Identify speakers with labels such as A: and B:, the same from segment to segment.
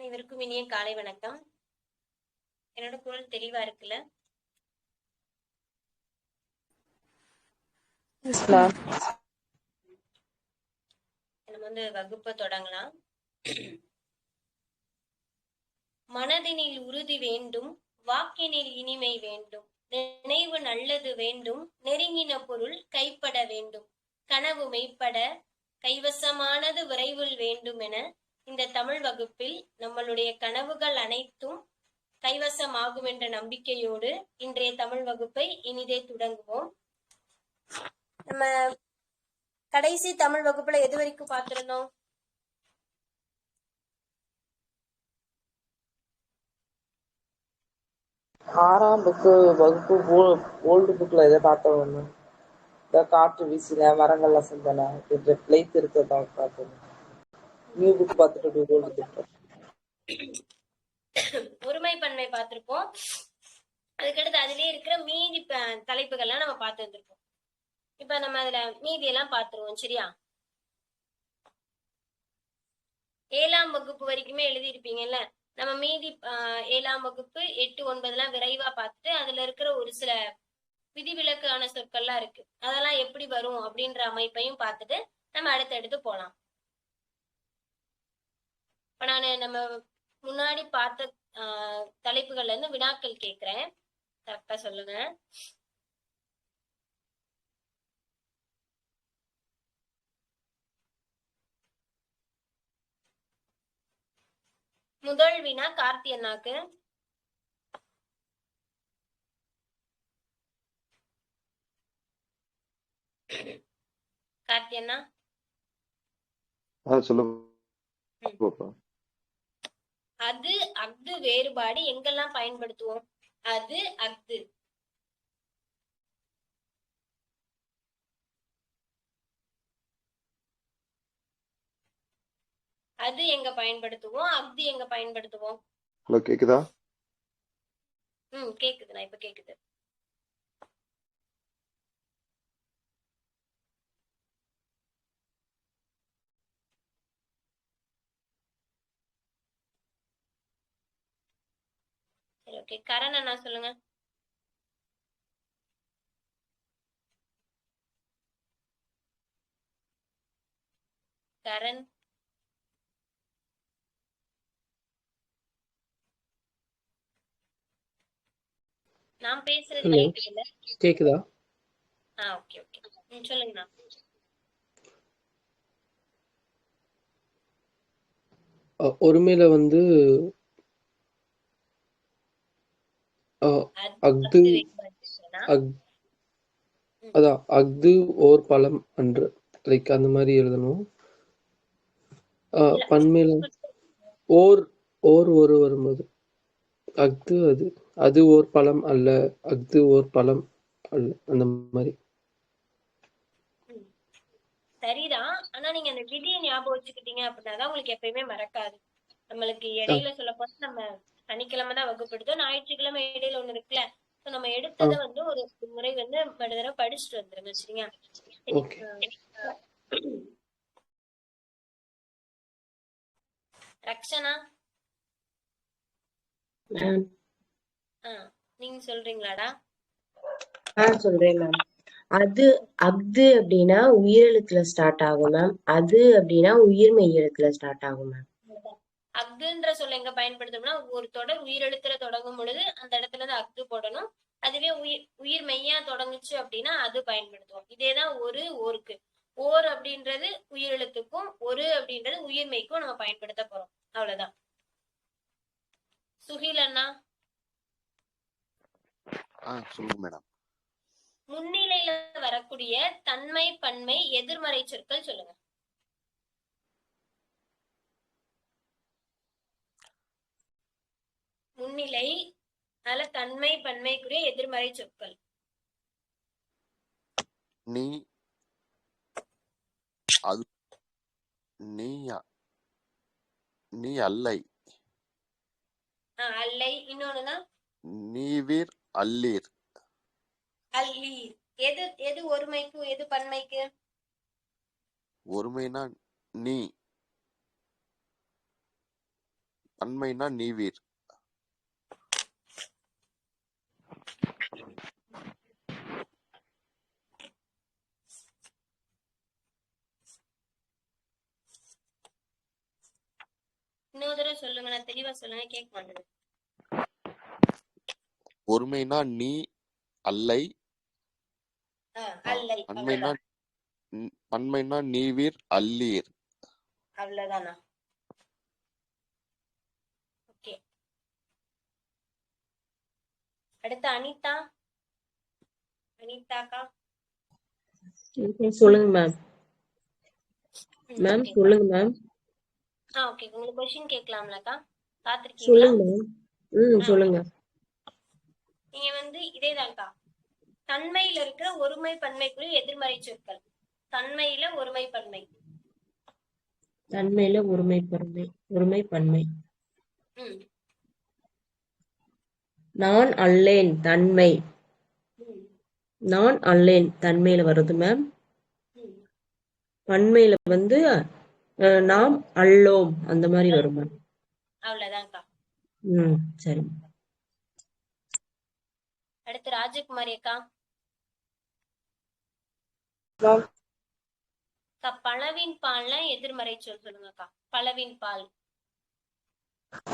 A: அனைவருக்கும் இனிய காலை வணக்கம். என்னோட குரல் தெளிவா இருக்குல்ல? நம்ம வகுப்பை தொடங்கலாம். மனதினில் உறுதி வேண்டும், வாக்கினில் இனிமை வேண்டும், நினைவு நல்லது வேண்டும், நெருங்கின பொருள் கைப்பட வேண்டும், கனவு மெய்ப்பட கைவசமானது விரைவில் வேண்டும் என இந்த தமிழ் வகுப்பில் நம்மளுடைய கனவுகள் அனைத்தும் கைவசமாகும் என்ற நம்பிக்கையோடு இன்றைய தமிழ் வகுப்பை இனிதே தொடங்குவோம். நம்ம கடைசி தமிழ் வகுப்புல எது வரைக்கும் பார்த்திருந்தோம்?
B: ஆறாம் வகுப்பு ஓல்டு புக்ல எதை பார்த்தோம்? காற்று வீசின மரங்கள் அசைந்தன என்ற பிழை திருத்தத்தான் பார்த்தோம். நியூ புக் பார்த்துட்டு ஓல்டு புக்
A: ஒருமை பன்மை பார்த்திருப்போம். அதுக்கடுத்து அதுலயே இருக்கிற மீதி தலைப்புகள்லாம் நம்ம பார்த்து வந்திருப்போம். இப்ப நம்ம அதுல மீதி எல்லாம் பார்த்துருவோம். சரியா? 7ஆம் வகுப்பு வரைக்குமே எழுதியிருப்பீங்கல்ல. நம்ம மீதி 7ஆம் வகுப்பு 8, 9 விரைவா பார்த்துட்டு அதுல இருக்கிற ஒரு சில விதிவிலக்கான சொற்கள்லாம் இருக்கு, அதெல்லாம் எப்படி வரும் அப்படின்ற அமைப்பையும் பார்த்துட்டு நம்ம அடுத்தடுத்து போலாம். இப்ப நம்ம முன்னாடி பார்த்த தலைப்புகள்ல இருந்து வினாக்கள் கேட்கிறேன், கரெக்டா சொல்லுங்க. முதல் வினா கார்த்தி அண்ணாக்கு. கார்த்தி அண்ணா
C: சொல்லுங்க.
A: அது அஃது வேறுபாடு எங்கெல்லாம் பயன்படுத்துவோம்? அது அஃது அது எங்க பயன்படுத்துவோம், அஃது எங்க பயன்படுத்துவோம்?
C: ஹலோ, கேக்குதா?
A: கேக்குதுண்ணா, இப்ப கேக்குது. சரி, ஓகே. கரண் அண்ணா சொல்லுங்க. கரண் நான் பேசுறது கேக்குதுல்ல?
B: கேக்குதா?
A: Okay okay. சொல்லுங்கண்ணா.
B: ஒருமையில அஃது அதான் அஃது ஓர் பழம் அன்று, லைக் அந்த மாதிரி எழுதணும். பன்மையில ஓர் ஒரு வரும்போது அஃது அது ஓர் பழம் அல்ல, அஃது ஓர் பழம் அல்ல, அந்த மாதிரி.
A: சரிதான். ஆனா நீங்க அந்த விதியை ஞாபகம் வச்சுக்கிட்டீங்க அப்படின்னாதான் உங்களுக்கு எப்பயுமே மறக்காது. நம்மளுக்கு இடையில சொல்ல போது நம்ம சனிக்கிழமை தான் வகுப்படுத்தோம், ஞாயிற்றுக்கிழமை இடையில ஒண்ணு இருக்குல்ல. நம்ம எடுத்ததை ஒரு முறை தடவை படிச்சுட்டு வந்துருங்க. சரிங்களா? ரக்ஷனா நீங்க சொல்றீங்களாடா?
D: சொல்றேன் மேம். அது அஃது அப்படின்னா உயிரெழுத்துல ஸ்டார்ட் ஆகும் மேம். அது அப்படின்னா உயிர்மெய் எழுத்துல ஸ்டார்ட் ஆகும் மேம்.
A: அஃதுன்ற சொல்ல எங்க பயன்படுத்தணும்னா, ஒரு தொடர் உயிரெழுத்துல தொடங்கும் பொழுது அந்த இடத்துல இருந்து அஃது போடணும். அதுவே உயிர் மெய்யா தொடங்குச்சு அப்படின்னா அது பயன்படுத்துவோம். இதேதான் ஓருக்கு. ஓர் அப்படின்றது உயிரெழுத்துக்கும், ஒரு அப்படின்றது உயிர்மெய்க்கும் நம்ம பயன்படுத்த போறோம். அவ்வளவுதான். சுஹில் அண்ணா
C: சொல்லுங்க மேடம்.
A: முன்னிலையில வரக்கூடிய தன்மை, பன்மை, எதிர்மறை சொற்கள் சொல்லுங்க. முன்னிலை, அதனால தன்மை, பன்மைக்குரிய எதிர்மறை சொற்கள்.
C: நீ, நீ அல்லை.
A: அல்லை. இன்னொன்னுனா
C: நீவீர் அல்லீர்.
A: அல்லீர். எது ஒருமைக்கு, எது பன்மைக்கு?
C: ஒருமைனா நீ, தன்மைனா நீவீர்.
A: இன்னொரு தடவை சொல்லுங்க, நான் தெளிவா சொல்லுங்க, கேட்க மாட்டேங்குது.
C: ஒருமைனா நீ அல்லை.
A: அல்லை,
C: பன்மைனா
A: அவ்வளவுதான்.
C: பன்மைனா நீவீர் அல்லீர்.
A: அவ்வளவுதானா? ஓகே. அடுத்து அனிதா. அனிதாக்கா.
D: சொல்லுங்க மேம். Ma'am
A: okay.
D: சொல்லுங்க மேம்.
A: ஓகே, உங்களுக்கு கொஸ்டின் கேட்கலாம்லக்கா? காத்திருக்கீங்களா?
D: சொல்லுங்க மேம். சொல்லுங்க.
A: நீங்க வந்து இதேதான்க்கா, தன்மையில இருக்கிற ஒருமை பன்மைக்குரிய எதிர்மறை சொற்கள். தன்மையில ஒருமை பன்மை.
D: தன்மையில ஒருமை பன்மை.
A: ம்.
D: நான் அல்லேன் தன்மை.
A: ம்.
D: நான் அல்லேன் தன்மையில வருது மேம்.
A: ம்.
D: பன்மையில வந்து நாம் அல்லோம் அந்த மாதிரி வரும் மேம்.
A: அவ்வளவுதான்க்கா.
D: சரி.
A: அடுத்து ராஜகுமாரி அக்கா. பழவின் பால்ல எதிர்மறை சொல் சொல்லுங்கக்கா. பழவின் பால்.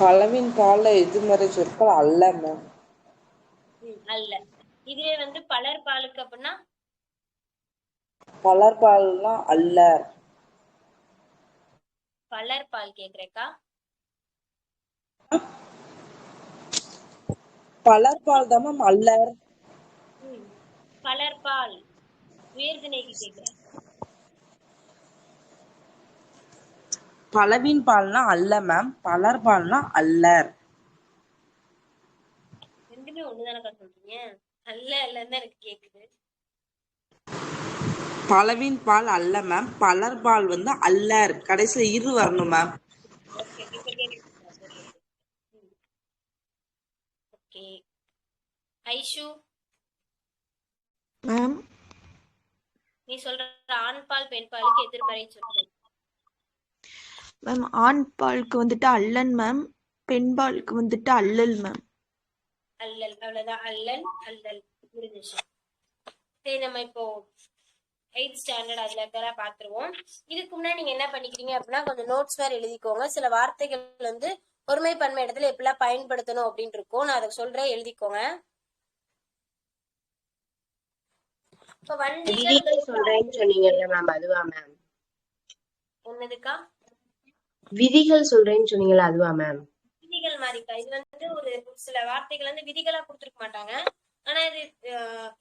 B: பழவின் பால்ல எதிர்மறை சொற்கள் அல்ல மேம்.
A: அல்ல. இதுவே வந்து பலர் பாலுக்கு அப்படின்னா
B: பலர் பால்னா அல்லர்.
A: பலர் பால் கேக்குறேக்கா.
B: பலர் பால் தான் மேம் அல்லர்.
A: பலர் பால் உயர்திணைக்கு கேக்குறேன்.
B: பழவின் பால்னா அல்ல மேம். பலர் பால்னா அல்லர்.
A: ரெண்டுமே ஒண்ணுதானக்கா சொல்றீங்க? அல்ல இல்லன்னு எனக்கு கேக்குது.
B: பழவின் பால் அல்ல மேம். பலர் பால் வந்து அல்லர். கடைசியில இரு வரணும் மேம்.
A: ஓகே, இப்ப கேக்குது. ஓகே. ஐஷு,
E: மேம்
A: நீ சொல்ற ஆண் பால் பெண் பாலுக்கு எதிர்மறை சொற்கள்.
E: மேம் ஆண் பாலுக்கு வந்துட்டு அல்லன் மேம், பெண் பாலுக்கு வந்துட்டு அல்லல் மேம்.
A: அல்லல், அவ்வளவுதான். அல்லல், அல்லல் முடிஞ்சிச்சு. சரி, நம்ம இப்போ 8th ஸ்டாண்டர்ட் அதுல இருக்கிற பாத்துருவோம். இதுக்கு முன்னாடி நீங்க என்ன பண்ணிக்கிறீங்க அப்படின்னா, கொஞ்சம் நோட்ஸ் வேற எழுதிக்கோங்க. சில வார்த்தைகள் வந்து ஒருமை பன்மை இடத்துல எப்படிலாம் பயன்படுத்தணும் அப்படின்னு இருக்கும். நான் அதை சொல்றேன், எழுதிக்கோங்க. இப்ப வண்டிகள்
D: விதிகள் சொல்றேன்னு சொன்னீங்கல்ல மேம், அதுவா மேம்?
A: என்னதுக்கா?
D: விதிகள் சொல்றேன்னு சொன்னீங்கல்ல, அதுவா மேம்?
A: விதிகள் மாதிரிக்கா. இது வந்து ஒரு சில வார்த்தைகள் வந்து விதிகளா கொடுத்துருக்க மாட்டாங்க. ஆனா இது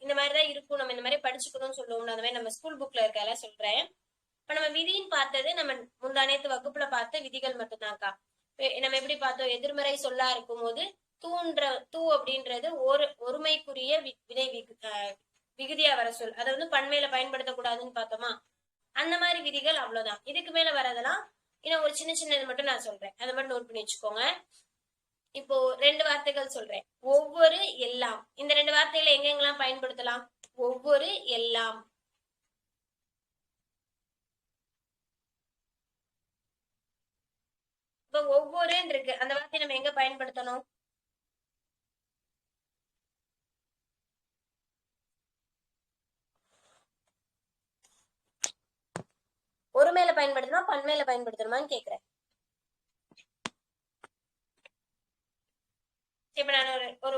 A: இந்த மாதிரிதான் இருக்கும், நம்ம இந்த மாதிரி படிச்சுக்கணும்னு சொல்லுவோம். அந்த மாதிரி நம்ம ஸ்கூல் புக்ல இருக்கல சொல்றேன். இப்ப நம்ம விதின்னு பார்த்தது நம்ம முந்தானேத்து வகுப்புல பார்த்த விதிகள் மட்டும்தான்க்கா. நம்ம எப்படி பார்த்தோம்? எதிர்மறை சொல்லா இருக்கும் போது தூ அப்படின்றது ஒருமைக்குரிய வினை விகுதியா வர சொல். அதை வந்து பன்மையில பயன்படுத்தக்கூடாதுன்னு பார்த்தோமா? அந்த மாதிரி விதிகள் அவ்வளவுதான். இதுக்கு மேல வரதெல்லாம் இன்னும் ஒரு சின்ன சின்னது மட்டும் நான் சொல்றேன், அதை மட்டும் நோட் பண்ணி வச்சுக்கோங்க. இப்போ 2 வார்த்தைகள் சொல்றேன். ஒவ்வொரு, எல்லாம். இந்த 2 வார்த்தைகளை எங்கெங்கெல்லாம் பயன்படுத்தலாம்? ஒவ்வொரு, எல்லாம். இப்ப ஒவ்வொருன்னு இருக்கு, அந்த வார்த்தையை நம்ம எங்க பயன்படுத்தணும்? ஒருமையில பயன்படுத்தணும், பன்மையில பயன்படுத்தணுமான்னு கேக்குறேன். இப்ப நான் ஒரு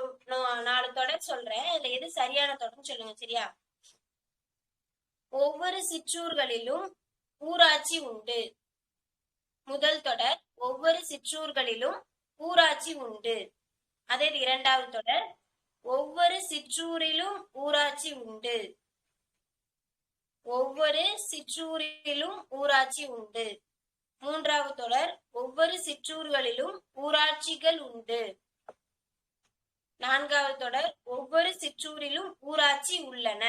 A: 4 தொடர் சொல்றேன், இதுல எது சரியான தொடர்னு சொல்லுங்க, சரியா? ஒவ்வொரு சிற்றூர்களிலும் ஊராட்சி உண்டு. முதல் தொடர், ஒவ்வொரு சிற்றூர்களிலும் ஊராட்சி உண்டு. அதே 2வது தொடர், ஒவ்வொரு சிற்றூரிலும் ஊராட்சி உண்டு. ஒவ்வொரு சிற்றூரிலும் ஊராட்சி உண்டு. 3வது தொடர், ஒவ்வொரு சிற்றூர்களிலும் ஊராட்சிகள் உண்டு. 4வது தொடர், ஒவ்வொரு சிற்றூரிலும் ஊராட்சி உள்ளன.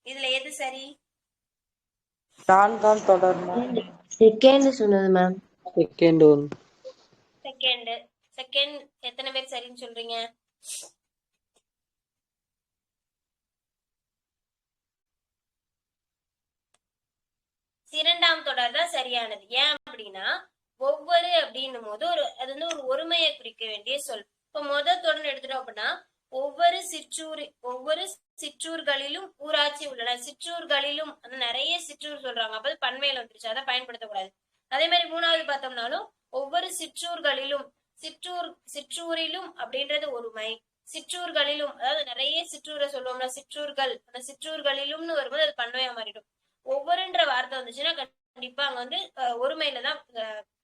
A: இதுல எது சரி?
B: 4ஆம் தொடர் மேம்.
D: செகண்ட் சொன்னது மேம்.
A: செகண்ட் எத்தனை பேர் சரின்னு சொல்றீங்க? இரண்டாம் தொடர் தான் சரியானது. ஏன் அப்படின்னா ஒவ்வொரு அப்படின்னும் போது அது வந்து ஒரு ஒருமையை குறிக்க வேண்டிய சொல். இப்ப முதல் தொடர்ந்து எடுத்துட்டோம் அப்படின்னா ஒவ்வொரு சிற்றூர்களிலும் ஊராட்சி உள்ளன. சிற்றூர்களிலும் நிறைய சிற்றூர் சொல்றாங்க, அப்ப பன்மையில வந்துருச்சு, அதை பயன்படுத்தக்கூடாது. அதே மாதிரி மூணாவது பார்த்தோம்னாலும் ஒவ்வொரு சிற்றூரிலும் அப்படின்றது ஒருமை. சிற்றூர்களிலும், அதாவது நிறைய சிற்றூரை சொல்லுவோம்னா சிற்றூர்கள், அந்த சிற்றூர்களிலும்னு வரும்போது அது பன்மையா மாறிடும். ஒவ்வொருன்ற வார்த்தை வந்துச்சுன்னா கண்டிப்பா அங்க வந்து ஒருமையில தான்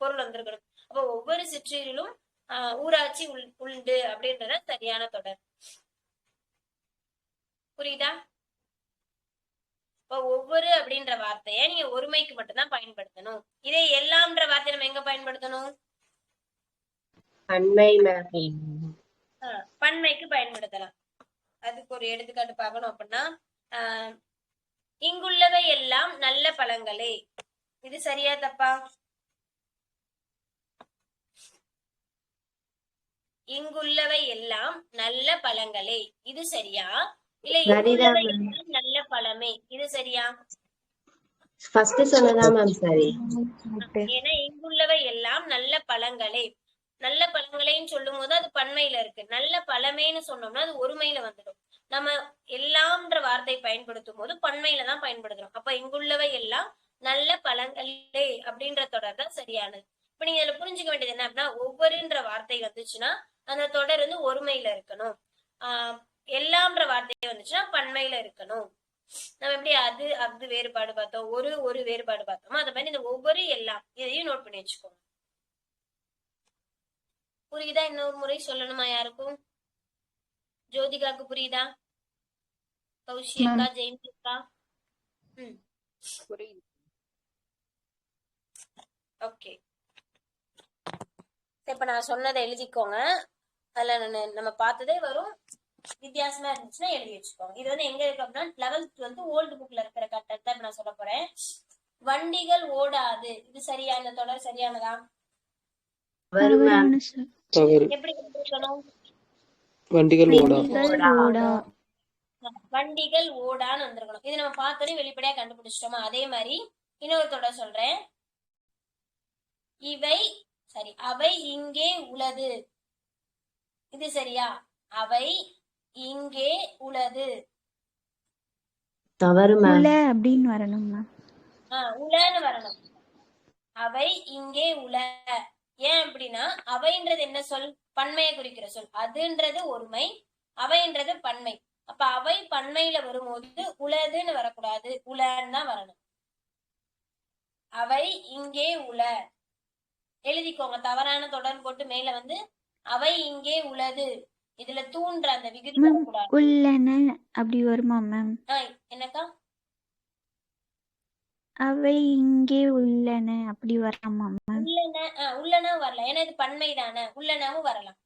A: பொருள் வந்திருக்கணும். அப்போ ஒவ்வொரு சிற்றூரிலும் ஊராட்சி உண்டு அப்படின்றத சரியான தொடர். புரியுதா? இப்போ ஒவ்வொரு அப்படின்ற வார்த்தைய நீங்க ஒருமைக்கு மட்டும்தான் பயன்படுத்தணும். இதே எல்லாம்ன்ற வார்த்தையை நம்ம எங்க பயன்படுத்தணும்? பன்மைக்கு பயன்படுத்தலாம். அதுக்கு ஒரு எடுத்துக்காட்டு பார்க்கணும் அப்படின்னா இங்குள்ளவை எல்லாம் நல்ல பழங்களே. இது சரியா தப்பா? இங்குள்ளவை எல்லாம் நல்ல பழங்களே, இது சரியா? இல்ல இங்குள்ளவை எல்லாம் நல்ல பழமே, இது சரியா?
D: ஃபர்ஸ்ட் சொன்னதா மேம் சரி.
A: ஏன்னா இங்குள்ளவை எல்லாம் நல்ல பழங்களே, நல்ல பழங்களேன்னு சொல்லும் போது அது பன்மையில இருக்கு. நல்ல பழமேன்னு சொன்னோம்னா அது ஒருமையில வந்துடும். நம்ம எல்லாம்ன்ற வார்த்தை பயன்படுத்தும் போது பன்மையில தான் பயன்படுத்துறோம். அப்ப இங்குள்ளவை எல்லாம் நல்ல பழங்களே அப்படின்ற தொடர் தான் சரியானது. இப்ப நீங்க இதுல புரிஞ்சுக்க வேண்டியது என்ன அப்படின்னா, ஒவ்வொருன்ற வார்த்தை வந்துச்சுன்னா அந்த தொடர் வந்து ஒருமையில இருக்கணும். எல்லாம்ன்ற வார்த்தை வந்துச்சுன்னா பன்மையில இருக்கணும். நம்ம எப்படி அது வேறுபாடு பார்த்தோம், ஒரு வேறுபாடு பார்த்தோமோ அது மாதிரி இந்த ஒவ்வொரு எல்லாம் இதையும் நோட் பண்ணி வச்சுக்கோங்க. புரியுதா? இன்னொரு முறை சொல்லணுமா யாருக்கும்? ஜோதிகாக்கு புரியுதா? கௌஷி அக்கா, ஜெயந்தி அக்கா?
F: புரியுது.
A: ஓகே, இப்ப நான் சொன்னதை எழுதிக்கோங்க. அதுல நம்ம பார்த்ததே வரும், வித்தியாசமா இருந்துச்சுன்னா எழுதி வச்சுக்கோங்க. இது வந்து எங்க இருக்கு அப்படின்னா 11th வந்து ஓல்டு புக்ல இருக்கிற கட்டத்தை நான் சொல்ல போறேன். வண்டிகள் ஓடாது, இது சரியா? இந்த தொடர் சரியானதா? எப்படி கண்டுபிடிக்கணும்?
B: வண்டிகள்
A: ஓடான்னு வந்திருக்கணும். இது நம்ம பார்த்தோன்னே வெளிப்படையா கண்டுபிடிச்சிட்டோமா? அதே மாதிரி இன்னொரு தொடர் சொல்றேன். அவை இங்கே உள்ளது, இது சரியா? அவை இங்கே உள்ளது,
D: தவறு மேம்.
E: அப்படின்னு வரணும்.
A: உலன்னு வரணும். அவை இங்கே உல. ஏன் அப்படின்னா அவைன்றது என்ன சொல்? பன்மையை குறிக்கிற சொல். அதுன்றது ஒருமை, அவைன்றது பன்மை. அப்ப அவை பன்மையில வரும்போது உலதுன்னு வரக்கூடாது, உலன்னு தான் வரணும். அவை இங்கே உல எழுதிக்கோங்க. தவறான தொடர் போட்டு மேல வந்து அவை இங்கே உள்ளது, இதுல தூண்ற அந்த விகுதி வரக்கூடாது.
E: உள்ளன அப்படி வருமா மேம்?
A: என்னக்கா?
E: அவை இங்கே உள்ளன அப்படி வரலாமா மேம்?
A: உள்ளன வரல, ஏன்னா இது பன்மை தானே, உள்ளனவும் வரலாம்.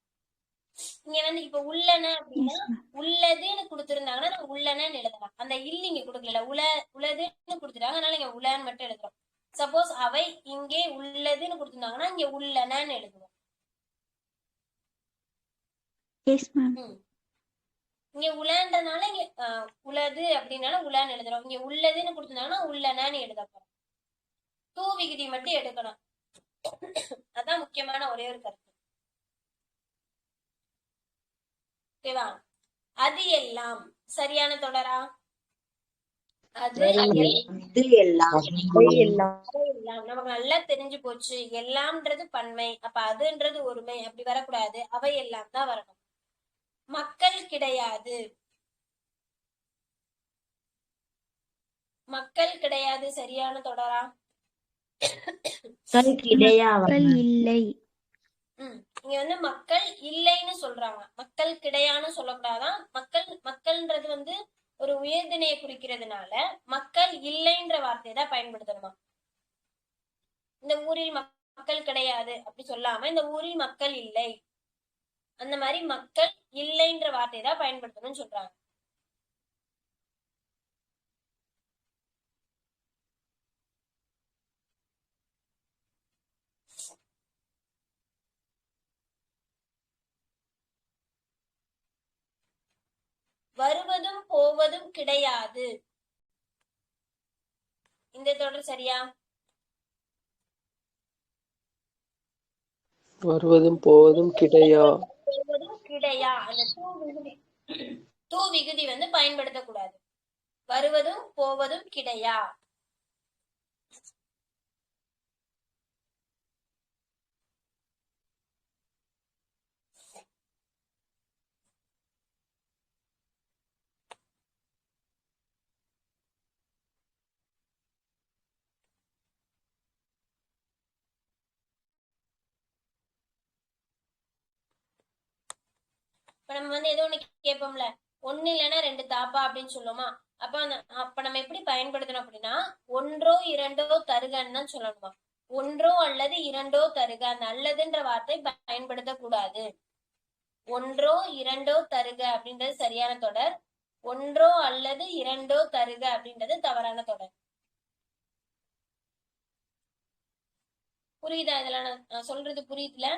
A: இங்க வந்து இப்ப உள்ளன அப்படின்னா உள்ளதுன்னு கொடுத்திருந்தாங்கன்னா நான் உள்ளனன்னு எழுதலாம். அந்த இங்க கொடுக்கல, உளதுன்னு கொடுத்துட்டாங்க, அதனால இங்க உள்ளன்னு மட்டும் எழுதுறோம். சப்போஸ் அவை இங்கே உள்ளதுன்னு கொடுத்திருந்தாங்கன்னா இங்க உள்ளனன்னு எழுதுவோம். இங்க உலன்றதுனால இங்க உலது அப்படின்னாலும் உலன்னு எழுதுறோம். இங்க உள்ளதுன்னு கொடுத்திருந்தாங்கன்னா உள்ளனன்னு எழுத போறோம். தூ விகுதி மட்டும் எடுக்கணும். அதான் முக்கியமான ஒரே ஒரு கருத்து. ஓகேவா? அது எல்லாம் சரியான தொடரா? அது எல்லாம் நமக்கு நல்லா தெரிஞ்சு போச்சு. எல்லாம்ன்றது பன்மை, அப்ப அதுன்றது ஒருமை, அப்படி வரக்கூடாது, அவை எல்லாம் தான் வரணும். மக்கள் கிடையாது, மக்கள் கிடையாது சரியான தொடரா?
E: இல்லை.
A: இங்க வந்து மக்கள் இல்லைன்னு சொல்றாங்க, மக்கள் கிடையான்னு சொல்லக்கூடாதான். மக்கள்ன்றது வந்து ஒரு உயர்திணையை குறிக்கிறதுனால மக்கள் இல்லைன்ற வார்த்தையை தான் பயன்படுத்தணுமா. இந்த ஊரில் மக்கள் கிடையாது அப்படி சொல்லாம இந்த ஊரில் மக்கள் இல்லை, அந்த மாதிரி மக்கள் இல்லைன்ற வார்த்தையை தான் பயன்படுத்தணும்னு சொல்றாங்க. வருவதும் போவதும் கிடையாது, இந்த தொடர் சரியா?
F: வருவதும் போவதும் கிடையா.
A: போவதும் கிடையா. அந்த தூ விகுதி வந்து பயன்படுத்தக்கூடாது. வருவதும் போவதும் கிடையா. இப்ப நம்ம வந்து ஏதோ ஒண்ணு கேட்போம்ல, ஒண்ணு இல்லைன்னா ரெண்டு தாப்பா அப்படின்னு சொல்லுமா. அப்ப நம்ம எப்படி பயன்படுத்தணும் அப்படின்னா, ஒன்றோ இரண்டோ தருகன்னு தான் சொல்லணுமா. ஒன்றோ அல்லது இரண்டோ தருக. அந்த அல்லதுன்ற வார்த்தை பயன்படுத்த கூடாது. ஒன்றோ இரண்டோ தருக அப்படின்றது சரியான தொடர். ஒன்றோ அல்லது இரண்டோ தருக அப்படின்றது தவறான தொடர். புரியுதா? இதெல்லாம் நான் சொல்றது புரியுதுல?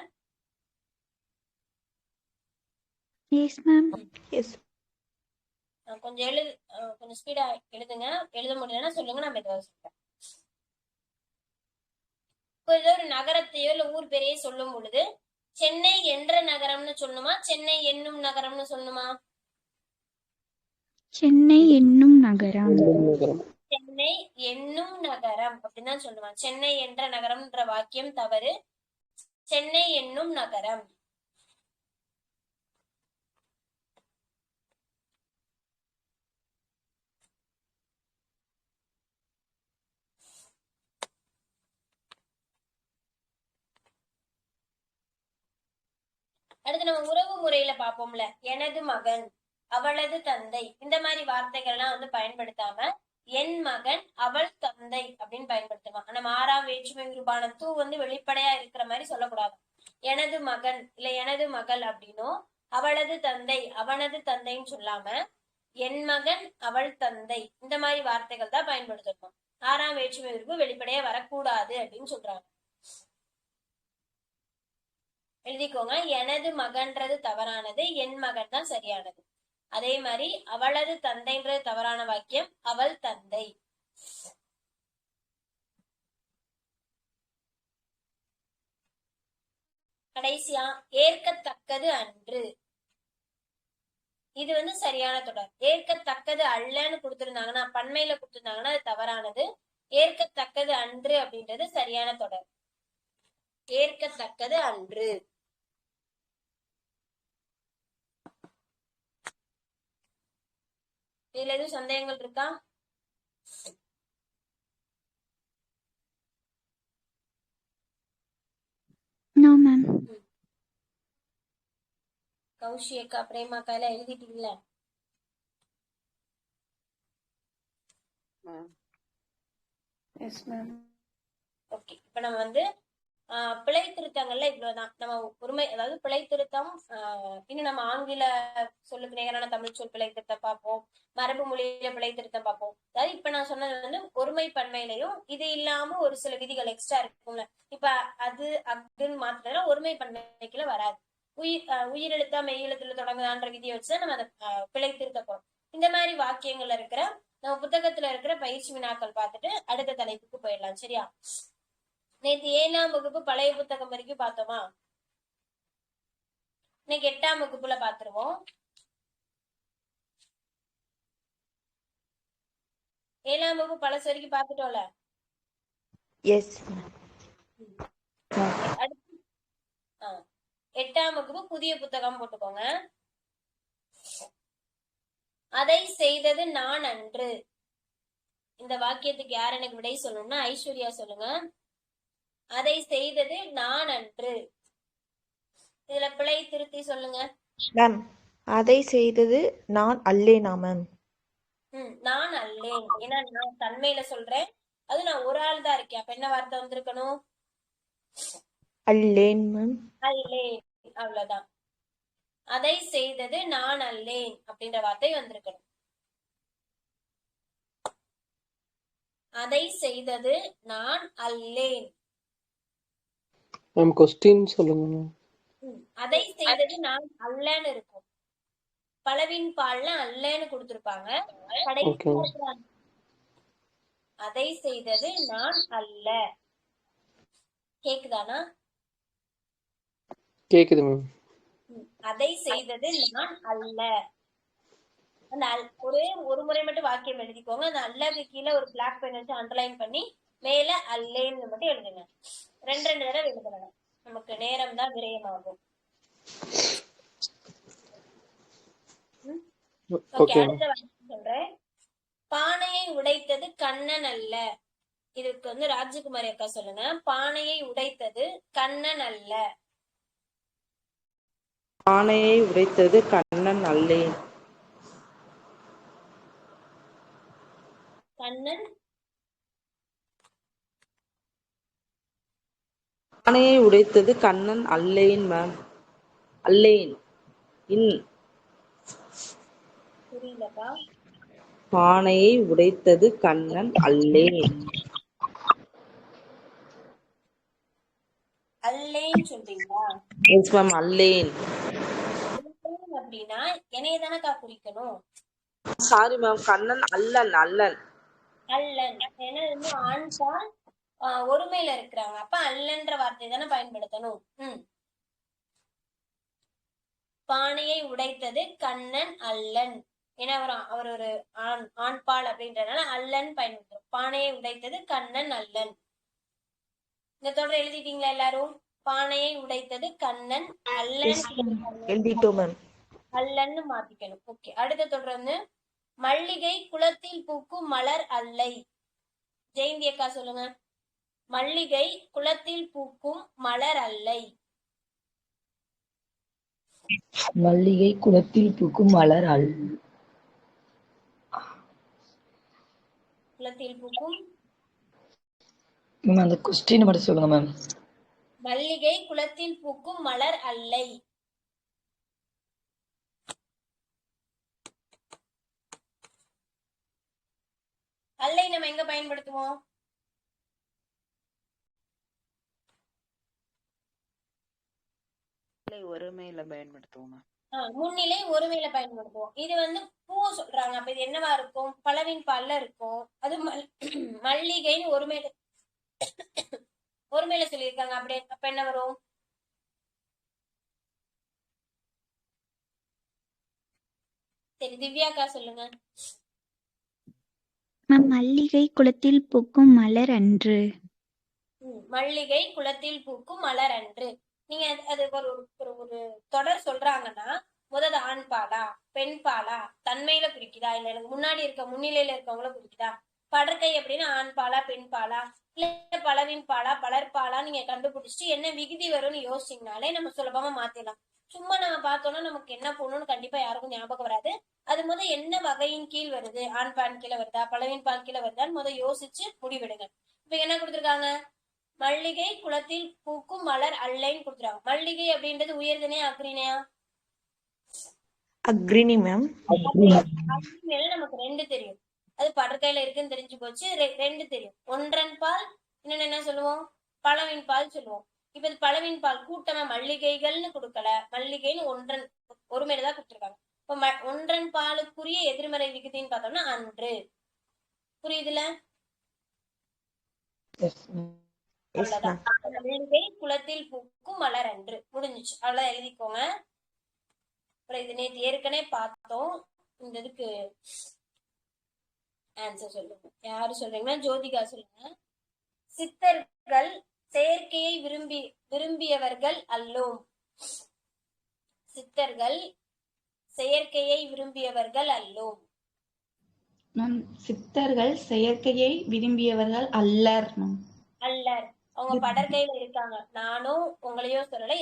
G: Yes ma'am.
E: எஸ்.
A: கொஞ்சம் கொஞ்சம் ஸ்பீடா எழுதுங்க. எழுத முடியலன்னா சொல்லுங்க, நான் மெதுவாக சொல்றேன். இப்போ ஏதோ ஒரு நகரத்தையோ இல்ல ஊர் பேரையோ சொல்லும் பொழுது சென்னை என்ற நகரம்னு சொல்லணுமா, சென்னை என்னும் நகரம்னு சொல்லணுமா?
G: சென்னை என்னும் நகரம்.
A: சென்னை என்னும் நகரம் அப்படின்னு தான் சொல்லுவான். சென்னை என்ற நகரம்ன்ற வாக்கியம் தவறு. சென்னை என்னும் நகரம். அடுத்து நம்ம உறவு முறையில பாப்போம்ல, எனது மகன், அவளது தந்தை, இந்த மாதிரி வார்த்தைகள்லாம் வந்து பயன்படுத்தாம என் மகன் அவள் தந்தை அப்படின்னு பயன்படுத்துவான். நம்ம ஆறாம் வேற்றுமை உருவான தூ வந்து வெளிப்படையா இருக்கிற மாதிரி சொல்லக்கூடாது. எனது மகன் இல்ல எனது மகள் அப்படின்னும், அவளது தந்தை அவனது தந்தைன்னு சொல்லாம என் மகன் அவள் தந்தை இந்த மாதிரி வார்த்தைகள் தான் பயன்படுத்தணும். ஆறாம் வேற்றுமை உருவு வெளிப்படையா வரக்கூடாது அப்படின்னு சொல்றாங்க. எழுதிக்கோங்க. எனது மகன்றது தவறானது, என் மகன் தான் சரியானது. அதே மாதிரி அவளது தந்தைன்றது தவறான வாக்கியம், அவள் தந்தை. கடைசியா ஏற்கத்தக்கது அன்று, இது வந்து சரியான தொடர். ஏற்கத்தக்கது அல்லன்னு கொடுத்திருந்தாங்கன்னா, பன்மையில கொடுத்திருந்தாங்கன்னா அது தவறானது. ஏற்கத்தக்கது அன்று அப்படின்றது சரியான தொடர். ஏற்கத்தக்கது அன்று. இதுல எதுவும் சந்தேகங்கள் இருக்கா?
G: No ma'am.
A: கௌஷி அக்கா, பிரேமாக்கா எல்லாம் எழுதிட்டீங்கள?
E: S ma'am.
A: ஓகே. இப்ப நம்ம வந்து பிழை திருத்தங்கள்ல இவ்வளவுதான். நம்ம ஒருமை, அதாவது பிழை திருத்தம், இன்னும் நம்ம ஆங்கில சொல்லுக்கு நிகரான தமிழ் சொல் பிழை திருத்தம் பார்ப்போம், மரபு மொழியில பிழை திருத்தம் பார்ப்போம். அதாவது இப்ப நான் சொன்னது வந்து ஒருமை பன்மையிலையும் இது இல்லாம ஒரு சில விதிகள் எக்ஸ்ட்ரா இருக்கும்ல. இப்ப அது அதுன்னு மாத்தினா ஒருமை பன்மைக்குள்ள வராது. உயிரெழுத்தா மெய்யெழுத்துல தொடங்குதான்ற விதியை வச்சுதான் நம்ம அதை பிழை திருத்த போறோம். இந்த மாதிரி வாக்கியங்கள்ல இருக்கிற நம்ம புத்தகத்துல இருக்கிற பயிற்சி வினாக்கள் பார்த்துட்டு அடுத்த தலைப்புக்கு போயிடலாம். சரியா? நேற்று 7ஆம் வகுப்பு பழைய புத்தகம் வரைக்கும் பார்த்தோமா? இன்னைக்கு 8ஆம் வகுப்புல பாத்துருவோம். 7ஆம் வகுப்பு பழசு வரைக்கும் பாத்துட்டோம்ல?
E: எஸ்.
A: அடுத்து 8ஆம் வகுப்பு புதிய புத்தகம் போட்டுக்கோங்க. அதை செய்தது நான் அன்று. இந்த வாக்கியத்துக்கு யார் எனக்கு விடை சொல்லணும்னா ஐஸ்வர்யா சொல்லுங்க. அதை செய்தது நான் அன்று. இதுல பிழை திருத்தி சொல்லுங்க
E: மேம். அதை செய்தது நான் அல்லேனா மேம்?
A: நான் அல்லேன். ஏன்னா நான் தன்மையில சொல்றேன், அது நான் ஒரு ஆள் தான் இருக்கேன். அப்ப என்ன வார்த்தை வந்திருக்கணும்?
E: அல்லேன் மேம்.
A: அல்லேன், அவ்வளவுதான். அதை செய்தது நான் அல்லேன் அப்படின்ற வார்த்தை வந்திருக்கணும். அதை செய்தது நான் அல்லேன்.
F: மேம் क्वेश्चन சொல்லுங்க.
A: அதை செய்தது நான் அல்லன்னு இருக்கும். பலவின் பால்ல அல்லன்னு கொடுத்திருப்பாங்க. அதை செய்தது நான் அல்ல. கேக்குதானா?
F: கேக்குது மேம்.
A: அதை செய்தது நான் அல்ல. அந்த ஒரே ஒரு முறை மட்டும் வாக்கியம் எழுதிக்கோங்க. அந்த அல்லக்கு கீழே ஒரு பிளாக் பென் வச்சு அண்டர்லைன் பண்ணி மேல அல்லேன்னு மட்டும் எழுதுங்க. 2 தடவை எழுதணும். நமக்கு நேரம் தான் விரயமாகும். ஓகே, அடுத்த வாக்கியம் சொல்றேன். பானையை உடைத்தது கண்ணன் அல்ல. இதுக்கு ராஜகுமாரி அக்கா சொல்லுங்க. பானையை உடைத்தது கண்ணன் அல்ல.
B: பானையை உடைத்தது கண்ணன் அல்லேன்.
A: கண்ணன்.
B: பானையை உடைத்தது கண்ணன் அல்லேன் மேம். அல்லேன்
A: புரியலப்பா.
B: பானையை உடைத்தது கண்ணன் அல்லேன்.
A: அல்லேன்னு சொல்றீங்களா?
B: எஸ் மேம், அல்லேன்.
A: அப்படின்னா என்னைய தானக்கா குறிக்கணும்.
B: சாரி மேம், கண்ணன் அல்லன். அல்லன்
A: அல்லன் ஏன்னா ஆண் பால் ஒருமையில இருக்கிறாங்க. அப்ப அல்லன்ற வார்த்தை தானே பயன்படுத்தணும். பானையை உடைத்தது கண்ணன் அல்லன். ஏன்னா அவர் ஒரு ஆண்பால் அப்படின்றதுனால அல்லன் பயன்படுத்தும். பானையை உடைத்தது கண்ணன் அல்லன். இந்த தொடர் எழுதிட்டீங்களா எல்லாரும்? பானையை உடைத்தது கண்ணன் அல்லன்.
E: எழுதிட்டோம் மேம்.
A: அல்லன்னு மாத்திக்கணும். ஓகே, அடுத்த தொடர் மல்லிகை குளத்தில் பூக்கும் மலர் அல்லை. ஜெயந்தி அக்கா சொல்லுங்க. மல்லிகை குளத்தில் பூக்கும் மலர் அல்லை.
H: மல்லிகை குளத்தில் பூக்கும் மலர்
A: குளத்தில் பூக்கும்.
H: மேம் அந்த கொஸ்டின் மட்டும் சொல்லுங்க மேம்.
A: மல்லிகை குளத்தில் பூக்கும் மலர் அல்லை. அல்லை நம்ம எங்க பயன்படுத்துவோம்?
I: ஒருமையில பயன்படுத்துவோம்.
A: முன்னிலை ஒருமையில பயன்படுத்துவோம். இது பூ சொல்றாங்க. அப்ப இது என்னவா இருக்கும்? பலவின் பால்ல இருக்கும். அது மல்லிகைன்னு ஒருமையில சொல்லியிருக்காங்க. அப்படி அப்ப என்ன வரும்? சரி, திவ்யாக்கா சொல்லுங்க.
G: மல்லிகை குளத்தில் பூக்கும் மலர் அன்று.
A: மல்லிகை குளத்தில் பூக்கும் மலர் அன்று. நீங்க அது ஒரு தொடர் சொல்றாங்கன்னா முதல் ஆண் பாலா பெண் பாலா தன்மையில குறிக்குதா, இல்ல எனக்கு முன்னாடி இருக்க முன்னிலையில இருக்கவங்கள குறிக்குதா? படற்கை அப்படின்னா ஆண் பாலா பெண் பாலா இல்ல பலவின் பாலா பலர்பாலா நீங்க கண்டுபிடிச்சிட்டு என்ன விகுதி வரும்னு யோசிச்சீங்கனாலே நம்ம சுலபமா மாத்திடலாம். சும்மா நம்ம பார்த்தோம்னா நமக்கு என்ன போகணும்னு கண்டிப்பா யாருக்கும் ஞாபகம் வராது. அது என்ன வகையின் கீழ் வருது, ஆண் பால் கீழே வருதா பலவின் பால் கீழே வருதான்னு யோசிச்சு முடிவெடுங்க. இப்ப என்ன கொடுத்துருக்காங்க? மல்லிகை குளத்தில் பூக்கும் மலர் அல்லைன்னு கொடுத்துருக்காங்க. மல்லிகை அப்படின்றது உயர்தினையா அக்ரிணையா?
E: அக்ரிணி மேம்.
A: மேல நமக்கு 2 தெரியும். அது படற்கையில இருக்குன்னு தெரிஞ்சு போச்சு. 2 தெரியும். ஒன்றன் பால், இன்னொன்னு என்ன சொல்லுவோம்? பலவின் பால் சொல்லுவோம். இப்ப இது பலவின் பால் கூட்டமா மல்லிகைகள்னு கொடுக்கல, மல்லிகைன்னு ஒன்றன் ஒருமையிலதான் கொடுத்துருக்காங்க. இப்ப ஒன்றன் பாலுக்குரிய எதிர்மறை விகுதின்னு பார்த்தோம்னா அன்று. புரியுதுல? அவ்வளவுதான். மல்லிகை குளத்தில் பூக்கும் மலர் அன்று முடிஞ்சிச்சு. அவ்வளவுதான், எழுதிக்கோங்க. அப்புறம் இது நேற்று ஏற்கனவே பார்த்தோம். இந்த இதுக்கு ஆன்சர் சொல்லுங்க. யாரு சொல்றீங்கன்னா ஜோதிகா சொல்லுங்க. சித்தர்கள் செயற்கையை விரும்பியவர்கள் அல்லோம். சித்தர்கள் செயற்கையை விரும்பியவர்கள் அல்லோம்.
J: மேம் சித்தர்கள் செயற்கையை விரும்பியவர்கள் அல்லர்.
A: அல்லர் அவங்க படற்கையில இருக்காங்க. நானும் உங்களையோ சொல்லல,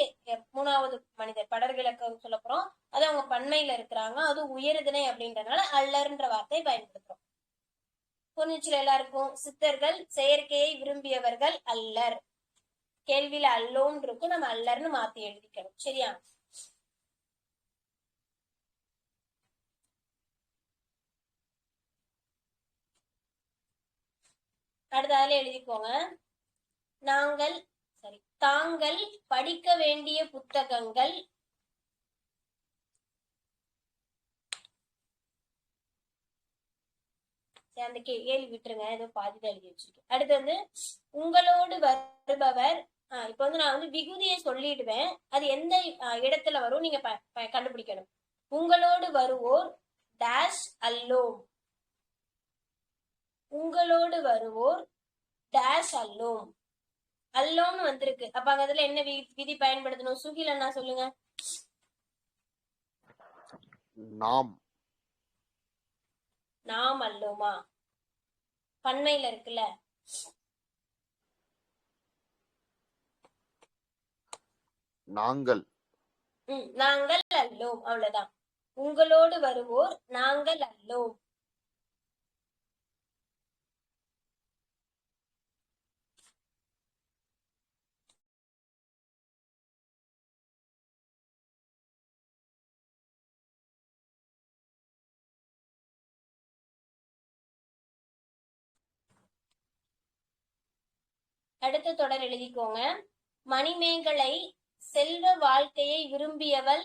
A: 3வது மனிதர் படற்கையில சொல்ல போறோம். அது அவங்க பன்மையில இருக்கிறாங்க. அது உயர்திணை அப்படின்றதுனால அல்லர்ன்ற வார்த்தை பயன்படுத்துறோம். புரிஞ்சுச்சுல எல்லாருக்கும்? சித்தர்கள் செயற்கையை விரும்பியவர்கள் அல்லர். கேள்வியில அல்லோன்னு இருக்கும், நம்ம அல்லர்னு மாத்தி எழுதிக்கணும். சரியா? அடுத்ததால எழுதிக்கோங்க. தாங்கள் படிக்க வேண்டிய புத்தகங்கள் அந்த கேள்வி விட்டுருங்க, ஏதோ பாதிதான் எழுதி வச்சிருக்கேன். அடுத்து உங்களோடு வருபவர் இப்போ வந்து நான் வந்து விகுதியை சொல்லிடுவேன். அது எந்த இடத்துல வரும் நீங்க கண்டுபிடிக்கணும். உங்களோடு வருவோர் டேஷ் அல்லோம். உங்களோடு வருவோர் டேஷ் அல்லோம். அல்லோம்னு வந்திருக்கு. அப்ப அங்க அதுல என்ன விதி பயன்படுத்தணும்? சுகில் அண்ணா சொல்லுங்க.
C: நாம்.
A: நாம் அல்லோமா? பன்மையில இருக்குல்ல.
C: நாங்கள்.
A: நாங்கள் அல்லோம். அவ்வளவுதான். உங்களோடு வருவோர் நாங்கள் அல்லோம். அடுத்த தொடர் எழுதிக்கோங்க. மணிமேகலை செல்வ வாழ்க்கையை விரும்பியவள்.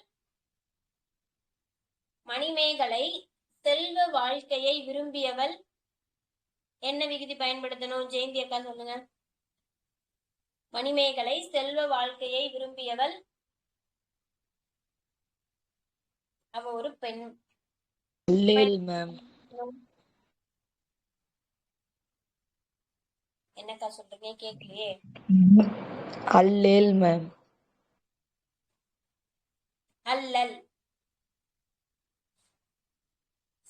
A: மணிமேகலை செல்வ வாழ்க்கையை விரும்பியவள். என்ன விகுதி பயன்படுத்தணும்? ஜெயந்தி அக்கா சொல்லுங்க. மணிமேகலை செல்வ வாழ்க்கையை விரும்பியவள். அவ ஒரு பெண்.
H: அல்லேல் மேம்.
A: என்னக்கா சொல்றீங்க? கேக்கலையே.
H: அல்லேல் மேம்.
A: அல்லல்.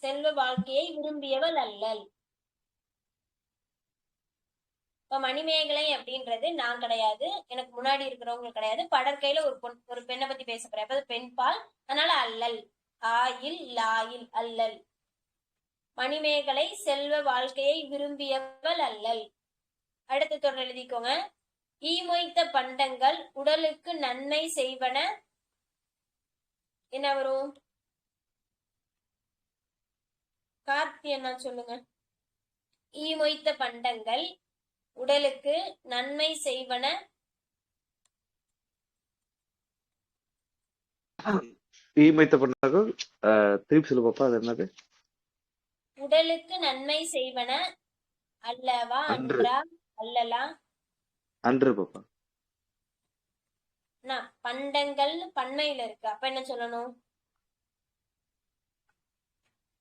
A: செல்வ வாழ்க்கையை விரும்பியவள் அல்லல். இப்ப மணிமேகலை அப்படின்றது நான் கிடையாது, எனக்கு முன்னாடி இருக்கிறவங்க கிடையாது. படற்கையில ஒரு பெண்ணை பத்தி பேச போறேன். அப்ப பெண் பால், அதனால அல்லல். ஆயில் லாயில் அல்லல். மணிமேகலை செல்வ வாழ்க்கையை விரும்பியவள் அல்லல். அடுத்த தொடர் எழுதிக்கோங்க. ஈமொய்த்த பண்டங்கள் உடலுக்கு நன்மை செய்வன. என்ன வரும்? கார்த்தி என்ன சொல்லுங்க. ஈமொய்த்த பண்டங்கள் உடலுக்கு நன்மை செய்வன.
K: ஈமொய்த்த பண்டங்கள் திருப்பி சொல்லு பாப்பா. அது என்னது?
A: உடலுக்கு நன்மை செய்வன அல்லவா? அன்றா அல்லலா?
K: அன்று பாப்பா.
A: பண்டங்கள் பன்மையில இருக்கு. அப்ப என்ன சொல்லணும்?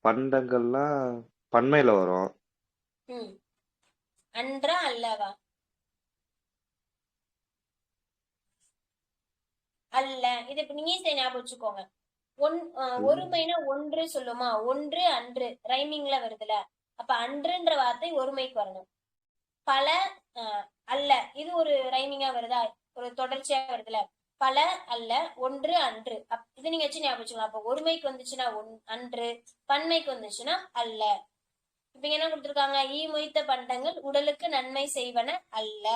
K: பண்டங்கள்லாம் பன்மையில வரும்.
A: அன்றா அல்லவா? அல்ல. இது இப்ப நீங்க ஞாபகம் வச்சுக்கோங்க. ஒருமைனா ஒன்று சொல்லுமா? ஒன்று அன்று ரைமிங்ல வருதுல. அப்ப அன்றுன்ற வார்த்தை ஒருமைக்கு வரணும். பல அல்ல, இது ஒரு ரைமிங்கா வருதா? ஒரு தொடர்ச்சியா வருதுல. பல அல்ல, ஒன்று அன்று. இது நீங்க வச்சு ஞாபகம் வச்சுக்கலாம். அப்ப ஒருமைக்கு வந்துச்சுன்னா அன்று, பன்மைக்கு வந்துச்சுன்னா அல்ல. இப்ப என்ன கொடுத்திருக்காங்க? ஈமொய்த்த பண்டங்கள் உடலுக்கு நன்மை செய்வன அல்ல.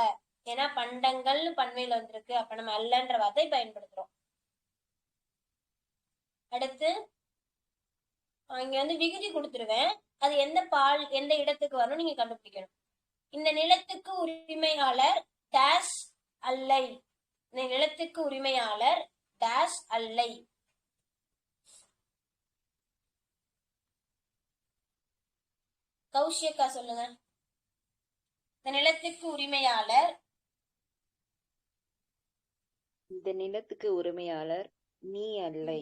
A: ஏன்னா பண்டங்கள் பன்மையில வந்திருக்கு. அப்ப நம்ம அல்லன்ற வார்த்தை பயன்படுத்துறோம். அடுத்து இங்க வந்து விகுதி கொடுத்துருவேன். அது எந்த பால் எந்த இடத்துக்கு வரணும் நீங்க கண்டுபிடிக்கணும். இந்த நிலத்துக்கு உரிமையாளர் டேஷ் அல்லை. இந்த நிலத்துக்கு உரிமையாளர் டேஷ் அல்லை. கௌஷியக்கா சொல்லுங்க. இந்த நிலத்துக்கு உரிமையாளர்.
I: இந்த நிலத்துக்கு உரிமையாளர் நீ அல்லை.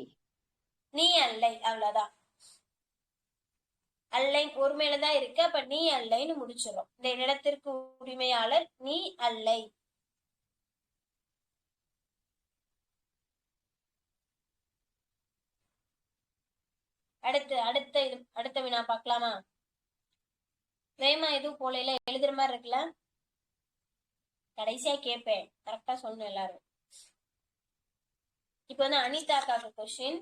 A: நீ அல்லை. அவ்வளவுதான். அல்லை ஒருமையிலதான் இருக்கு. அப்ப நீ அல்லைன்னு முடிச்சிடும். இந்த நிலத்திற்கு உரிமையாளர் நீ அல்லை. அடுத்த வினா பார்க்கலாமா? வேமா எதுவும் போல எழுதுற மாதிரி இருக்குல்ல. கடைசியா கேட்பேன், கரெக்டா சொல்லணும் எல்லாரும். இப்ப வந்து அனிதாக்காக கொஸ்டின்.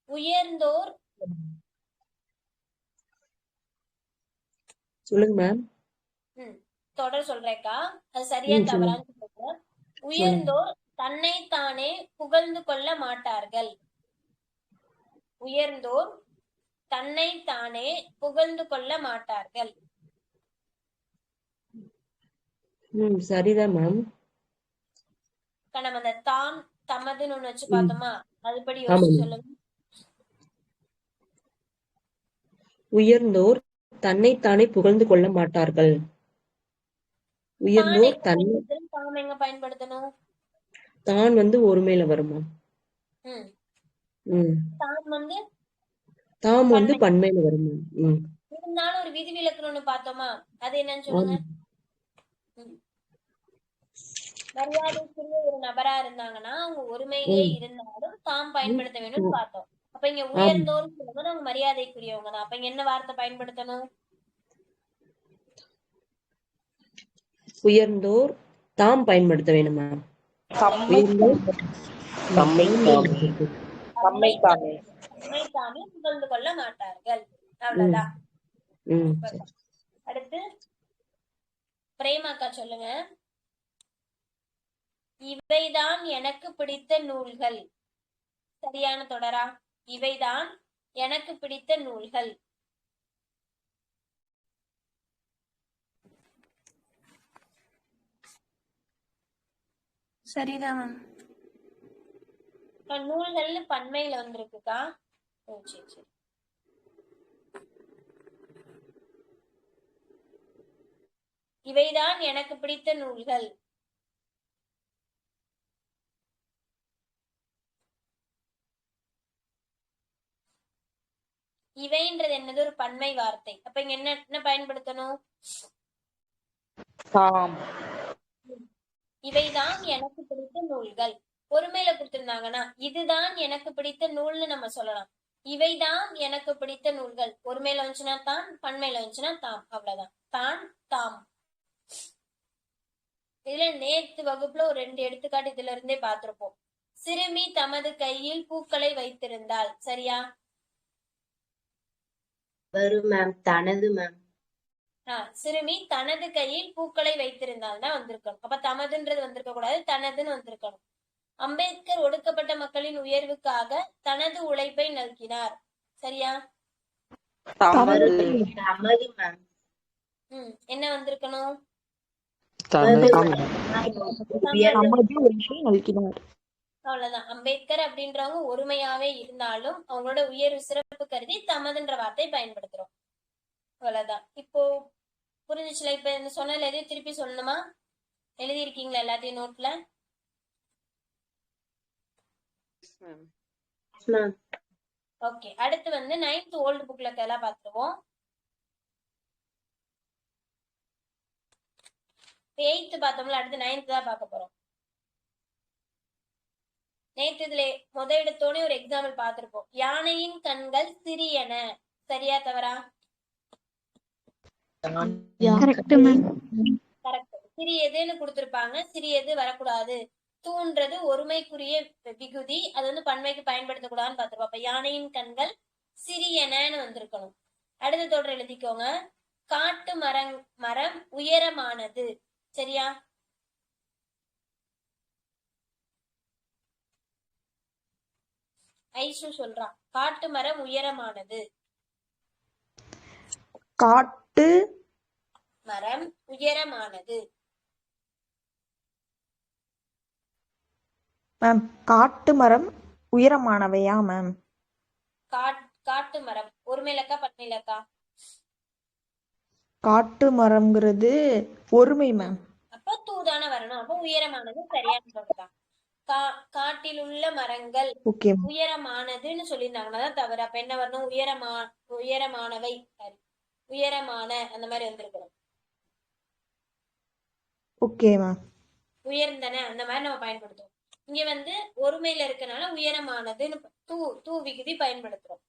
A: உயர்ந்தோர்.
D: சொல்லுங்க மேம்.
A: தொடர் சொல்றேக்கா, அது சரியா தவறான்னு சொல்லுங்க. உயர்ந்தோர் தன்னைத்தானே புகழ்ந்து கொள்ள மாட்டார்கள். உயர்ந்தோர் தன்னைத்தானே புகழ்ந்து கொள்ள மாட்டார்கள்.
D: சரிதான் மேம்.
A: நம்ம அந்த தாம் தமதுன்னு ஒண்ணு வச்சு பார்த்தோமா, அதுபடி யோசிச்சு சொல்லுங்க.
D: உயர்ந்தோர் தன்னைத்தானே புகழ்ந்து கொள்ள மாட்டார்கள். உயர்ந்தோர்
A: எங்க
D: தன்
A: பயன்படுத்தணும், தாம் எங்க பயன்படுத்தணும்?
D: தான் வந்து ஒருமையில வருமா?
A: ம்
D: ம்.
A: தாம் வந்து
D: தாம் வந்து
A: பன்மை.
D: பன்மையில வருமா? ம்.
A: இருந்தாலும் ஒரு விதிவிலக்குன்னு ஒண்ணு பார்த்தோமா? அது என்னன்னு சொல்லுங்க.
D: ஆமா.
A: ம். மரியாதைக்குரிய ஒரு நபரா இருந்தாங்கன்னா அவங்க ஒருமையிலேயே
D: ம்.
A: இருந்தாலும் தாம் பயன்படுத்த வேணும்னு
D: ம்.
A: பார்த்தோம். அப்ப இங்க
D: ஆமா.
A: உயர்ந்தோர்னு சொல்லும்போது அவங்க மரியாதைக்குரியவங்க தான். அப்ப இங்க என்ன வார்த்தை பயன்படுத்தணும்?
D: உயர்ந்தோர் தாம் பயன்படுத்த வேணுமா?
B: தம்மை
D: உயர்ந்தோர்
F: தம்மை தாமே.
B: தம்மை தாமே.
A: தம்மை தாமே புகழ்ந்து கொள்ள மாட்டார்கள்.
D: ம்.
A: அவ்வளவுதான்.
D: ம்.
A: Super.
D: சரி.
A: அடுத்து பிரேமாக்கா சொல்லுங்க. இவைதான் எனக்கு பிடித்த நூல்கள். சரியான தொடரா? இவைதான் எனக்கு பிடித்த நூல்கள்.
E: சரிதான் மேம்.
A: நூல்கள்னு பன்மையில வந்திருக்குக்கா. ஓ சரி சரி. இவைதான் எனக்கு பிடித்த நூல்கள். இவைன்றது என்னது? ஒரு பன்மை வார்த்தை. அப்ப இங்க என்ன பயன்படுத்தணும்?
B: தாம்.
A: இவைதான் எனக்கு பிடித்த நூல்கள். ஒருமையில கொடுத்திருந்தாங்கன்னா இதுதான் எனக்கு பிடித்த நூல்னு நம்ம சொல்லலாம். இவைதான் எனக்கு பிடித்த நூல்கள். ஒருமையில வந்துச்சுன்னா தான், பன்மையில வந்துச்சுன்னா தாம். அவ்வளவுதான். தான், தாம். இதுல நேத்து வகுப்புல ஒரு 2 எடுத்துக்காட்டு இதுல இருந்தே பார்த்திருப்போம். சிறுமி தமது கையில் பூக்களை வைத்திருந்தாள். சரியா?
D: வரும் மேம். தனது மேம்.
A: சிறுமி தனது கையில் பூக்களை வைத்திருந்தால் தான் வந்திருக்கணும். அப்ப தமதுன்றது வந்திருக்க கூடாது, தனதுன்னு வந்திருக்கணும். அம்பேத்கர் ஒடுக்கப்பட்ட மக்களின் உயர்வுக்காக தனது உழைப்பை நல்கினார். சரியா?
B: தமது.
D: தமது மேம்.
A: என்ன வந்திருக்கணும்?
F: தனது.
E: தமது உழைப்பை நல்கினார்.
A: அவ்வளவுதான். அம்பேத்கர் அப்படின்றவங்க ஒருமையாவே இருந்தாலும் அவங்களோட உயர்வு சிறப்பு கருதி தமதுன்ற வார்த்தை பயன்படுத்துறோம். அவ்வளவுதான். இப்போ புரிஞ்சுச்சுல? இப்ப இந்த சொன்னதுல எதையும் திருப்பி சொல்லணுமா? எழுதியிருக்கீங்களா எல்லாத்தையும் நோட்ல? ஓகே. அடுத்து வந்து 9th ஓல்டு புக்ல எல்லாம் பார்த்துருவோம். 8th பார்த்தோம்ல, அடுத்து 9th தான் பார்க்க போறோம். நேற்று இதுல எடுத்தோடனே ஒரு எக்ஸாம்பிள் பார்த்திருப்போம். யானையின் கண்கள் சிறியன. சரியா தவறா?
G: Correct ma'am.
A: கரெக்ட். சிறியதுன்னு கொடுத்திருப்பாங்க. சிறியது வரக்கூடாது. தூண்றது ஒருமைக்குரிய விகுதி, அது வந்து பன்மைக்கு பயன்படுத்தக்கூடாதுன்னு பார்த்திருப்போம். அப்ப யானையின் கண்கள் சிறியனன்னு வந்திருக்கணும். அடுத்த தொடர் எழுதிக்கோங்க. காட்டு மரம் உயரமானது. சரியா? ஐஷு சொல்றான். காட்டு மரம் உயரமானது.
E: காட்டு
A: மரம் உயரமானது.
E: மேம் காட்டு மரம் உயரமானவையா மேம்?
A: காட்டு மரம் ஒருமையிலக்கா பன்மையிலக்கா?
E: காட்டு மரம்ங்கிறது ஒருமை மேம்.
A: அப்ப தூதான வரணும். அப்ப உயரமானது சரியான சொல்றான். காட்டில் உள்ள மரங்கள் உயரமானதுன்னு சொல்லியிருந்தாங்கன்னா தவறு. அப்ப என்ன வரணும்? உயரமானவை, உயரமான அந்த மாதிரி வந்திருக்கணும்.
E: Okay ma'am.
A: உயர்ந்தன அந்த மாதிரி நம்ம பயன்படுத்துவோம். இங்க வந்து ஒருமையில இருக்கனால உயரமானதுன்னு தூ விகுதி பயன்படுத்துறோம்.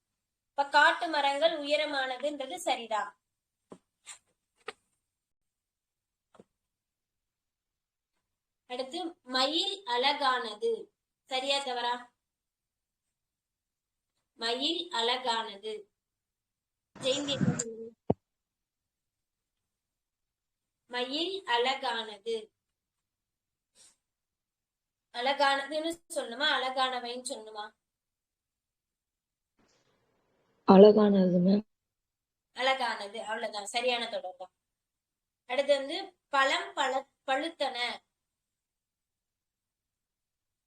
A: இப்ப காட்டு மரங்கள் உயரமானதுன்றது சரிதான். அடுத்து மயில் அழகானது. சரியா தவறா? மயில் அழகானது. ஜெயந்தி மயில் அழகானது. அழகானதுன்னு சொல்லணுமா, அழகானவைன்னு சொல்லணுமா?
H: அழகானது மேம்.
A: அழகானது. அவ்வளவுதான். சரியான தொடர் தான். அடுத்து வந்து பழம் பழுத்தன.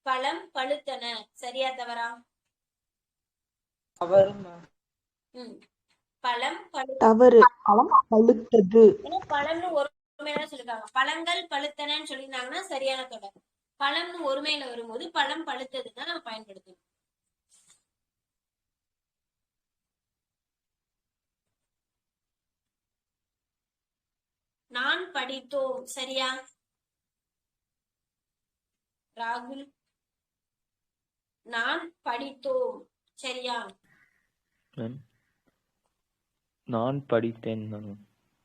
A: பழம் பழுத்தன. சரியா தவறா? பழம்
E: தவறு. பழம் பழுத்தது.
A: பழம்னு ஒரு ஒருமையில சொல்லிருக்காங்க. பழங்கள் பழுத்தனன்னு சொல்லியிருந்தாங்கன்னா சரியான தொடர். பழம்னு ஒருமையில வரும்போது பழம் பழுத்ததுதான் நம்ம பயன்படுத்தணும். நான் படித்தோம் சரியா ராகுல்? நான் படித்தோம் சரியா?
F: நான் படித்தேன்.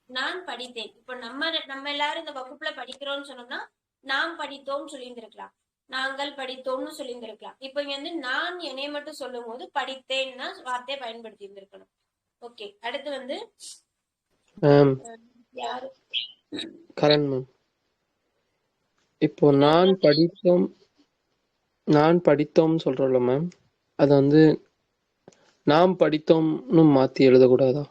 A: நான் படித்தேன். இப்ப நம்ம எல்லாரும் இந்த வகுப்புல படிக்கிறோம்னு சொன்னோம்னா நாம் படித்தோம் சொல்லியிருந்திருக்கலாம், நாங்கள் படித்தோம்னு சொல்லியிருந்திருக்கலாம். இப்ப இங்க வந்து நான் என்னைய மட்டும் சொல்லும் போது படித்தேன்னா வார்த்தையை பயன்படுத்தி இருந்திருக்கணும். ஓகே, அடுத்து வந்து யாரு?
F: கரண் மேம். இப்போ நான் படித்தோம் சொல்றோம்ல மேம், அது வந்து நாம் படித்தோம்னு மாத்தி எழுதக்கூடாதா?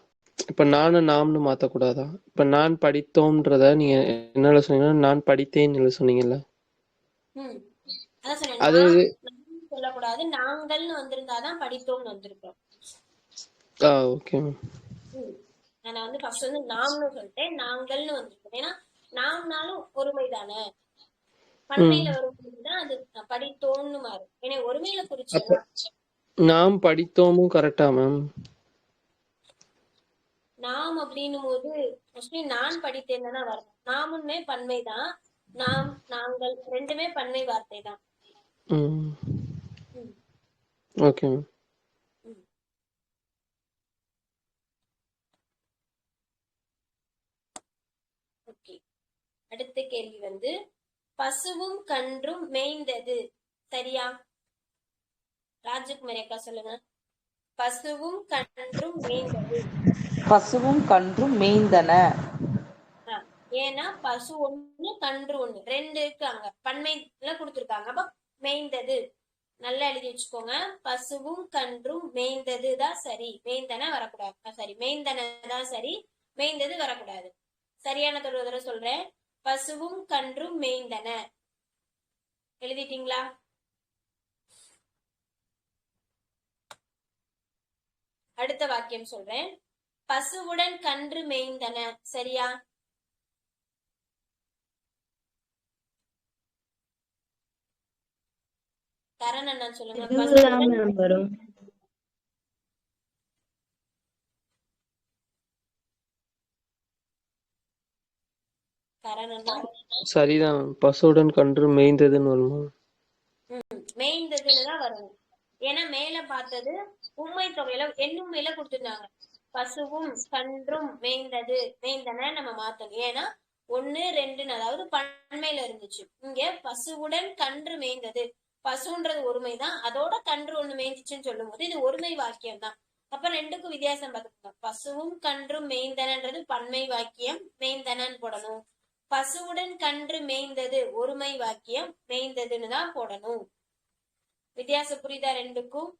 F: இப்ப நானும் நாம்னு மாத்தக்கூடாதா? இப்ப நான் படித்தோம்ன்றத நீங்க என்ன சொன்னீங்கன்னா நான் படித்தேன்னு சொன்னீங்கல்ல,
A: அதான் சொன்னேன்.
F: அது
A: சொல்லக்கூடாது, நாங்கள்னு வந்திருந்தாதான் படித்தோம்னு வந்திருக்கோம்.
F: Okay ma'am.
A: நான் வந்து ஃபர்ஸ்ட் வந்து நாம்னு சொல்லிட்டேன், நாங்கள்னு வந்திருக்கோம். ஏன்னா நாம்னாலும் ஒருமை தானே, பன்மையில வரும்போதுதான் அது படித்தோம்னு மாறும். ஏன்னா ஒருமையில குறிச்சா
F: நாம் படித்தோமும் கரெக்டா மேம்?
A: நாம் அப்படின்னும் போது மோஸ்ட்லி நான் படித்தேன் தானே வரணும். நாமுமே பன்மை தான், நாம் நாங்கள் ரெண்டுமே பன்மை வார்த்தை தான்.
F: Okay ma'am.
A: ஓகே, அடுத்த கேள்வி வந்து பசுவும் கன்றும் மேய்ந்தது சரியா? ராஜகுமாரி அக்கா சொல்லுங்க. பசுவும் கன்றும் மேய்ந்தது.
B: பசுவும் கன்றும் மேய்ந்தன.
A: ஏன்னா பசு ஒண்ணு கன்று ஒண்ணு ரெண்டு இருக்கு, அங்க பன்மையில கொடுத்திருக்காங்க. அப்ப மேய்ந்தது நல்லா எழுதி வச்சுக்கோங்க. பசுவும் கன்றும் மேய்ந்தது தான் சரி, மேய்ந்தன வரக்கூடாது. சரி, மேய்ந்தன தான் சரி, மேய்ந்தது வரக்கூடாது. சரியான தொடர்பு சொல்றேன். பசுவும் கன்றும் மேய்ந்தன. எழுதிட்டீங்களா? அடுத்த வாக்கியம் சொல்றேன். பசுவுடன் கன்று மேய்ந்தன சரியா? கரண் அண்ணா சொல்லுங்க.
D: வரும்.
A: கரண் அண்ணா
F: சரிதான், பசுவுடன் கன்று மேய்ந்ததுன்னு வருமா?
A: மேய்ந்ததுன்னுதான் வரும். ஏன்னா மேல பார்த்தது உண்மை தொகையில எண்ணுமையில கொடுத்திருந்தாங்க. பசுவும் கன்றும் மேய்ந்தது மேய்ந்தன நம்ம மாத்தணும். ஏன்னா 1 2 அதாவது பன்மையில இருந்துச்சு. இங்க பசுவுடன் கன்று மேய்ந்தது, பசுன்றது ஒருமைதான், அதோட கன்று ஒண்ணு மேய்ந்துச்சுன்னு சொல்லும் போது இது ஒருமை வாக்கியம் தான். அப்ப ரெண்டுக்கும் வித்தியாசம் பார்த்துக்கோங்க. பசுவும் கன்றும் மேய்ந்தனன்றது பன்மை வாக்கியம், மேய்ந்தனன்னு போடணும். பசுவுடன் கன்று மேய்ந்தது ஒருமை வாக்கியம், மேய்ந்ததுன்னு தான் போடணும். வித்தியாசம் புரியுதா ரெண்டுக்கும்?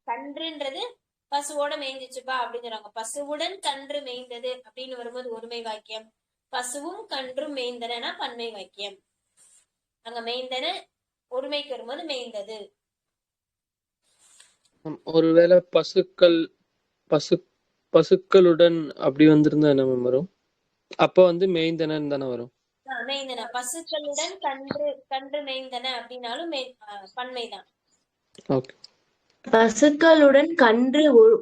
A: கன்றுன்றது பசுவோட மேய்ஞ்சிச்சுப்பா அப்படிங்கிறாங்க. பசுவுடன் கன்று மேய்ந்தது அப்படின்னு வரும்போது ஒருமை வாக்கியம், பசுவும் கன்றும் மேய்ந்தன பன்மை வாக்கியம். அங்க மேய்ந்தன ஒருமைக்கு வரும்போது மேய்ந்தது.
F: ஒருவேளை பசுக்களுடன் அப்படி வந்திருந்தா என்ன வரும்? அப்ப வந்து மேய்ந்தனன்னு தானே வரும்.
A: மேய்ந்தன பசுக்களுடன் கன்று மேய்ந்தன அப்படின்னாலும் பன்மைதான்.
D: பசுக்களுடன்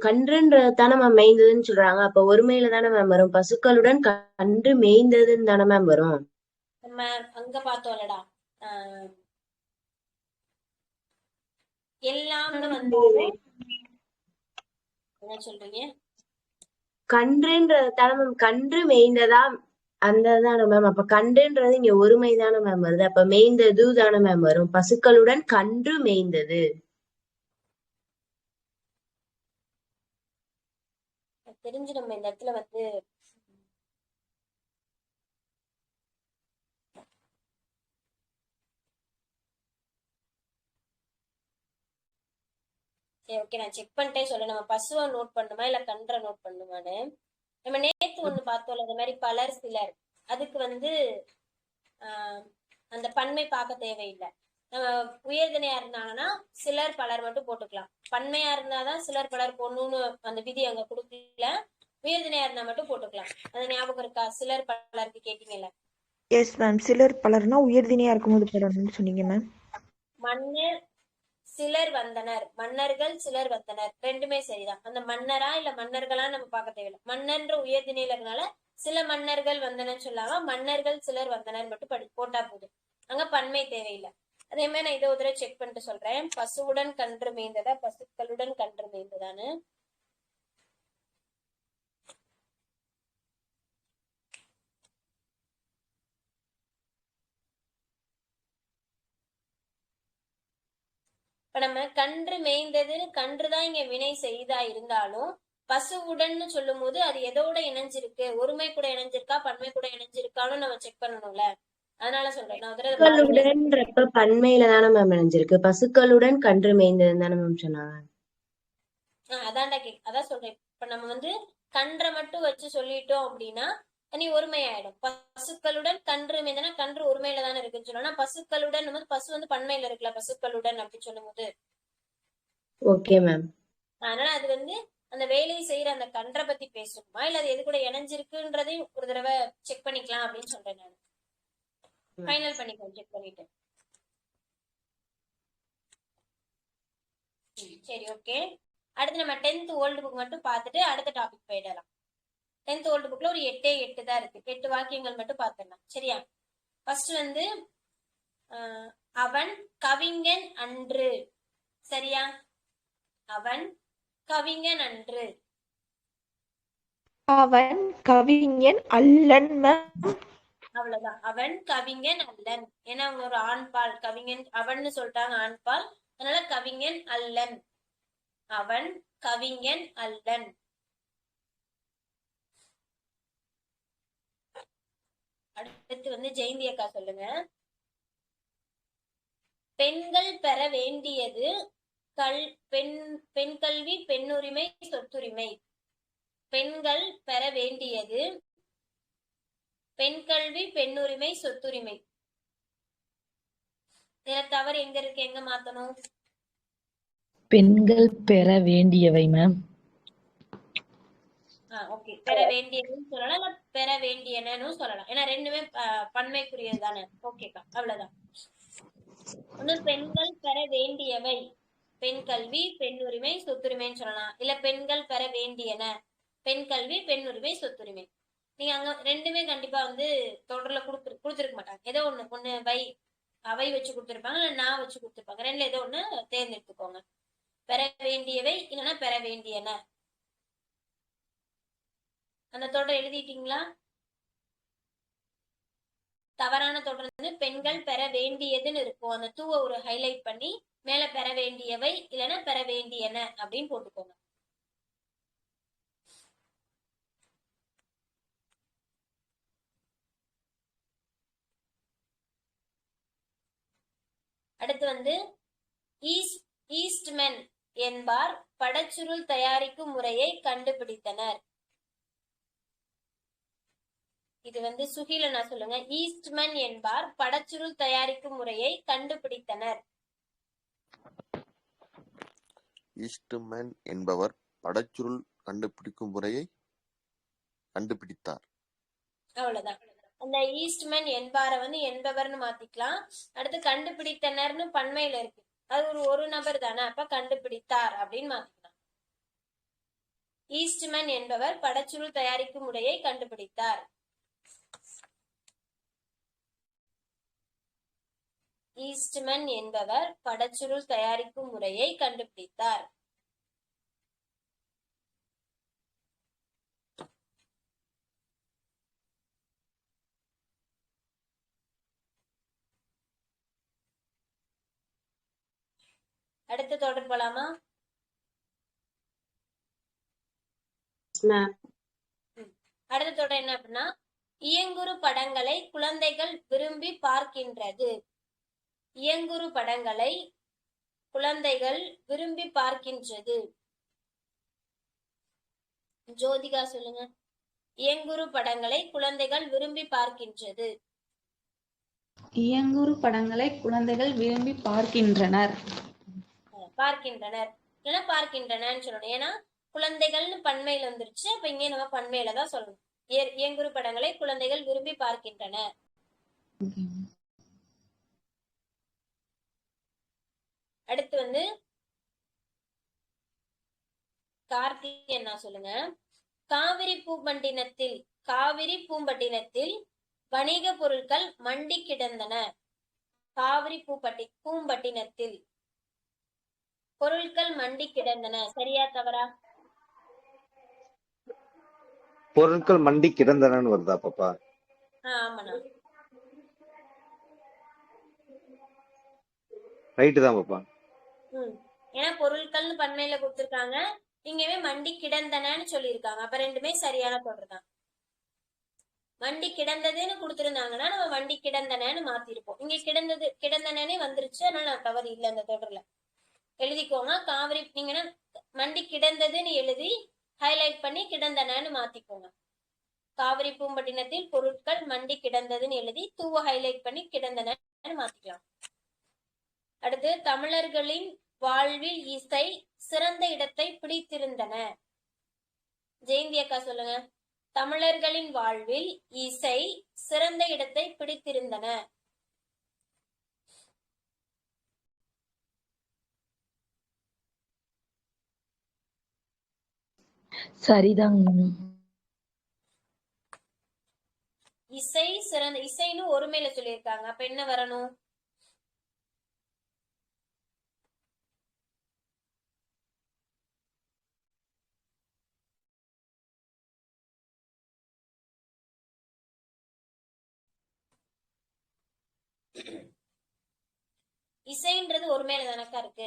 D: கன்றுன்றதானே மேம் மேய்ந்ததுன்னு சொல்றாங்க. அப்ப ஒருமையில தானே மேம் வரும். பசுக்களுடன் கன்று மேய்ந்ததுன்னு தானே மேம் வரும்.
A: நம்ம அங்க பார்த்தோம்லடா, எல்லாம்னு வந்து என்ன சொல்றீங்க?
D: கன்றுன்றது தானே மேம், கன்று மேய்ந்ததா அந்த தானே மேம். அப்ப கன்றுன்றது இங்க ஒருமை தானே மேம் வருது. அப்ப மேய்ந்தது தானே மேம் வரும். பசுக்களுடன் கன்று மேய்ந்தது.
A: தெரிஞ்சு நம்ம இந்த இடத்துல வந்து சரி ஓகே, நான் செக் பண்ணிட்டே சொல்ல. நம்ம பசுவை நோட் பண்ணுமா இல்ல கன்றை நோட் பண்ணுமான்னு. நம்ம நேத்து ஒண்ணு பார்த்தோம்ல, அந்த மாதிரி பலர் சிலர், அதுக்கு வந்து அந்த பன்மை பார்க்க தேவையில்லை. நம்ம உயர்திணையா இருந்தாங்கன்னா சிலர் பலர் மட்டும் போட்டுக்கலாம். பன்மையா இருந்தாதான் சிலர் பலர் போடணும்னு அந்த விதி அங்க கொடுக்கல. உயர்திணையா இருந்தா மட்டும் போட்டுக்கலாம். அது ஞாபகம் இருக்கா? சிலர் பலருக்கு கேட்டீங்கல்ல.
E: Yes ma'am. சிலர் பலர்னா உயர்திணையா இருக்கும்போது போடணும்னு சொன்னீங்க மேம்.
A: மன்னர் சிலர் வந்தனர், மன்னர்கள் சிலர் வந்தனர், ரெண்டுமே சரிதான். அந்த மன்னரா இல்ல மன்னர்களா நம்ம பார்க்க தேவையில்லை. மன்னன்ற உயர்திணையில இருக்கனால சில மன்னர்கள் வந்தனன்னு சொல்லாம மன்னர்கள் சிலர் வந்தனர் மட்டும் போட்டா போதும். அங்க பன்மை தேவையில்லை. அதே மாதிரி நான் இதை ஒரு தடவை செக் பண்ணிட்டு சொல்றேன். பசுவுடன் கன்று மேய்ந்ததா பசுக்களுடன் கன்று மேய்ந்ததான்னு. இப்ப நம்ம கன்று மேய்ந்ததுன்னு கன்றுதான் இங்க வினை செய்தா இருந்தாலும் பசுவுடன்னு சொல்லும் போது அது எதோட இணைஞ்சிருக்கு, ஒருமை கூட இணைஞ்சிருக்கா பன்மை கூட இணைஞ்சிருக்கான்னு நம்ம செக் பண்ணணும்ல. அதனால சொல்றேன். நான் ஒரு
D: பசுக்களுடன்றப்ப பன்மையில தானே மேம் இணைஞ்சிருக்கு. பசுக்களுடன் கன்று மேய்ந்ததுன்னு தானே மேம் சொன்னாங்க.
A: அதான் சொல்றேன். இப்ப நம்ம கன்றை மட்டும் வச்சு சொல்லிட்டோம் அப்படின்னா நீ ஒருமையாயிடும். பசுக்களுடன் கன்று மேய்ந்தனா கன்று ஒருமையில தானே இருக்குன்னு சொல்லணும். பசுக்களுடன் பசு பன்மையில இருக்குல்ல, பசுக்களுடன் அப்படின்னு சொல்லும் போது.
D: Okay ma'am.
A: அதனால அது அந்த வேலையை செய்யற அந்த கன்றை பத்தி பேசணுமா இல்ல அது எது கூட இணைஞ்சிருக்குன்றதையும் ஒரு தடவை செக் பண்ணிக்கலாம் அப்படின்னு சொல்றேன். நான் ஃபைனல் பண்ணிக்கலாம் செக் பண்ணிட்டு. சரி, ஓகே. அடுத்து நம்ம 10th ஓல்டு புக் மட்டும் பார்த்துட்டு அடுத்த டாபிக் போயிடலாம். 10th ஓல்டு புக்ல ஒரு 8 தான் இருக்கு. 8 வாக்கியங்கள் மட்டும் பார்த்துடலாம். சரியா? ஃபர்ஸ்ட் அவன் கவிஞன் அன்று. சரியா? அவன் கவிஞன் அன்று.
E: அவன் கவிஞன் அல்லன் மேம்.
A: அவ்வளவுதான். அவன் கவிஞன் அல்லன். ஏன்னா அவங்க ஒரு ஆண்பால். கவிஞன் அவன்னு சொல்லிட்டாங்க, ஆண்பால். அதனால கவிஞன் அல்லன். அவன் கவிஞன் அல்லன். அடுத்து ஜெயந்தி அக்கா சொல்லுங்க. பெண்கள் பெற வேண்டியது பெண் கல்வி பெண்ணுரிமை சொத்துரிமை. பெண்கள் பெற வேண்டியது பெண் கல்வி பெண்ணுரிமை சொத்துரிமை. இதுல தவறு எங்க இருக்கு, எங்க மாத்தணும்?
H: பெண்கள் பெற வேண்டியவை மேம்.
A: ஓகே, பெற வேண்டியதுன்னு சொல்லலாம், இல்ல பெற வேண்டியனன்னு சொல்லலாம். ஏன்னா ரெண்டுமே பன்மைக்குரியது தானே. ஓகேக்கா, அவ்வளவுதான். பெண்கள் பெற வேண்டியவை பெண் கல்வி பெண் உரிமை சொத்துரிமைன்னு சொல்லலாம். இல்ல பெண்கள் பெற வேண்டியன பெண் கல்வி பெண் உரிமை சொத்துரிமை. நீங்க அங்க ரெண்டுமே கண்டிப்பா தொடர்ல கொடுத்துருக்க மாட்டாங்க. ஏதோ ஒண்ணு வை அவை வச்சு கொடுத்துருப்பாங்க, இல்ல நான் வச்சு கொடுத்துருப்பாங்க. ரெண்டுல ஏதோ ஒண்ணு தேர்ந்தெடுத்துக்கோங்க. பெற வேண்டியவை இல்லைன்னா பெற வேண்டியன. அந்த தொடர் எழுதிட்டீங்களா? தவறான தொடர் பெண்கள் பெற வேண்டியதுன்னு இருக்கும். அந்த தூவை ஒரு ஹைலைட் பண்ணி மேல பெற வேண்டியவை இல்லைன்னா பெற வேண்டியன அப்படின்னு போட்டுக்கோங்க. அடுத்து ஈஸ்ட்மென் என்பார் படச்சுருள் தயாரிக்கும் முறையை கண்டுபிடித்தனர். இது சுகிலனா சொல்லுங்க. ஈஸ்ட்மன் என்பார் படச்சுருள் தயாரிக்கும் முறையை கண்டுபிடித்தனர்.
C: ஈஸ்ட்மன் என்பவர் படச்சுருள் கண்டுபிடிக்கும் முறையை கண்டுபிடித்தார்.
A: அவ்வளவுதான். அந்த ஈஸ்ட்மன் என்பார என்பவர்னு மாத்திக்கலாம். அடுத்து கண்டுபிடித்தனர்னு பன்மையில இருக்கு. அது ஒரு நபர் தானே, அப்ப கண்டுபிடித்தார் அப்படின்னு மாத்திக்கலாம். ஈஸ்ட்மன் என்பவர் படச்சுருள் தயாரிக்கும் முறையை கண்டுபிடித்தார். ஈஸ்ட்மன் என்பவர் படச்சுருள் தயாரிக்கும் முறையை கண்டுபிடித்தார். அடுத்து தொடர் போலாமா? அடுத்த தொடர் என்ன அப்படின்னா, இயங்குறு படங்களை குழந்தைகள் விரும்பி பார்க்கின்றது. இயங்குறு படங்களை குழந்தைகள் விரும்பி பார்க்கின்றது. ஜோதிகா சொல்லுங்க. இயங்குறு படங்களை குழந்தைகள் விரும்பி பார்க்கின்றது.
J: இயங்குறு படங்களை குழந்தைகள் விரும்பி பார்க்கின்றனர்.
A: பார்க்கின்றனர் இல்லைன்னா பார்க்கின்றனன்னு சொல்லணும். ஏன்னா குழந்தைகள்னு பன்மையில வந்துருச்சு. அப்ப இங்கே நம்ம பன்மையில தான் சொல்லணும். இயங்குறு படங்களை குழந்தைகள் விரும்பி பார்க்கின்றன. அடுத்து வந்து கார்த்திக் என்ன சொல்லுங்க. காவிரி பூம்பட்டினத்தில் வணிக பொருட்கள் மண்டி கிடந்தன. காவிரி பூம்பட்டினத்தில் பொருட்கள் மண்டி கிடந்தன. சரியா தவறா?
K: பொருட்கள் மண்டி கிடந்தனன்னு வருதா பாப்பா?
A: ஆமாண்ணா.
K: ரைட்டு தான் பாப்பா.
A: ஏன்னா பொருட்கள்னு பன்மையில கொடுத்திருக்காங்க, இங்கவே மண்டி கிடந்தனன்னு சொல்லியிருக்காங்க. அப்ப ரெண்டுமே சரியான தொடர் தான். வண்டி கிடந்ததுன்னு கொடுத்திருந்தாங்கன்னா நம்ம வண்டி கிடந்தனன்னு மாத்திருப்போம். இங்க கிடந்தனே வந்துருச்சு. அதனால நான் தவறு இல்லை அந்த தொடர்ல. எழுதிக்கோங்க. காவிரி நீங்கன்னா வண்டி கிடந்ததுன்னு எழுதி ஹைலைட் பண்ணி கிடந்தனன்னு மாத்திக்கோங்க. காவிரி பூம்பட்டினத்தில் பொருட்கள் மண்டி கிடந்ததுன்னு எழுதி தூவ ஹைலைட் பண்ணி கிடந்தனன்னு மாத்திக்கலாம். அடுத்து தமிழர்களின் வாழ்வில் இசை சிறந்த இடத்தை பிடித்திருந்தன. ஜெயந்தி அக்கா சொல்லுங்க. தமிழர்களின் வாழ்வில் இசை சிறந்த இடத்தை பிடித்திருந்தன.
H: சரிதாங்க.
A: இசை சிறந்த இசைன்னு ஒருமையில சொல்லியிருக்காங்க. அப்ப என்ன வரணும்? இசைன்றது ஒரு மேல தானக்கா இருக்கு.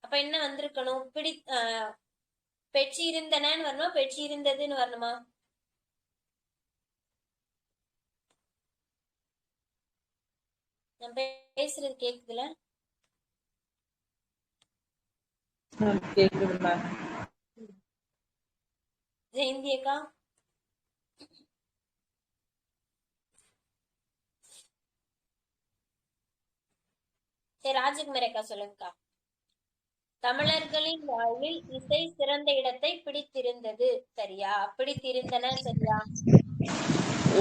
A: அப்ப என்ன வந்திருக்கணும்? பெற்றி இருந்தனன்னு வரணுமா, பெற்றி இருந்ததுன்னு வரணுமா? நான் பேசுறது கேக்குதுல?
B: கேக்குதுமா?
A: ஜெயந்தி அக்கா சரி, ராஜகுமாரி அக்கா சொல்லுங்கக்கா. தமிழர்களின் வாழ்வில் இசை சிறந்த இடத்தை பிடித்திருந்தது. சரியா? பிடித்திருந்தன சரியா?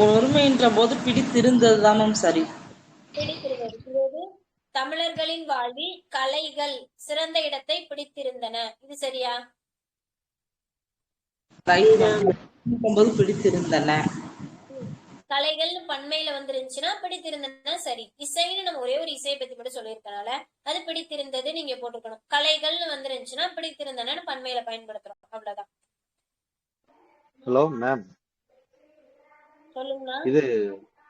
B: ஒருமைன்ற போது பிடித்திருந்ததுதான் சரி.
A: பிடித்திருந்தது. தமிழர்களின் வாழ்வில் கலைகள் சிறந்த இடத்தை பிடித்திருந்தன. இது சரியா?
B: பிடித்திருந்தன.
A: கலைகள் பன்மையில வந்துருந்துச்சுன்னா பிடித்திருந்ததுன்னா சரி. இசைன்னு நம்ம ஒரே ஒரு இசையை பத்தி மட்டும் சொல்லியிருக்கனால அது பிடித்திருந்தது நீங்க போட்டுக்கணும். கலைகள்னு வந்துருந்துச்சுன்னா பிடித்திருந்தனன்னு பன்மையில பயன்படுத்துறோம். அவ்வளவுதான்.
K: ஹலோ மேம்,
A: சொல்லுங்க.
K: இது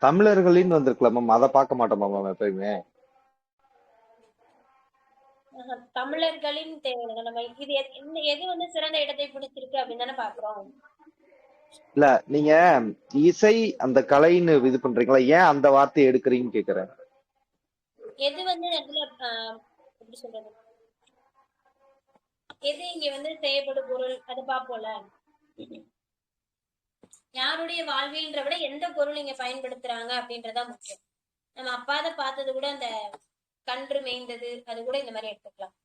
K: தமிழர்களின் வந்திருக்கலாம் மேம். அதை பார்க்க மாட்டோமா மேம் எப்பயுமே?
A: தமிழர்களின் தேவை நம்ம இது எது வந்து சிறந்த இடத்தை பிடிச்சிருக்கு அப்படின்னு தானே பாக்குறோம்.
K: இல்ல, நீங்க இசை அந்த கலைன்னு இது பண்றீங்களா? ஏன் அந்த வார்த்தையை எடுக்கிறீங்கன்னு கேக்குறேன்.
A: எது வந்து அதுல எப்படி சொல்றது, எது இங்க வந்து செய்யப்படும் பொருள் அதை பார்ப்போம்ல. யாருடைய வாழ்வில்ன்ற விட எந்த பொருள் இங்க பயன்படுத்துறாங்க அப்படின்றதா முக்கியம். நம்ம அப்பாத பார்த்தது கூட அந்த கன்று மேய்ந்தது, அது கூட இந்த மாதிரி எடுத்துக்கலாம்.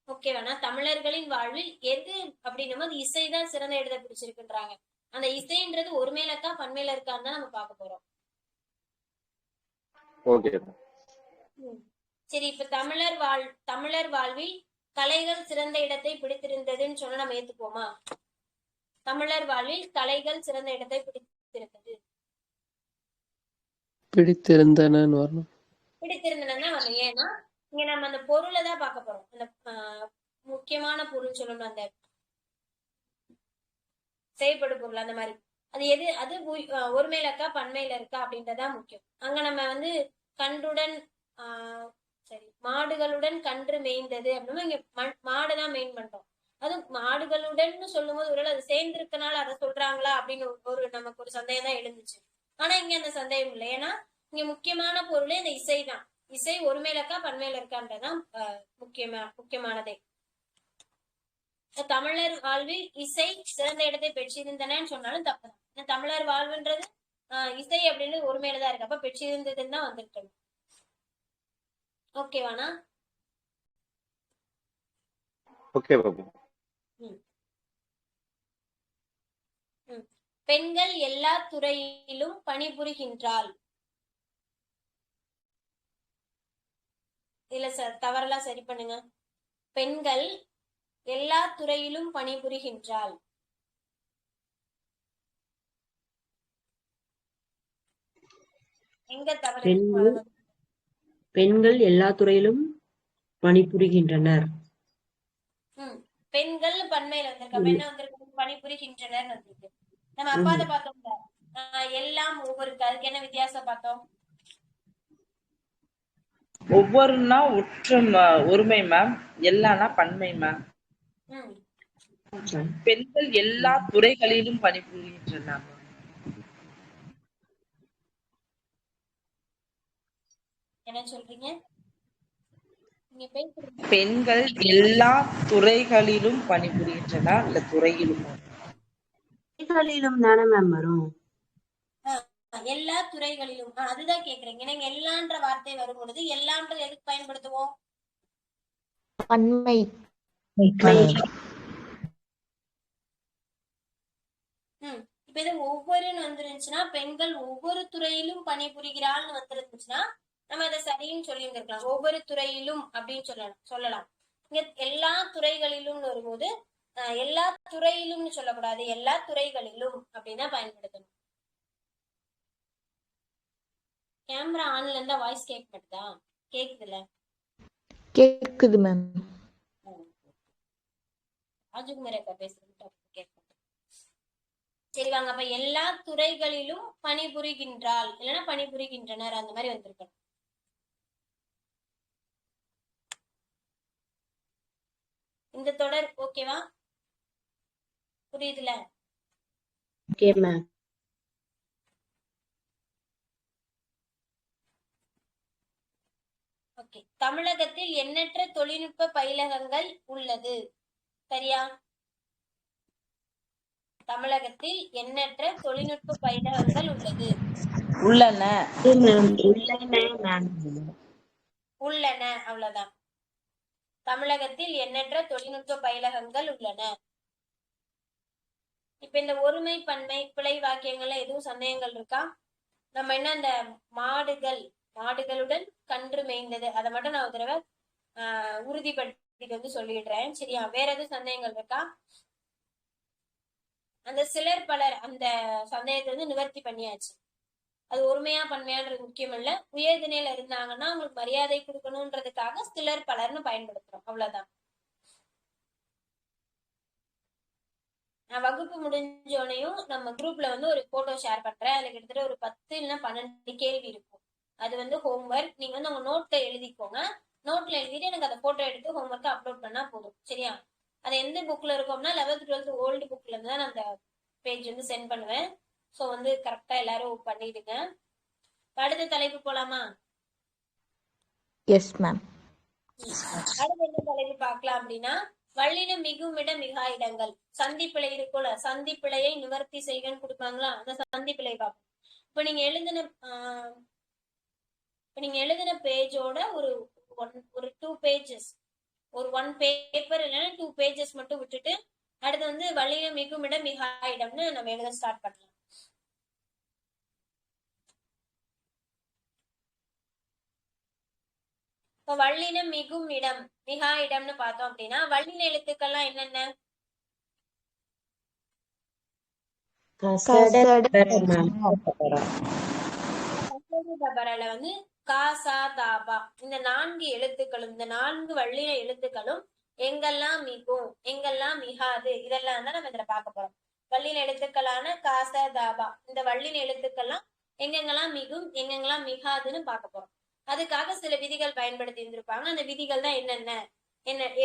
A: ஓகேவானா? தமிழர்களின் வாழ்வில் எது அப்படின்னும் அது இசைதான் சிறந்த இடத்தை பிடிச்சிருக்குன்றாங்க. அந்த இசைன்றது ஒரு மேல இருக்கா பன்மையில இருக்கான்னு தான் நம்ம பார்க்க போறோம்.
K: ஓகே.
A: சரி, இப்ப தமிழர் வாழ்வில் கலைகள் சிறந்த இடத்தை பிடித்திருந்ததுன்னு சொன்னா நம்ம ஏத்துப்போமா? தமிழர் வாழ்வில் கலைகள் சிறந்த இடத்தை பிடித்திருந்தது.
F: பிடித்திருந்தனன்னு வரணும்.
A: பிடித்திருந்தனா வரணும். ஏன்னா இங்க நம்ம அந்த பொருளை தான் பார்க்க போறோம். அந்த முக்கியமான பொருள் சொல்லணும், அந்த செய்யப்படும் பொருள் அந்த மாதிரி. அது எது, அது ஒருமையில இருக்கா பன்மையில இருக்கா அப்படின்றதான் முக்கியம். அங்க நம்ம வந்து கன்றுடன் சரி மாடுகளுடன் கன்று மேய்ந்தது அப்படின்னா இங்க மாடுதான் மெயின் பண்றோம். அது மாடுகளுடன் சொல்லும் போது ஒருவேளை அது சேர்ந்திருக்கனால அதை சொல்றாங்களா அப்படின்னு ஒரு நமக்கு ஒரு சந்தேகம் தான் எழுந்துச்சு. ஆனா இங்க அந்த சந்தேகம் இல்லை. ஏன்னா இங்க முக்கியமான பொருளே இந்த இசைதான். இசை ஒருமையில இருக்கா பன்மையில இருக்கான்றதான் முக்கியமானதே. தமிழர் வாழ்வில் இசை சிறந்த இடத்தை பெற்றிருந்தனன்னு சொன்னாலும் தப்புதான். தமிழர் வாழ்வுன்றது இசை அப்படின்னு ஒருமையில தான் இருக்கு. அப்ப பெற்றிருந்ததுன்னு தான் வந்துட்டு. ஓகேவாண்ணா?
K: ஓகே பாபு.
A: ம். ம். பெண்கள் எல்லா துறையிலும் பணிபுரிகின்றாள். இல்ல சார், தவறெல்லாம் சரி பண்ணுங்க. பெண்கள் எல்லா துறையிலும் பணிபுரிகின்றாள். எங்க தவறு இருக்கு
D: பெண்கள்
A: வழங்க.
D: பெண்கள் எல்லா துறையிலும் பணிபுரிகின்றனர்.
A: பெண்கள் பன்மையில வந்திருக்க, அப்ப என்ன வந்திருக்கு? பணிபுரிகின்றனர் வந்திருக்கு. நம்ம
D: ஆமா.
A: அப்பாத பார்த்தோம்ல, எல்லாம் ஒவ்வொரு, அதுக்கு என்ன வித்தியாசம் பார்த்தோம்?
B: ஒவ்வொருன்னா ஒருமை மேம், எல்லாம்னா பன்மை மேம்.
A: ம்.
B: பெண்கள் எல்லா துறைகளிலும் பணிபுரிகின்றனர்.
A: என்ன சொல்றீங்க? நீங்க பேசுறீங்க.
B: பெண்கள் எல்லா துறைகளிலும் பணிபுரிகின்றனர், இல்ல துறையிலும்?
D: துறைகளிலும் தானே மேம் வரும்.
A: எல்லா துறைகளிலும், அதுதான் கேக்குறீங்க. நீங்க எல்லான்ற வார்த்தை வரும் பொழுது எல்லான்றது எதுக்கு பயன்படுத்துவோம்?
E: பன்மை.
A: இப்ப இது ஒவ்வொருன்னு வந்துருந்துச்சுன்னா, பெண்கள் ஒவ்வொரு துறையிலும் பணிபுரிகிறாள்னு வந்துருந்துச்சுன்னா நம்ம அதை சரின்னு சொல்லி இருந்திருக்கலாம். ஒவ்வொரு துறையிலும் அப்படின்னு சொல்லலாம். இங்க எல்லா துறைகளிலும் வரும்போது எல்லா துறையிலும்னு சொல்லக்கூடாது, எல்லா துறைகளிலும் அப்படின்னா பயன்படுத்தணும். கேமரா ஆன்ல இருந்தா வாய்ஸ் கேட்க மாட்டதா? கேக்குதுல்ல?
E: கேக்குது மேம்.
A: ராஜகுமாரி அக்கா பேசுறது கேட்க. சரி வாங்க, அப்ப எல்லா துறைகளிலும் பணிபுரிகின்றாள் இல்லைன்னா பணிபுரிகின்றனர் அந்த மாதிரி வந்திருக்கணும். இந்த தொடர் ஓகேவா? புரியுதுல?
D: Okay ma'am.
A: ஓகே. தமிழகத்தில் எண்ணற்ற தொழில்நுட்ப பயிலகங்கள் உள்ளது. சரியா? தமிழகத்தில் எண்ணற்ற தொழில்நுட்ப பயிலகங்கள் உள்ளது.
B: உள்ளன.
A: உள்ளன, அவ்வளவுதான். தமிழகத்தில் எண்ணற்ற தொழில்நுட்ப பயிலகங்கள் உள்ளன. இப்ப இந்த ஒருமை பன்மை பிழை வாக்கியங்கள்ல எதுவும் சந்தேகங்கள் இருக்கா? நம்ம என்ன இந்த மாடுகளுடன் கன்று மேய்ந்தது அதை மட்டும் நான் ஒரு தடவை உறுதிப்படுத்திட்டு வந்து சொல்லிடுறேன். சரியா? வேற எதுவும் சந்தேகங்கள் இருக்கா? அந்த சிலர் பலர் அந்த சந்தேகத்தை வந்து நிவர்த்தி பண்ணியாச்சு. அது ஒருமையா பன்மையான்றது முக்கியம் இல்ல. உயர்திணையில இருந்தாங்கன்னா உங்களுக்கு மரியாதை கொடுக்கணும்ன்றதுக்காக சிலர் பலர்னு பயன்படுத்துறோம், அவ்வளவுதான். நான் வகுப்பு முடிஞ்சோனையும் நம்ம குரூப்ல வந்து ஒரு போட்டோ ஷேர் பண்றேன். அதுல கிட்டத்தட்ட ஒரு 10 இல்லைன்னா 12 கேள்வி இருக்கும். அது வந்து ஹோம்ஒர்க். நீங்க வந்து உங்க நோட்ல எழுதிக்கோங்க. நோட்ல எழுதிட்டு எனக்கு அந்த போட்டோ எடுத்து ஹோம்ஒர்க் அப்லோட் பண்ணா போதும். சரியா? அது எந்த புக்ல இருக்கோம்னா 11th 12th ஓல்டு புக்ல இருந்து தான் நான் அந்த பேஜ் வந்து சென்ட் பண்ணுவேன். ஸோ வந்து கரெக்டா எல்லாரும் பண்ணிடுங்க. அடுத்த தலைப்பு போலாமா?
E: Yes ma'am.
A: அடுத்த என்ன தலைப்பு பார்க்கலாம் அப்படின்னா, வல்லின மிகுமிட மிகா இடங்கள். சந்திப்பிழை இருக்கும்ல, சந்திப்பிழையை நிவர்த்தி செய்கன்னு கொடுப்பாங்களா, அந்த சந்திப்பிழை பார்ப்போம். இப்ப நீங்க எழுதின பேஜோட ஒரு 2 பேஜஸ், ஒரு 1 பேப்பர் இல்லைன்னா 2 பேஜஸ் மட்டும் விட்டுட்டு அடுத்து வந்து வல்லின மிகுமிட மிகா இடம்னு நம்ம எழுத ஸ்டார்ட் பண்ணலாம். இப்ப வல்லினம் மிகும் இடம் மிகா இடம்னு பார்த்தோம் அப்படின்னா வல்லின எழுத்துக்கள்லாம் என்னென்ன? வந்து கா சா தாபா, இந்த 4 எழுத்துக்களும், இந்த 4 வல்லின எழுத்துக்களும் எங்கெல்லாம் மிகும் எங்கெல்லாம் மிகாது இதெல்லாம் தான் நம்ம இதுல பார்க்க போறோம். வல்லின எழுத்துக்களான காசா தாபா, இந்த வல்லின எழுத்துக்கள்லாம் எங்கெங்கெல்லாம் மிகும் எங்கெங்கெல்லாம் மிகாதுன்னு பார்க்க போறோம். அதுக்காக சில விதிகள் பயன்படுத்தி இருந்திருப்பாங்க. அந்த விதிகள் தான் என்னென்ன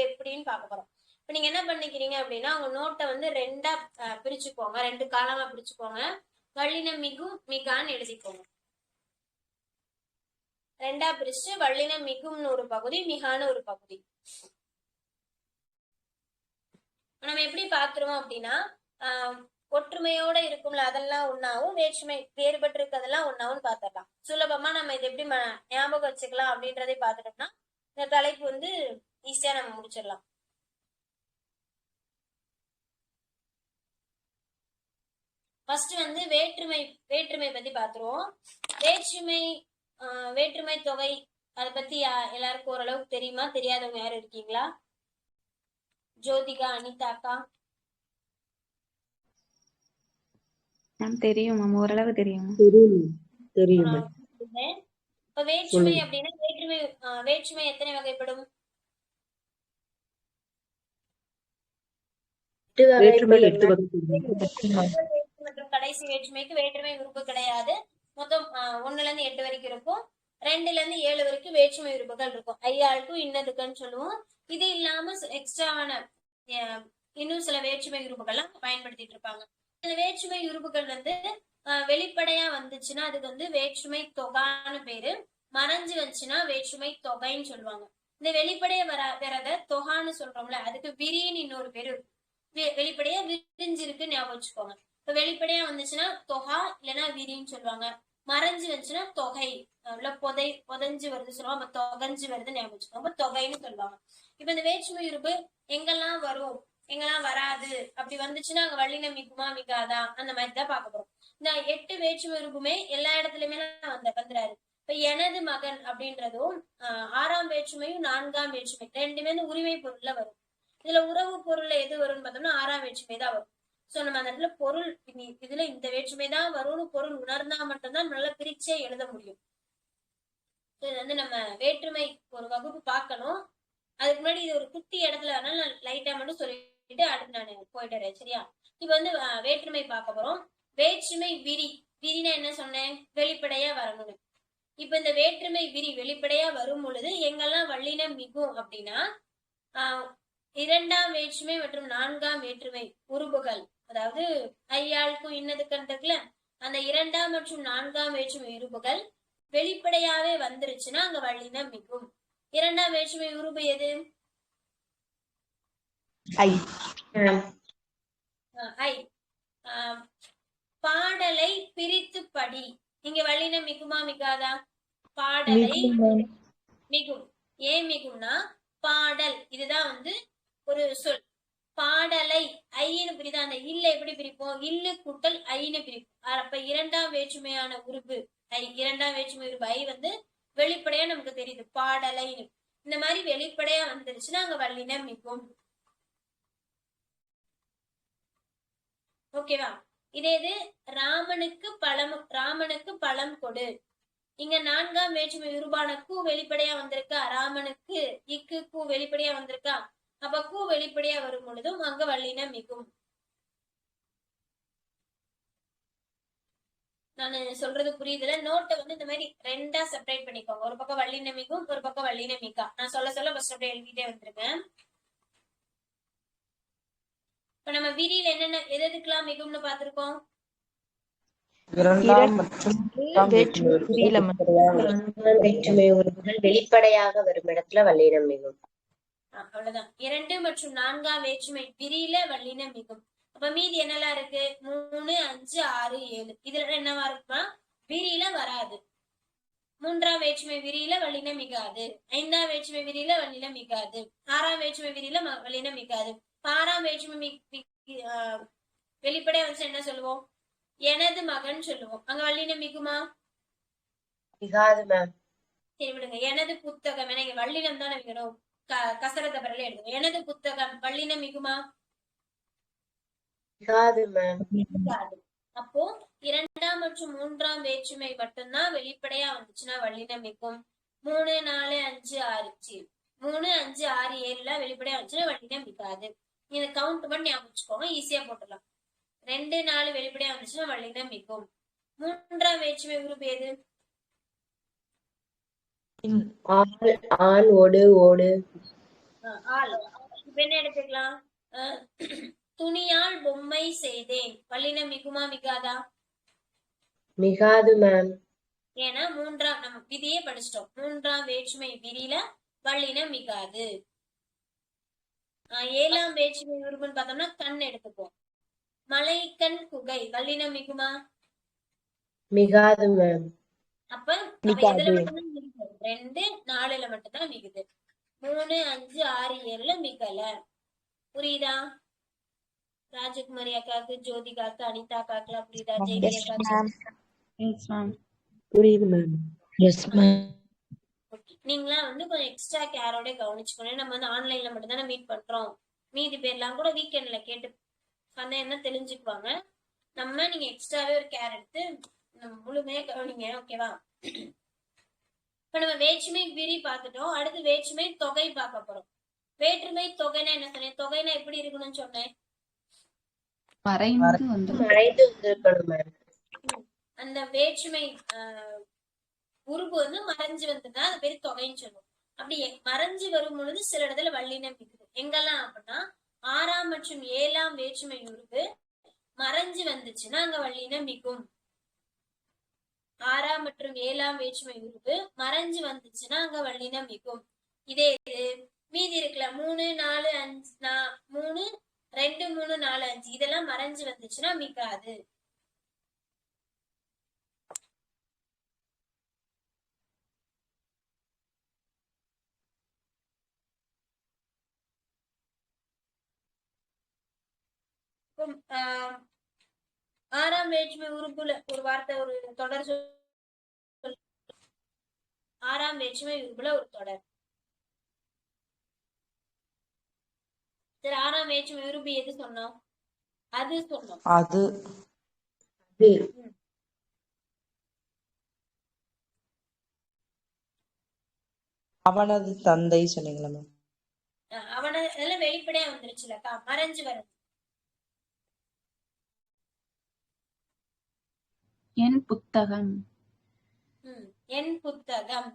A: எப்படின்னு பார்க்க போறோம். இப்ப நீங்க என்ன பண்ணிக்கிறீங்க அப்படின்னா, உங்க நோட்டை வந்து 2ஆ பிரிச்சுக்கோங்க, 2 காலமா பிரிச்சுக்கோங்க. வல்லினம் மிகும் மிகான்னு எழுதிக்கோங்க. 2ஆ பிரிச்சு வல்லினம் மிகும்னு ஒரு பகுதி, மிகான்னு ஒரு பகுதி. நம்ம எப்படி பாத்துருவோம் அப்படின்னா, ஒற்றுமையோட இருக்கும்ல அதெல்லாம் ஒன்னாவும், வேற்றுமை வேறுபட்டு இருக்கிறதெல்லாம் ஒன்னாவும் பாத்திரலாம். சுலபமா நம்ம இதை எப்படி ஞாபகம் வச்சுக்கலாம் அப்படின்றதை பார்த்துட்டோம்னா இந்த தலைப்பு வந்து ஈஸியா நம்ம முடிச்சிடலாம். ஃபர்ஸ்ட் வந்து வேற்றுமை பத்தி பாத்துருவோம். வேற்றுமை தொகை அதை பத்தி எல்லாருக்கும் ஓரளவுக்கு தெரியுமா? தெரியாதவங்க யாரும் இருக்கீங்களா? ஜோதிகா, அனிதாக்கா?
J: தெரியும் மேம், ஓரளவு தெரியும்.
D: தெரியும்.
A: இப்ப வேற்றுமை அப்படின்னா வேற்றுமை எத்தனை வகைப்படும்? மற்றும் கடைசி வேற்றுமைக்கு வேற்றுமை உறுப்பு கிடையாது. மொத்தம் 1ல இருந்து 8 வரைக்கும் இருக்கும். 2ல இருந்து 7 வரைக்கும் வேற்றுமை உறுப்புகள் இருக்கும். ஐயாளுக்கும் இன்னதுக்குன்னு சொல்லுவோம். இது இல்லாம எக்ஸ்ட்ராவான இன்னும் சில வேற்றுமை உறுப்புகள்லாம் பயன்படுத்திட்டு இருப்பாங்க. இந்த வேற்றுமை உறுப்புகள் வந்து வெளிப்படையா வந்துச்சுன்னா அதுக்கு வந்து வேற்றுமை தொகான்னு பேரு. மறைஞ்சு வந்துச்சுன்னா வேற்றுமை தொகைன்னு சொல்லுவாங்க. இந்த வெளிப்படையா வரத தொகான்னு சொல்றோம்ல, அதுக்கு விரின்னு இன்னொரு பேரு. வெளிப்படையா விரிஞ்சிருக்கு ஞாபகம் வச்சுக்கோங்க. இப்ப வெளிப்படையா வந்துச்சுன்னா தொகா இல்லைன்னா விரின்னு சொல்லுவாங்க. மறைஞ்சு வந்துச்சுன்னா தொகை, புதைஞ்சு வருது சொல்லுவாங்க. தொகைஞ்சு வருது ஞாபகம் வச்சுக்கோங்க. தொகைன்னு சொல்லுவாங்க. இப்ப இந்த வேற்றுமை உறுப்பு எங்கெல்லாம் வரும் எங்கெல்லாம் வராது அப்படி வந்துச்சுன்னா அங்க வல்லினம் மிகுமா மிகாதா அந்த மாதிரி தான் பார்க்க போறோம். இந்த 8 வேற்றுமை உறுப்புமே எல்லா இடத்துலயுமே வந்துறாரு. இப்ப எனது மகன் அப்படின்றதும் 6ஆம் வேற்றுமையும் 4ஆம் வேற்றுமை ரெண்டுமே இந்த உரிமை பொருள்ல வரும். இதுல உறவு பொருள்ல எது வரும்னு பார்த்தோம்னா 6ஆம் வேற்றுமை தான் வரும். சோ நம்ம அந்த இடத்துல பொருள் இதுல இந்த வேற்றுமை தான் வரும்னு பொருள் உணர்ந்தா மட்டும்தான் நல்லா பிரிச்சே எழுத முடியும். இது வந்து நம்ம வேற்றுமை ஒரு வகுப்பு பார்க்கணும். அதுக்கு முன்னாடி இது ஒரு குட்டி இடத்துல வேணாலும் நான் லைட்டா மட்டும் சொல்லிட்டு அடுத்து நான் போயிட்டுறேன். சரியா? இப்ப வந்து வேற்றுமை பார்க்க போறோம். வேற்றுமை விரினா என்ன சொன்னேன்? வெளிப்படையா வரணும். இப்ப இந்த வேற்றுமை விரி வெளிப்படையா வரும் பொழுது எங்கெல்லாம் வல்லினம் மிகும் அப்படின்னா 2ஆம் வேற்றுமை மற்றும் 4ஆம் வேற்றுமை உறுப்புகள், அதாவது ஐயாளுக்கும் இன்னதுக்குன்றதுல அந்த 2ஆம் மற்றும் 4ஆம் வேற்றுமை உறுப்புகள் வெளிப்படையாவே வந்துருச்சுன்னா அங்க வல்லினம் மிகும். 2ஆம் வேற்றுமை உறுப்பு எது? ஐ. பாடலை பிரித்து படி. இங்க வல்லினம் மிகுமா மிகாதா? பாடலை மிகும். ஏன் மிகும்னா பாடல் இதுதான் வந்து ஒரு சொல். பாடலை ஐன்னு பிரிதா, அந்த இல்ல எப்படி பிரிப்போம்? இல்லு கூட்டல் ஐன்னு பிரிப்போம். அப்ப 2ஆம் வேற்றுமையான உறுப்பு ஐ, 2ஆம் வேற்றுமை உறுப்பு ஐ வந்து வெளிப்படையா நமக்கு தெரியுது பாடலைன்னு. இந்த மாதிரி வெளிப்படையா வந்துருச்சுன்னா அங்க வல்லினம் மிகும். ஓகேவா? இதே இது ராமனுக்கு பழம் கொடு. இங்க 4ஆம் வேற்றுமை உருவான கூ வெளிப்படையா வந்திருக்கா? ராமனுக்கு இக்கு கூ வெளிப்படையா வந்திருக்கா? அப்ப கூ வெளிப்படையா வரும் பொழுதும் அங்க வல்லினம் மிகும். நான் சொல்றது புரியுதுல? நோட்டை வந்து இந்த மாதிரி 2ஆ செப்பரேட் பண்ணிக்கோங்க. ஒரு பக்கம் வல்லினம் மிகும், ஒரு பக்கம் வல்லினம் மிகா. நான் சொல்ல ஃபர்ஸ்ட் அப்படியே எழுதிட்டே வந்திருக்கேன். இப்ப நம்ம விரியில என்னென்ன எதுக்கெல்லாம் மிகும்னு பாத்திருக்கோம்?
D: வேற்றுமை உறுப்புகள் வெளிப்படையாக வரும் இடத்துல வல்லினம் மிகும்.
A: அவ்வளவுதான். 2 மற்றும் 4ஆம் வேற்றுமை விரியில வல்லினம் மிகும். அப்ப மீதி என்னெல்லாம் இருக்கு? 3, 5, 6, 7. இதுல என்னவா இருக்குமா? விரியில வராது. 3ஆம் வேற்றுமை விரியில வல்லினம் மிகாது. 5ஆம் வேற்றுமை விரியில வல்லினம் மிகாது. 6ஆம் வேற்றுமை விரியில வல்லினம் மிகாது. 6ஆம் வேற்றுமை வெளிப்படையா வச்சு என்ன சொல்லுவோம்? எனது மகன் சொல்லுவோம். அங்க வல்லினம் மிகுமா?
D: மிகாது மேம்.
A: சரி விடுங்க. எனது புத்தகம், எனக்கு வல்லினம் தானே மிகணும். கசரத்த பரல எழுதுவோம். எனது புத்தகம் வல்லினம் மிகுமா?
D: மிகாது மேம்.
A: அப்போ 2ஆம் மற்றும் 3ஆம் வேற்றுமை மட்டும்தான் வெளிப்படையா வந்துச்சுன்னா வல்லினம் மிகும். 3, 4, 5, 6 3, 5, 6, 7 வெளிப்படையா வந்துச்சுன்னா வல்லினம் மிகாது. இதை கவுண்ட் பண்ணி ஞாபகம் வச்சுக்கோங்க, ஈஸியா போட்டுடலாம். 2, 4 வெளிப்படையா வந்துச்சுன்னா வல்லினம் மிகும். 3ஆம் வேற்றுமை உறுப்பு எது?
D: ஆள், ஓடு, ஓடு.
A: ஆள். இப்ப என்ன எடுத்துக்கலாம்? துணியால் பொம்மை செய்தேன். வல்லினம் மிகுமா மிகாதா?
D: மிகாது மேம்.
A: ஏன்னா 3ஆம் நம்ம விதியே படிச்சிட்டோம். 3ஆம் வேற்றுமை விரியில வல்லினம் மிகாது. 7ஆம் வேற்றுமை உறுப்புன்னு பார்த்தோம்னா கண் எடுத்துப்போம். மலைக்கண் குகை வல்லினம் மிகுமா?
D: மிகாது மேம்.
A: அப்ப அவ எதுல மட்டும்தான் மிகுது? 2, 4ல மட்டும்தான் மிகுது. 3, 5, 6, 7ல மிகல. புரியுதா? ராஜகுமாரி அக்காக்கு, ஜோதிகாக்கு, அனிதா அக்காக்குலாம் புரியுதா? ஜெயந்தி
G: எஸ்
A: அக்காக்கு?
G: மேம்.
D: புரியுது மேம்.
H: Yes ma'am.
A: நீங்களாம் வந்து கொஞ்சம் எக்ஸ்ட்ரா கேரோட கவனிச்சுக்கணும். நம்ம வந்து ஆன்லைன்ல மட்டும் தானே மீட் பண்றோம். மீதி பேர்லாம் கூட வீக்கெண்ட்ல கேட்டு என்ன தெரிஞ்சுக்குவாங்க. நீங்க எக்ஸ்ட்ராவே ஒரு கேர் எடுத்து முழுமையா கவனிங்க. ஓகேவா? இப்ப நம்ம வேற்றுமை விரி பார்த்துட்டோம். அடுத்து வேற்றுமை தொகை பார்க்க போறோம். வேற்றுமை தொகைனா என்ன சொன்னேன்? தொகைனா எப்படி இருக்கணும்னு சொன்னேன்?
J: மறைந்து வந்து
D: மறைந்து வந்திருக்கணும் மேம்.
A: அந்த வேற்றுமை உருவு வந்து மறைஞ்சு வந்ததுன்னா அது பேரு தொகைன்னு சொல்லுவோம். அப்படி மறைஞ்சு வரும் பொழுது சில இடத்துல வல்லினம் மிகுது. எங்கெல்லாம் அப்படின்னா 6ஆம் மற்றும் 7ஆம் வேற்றுமை உருவு மறைஞ்சு வந்துச்சுன்னா அங்க வல்லினம் மிகும். 6ஆம் மற்றும் 7ஆம் வேற்றுமை உருவு மறைஞ்சு வந்துச்சுன்னா அங்க வல்லினம் மிகும். இதே இது மீதி இருக்குல்ல 3, 4, 5, 3, 2, 3, 4, 5 இதெல்லாம் மறைஞ்சு வந்துச்சுன்னா மிகாது. ஆறாம் வேற்றுமை உறுப்புல ஒரு வார்த்தை ஒரு தொடர் 6ஆம் வேற்றுமை உறுப்புல ஒரு தொடர். சரி, 6ஆம் வேற்றுமை உறுப்பு எது சொன்னோம்? அது சொன்னோம்.
B: அது அவனது தந்தை சொன்னீங்களா மேம்?
A: அதெல்லாம் வெளிப்படையா வந்துருச்சுலக்கா, மறைஞ்சு வருது.
J: என் புத்தகம்.
A: என் புத்தகம்.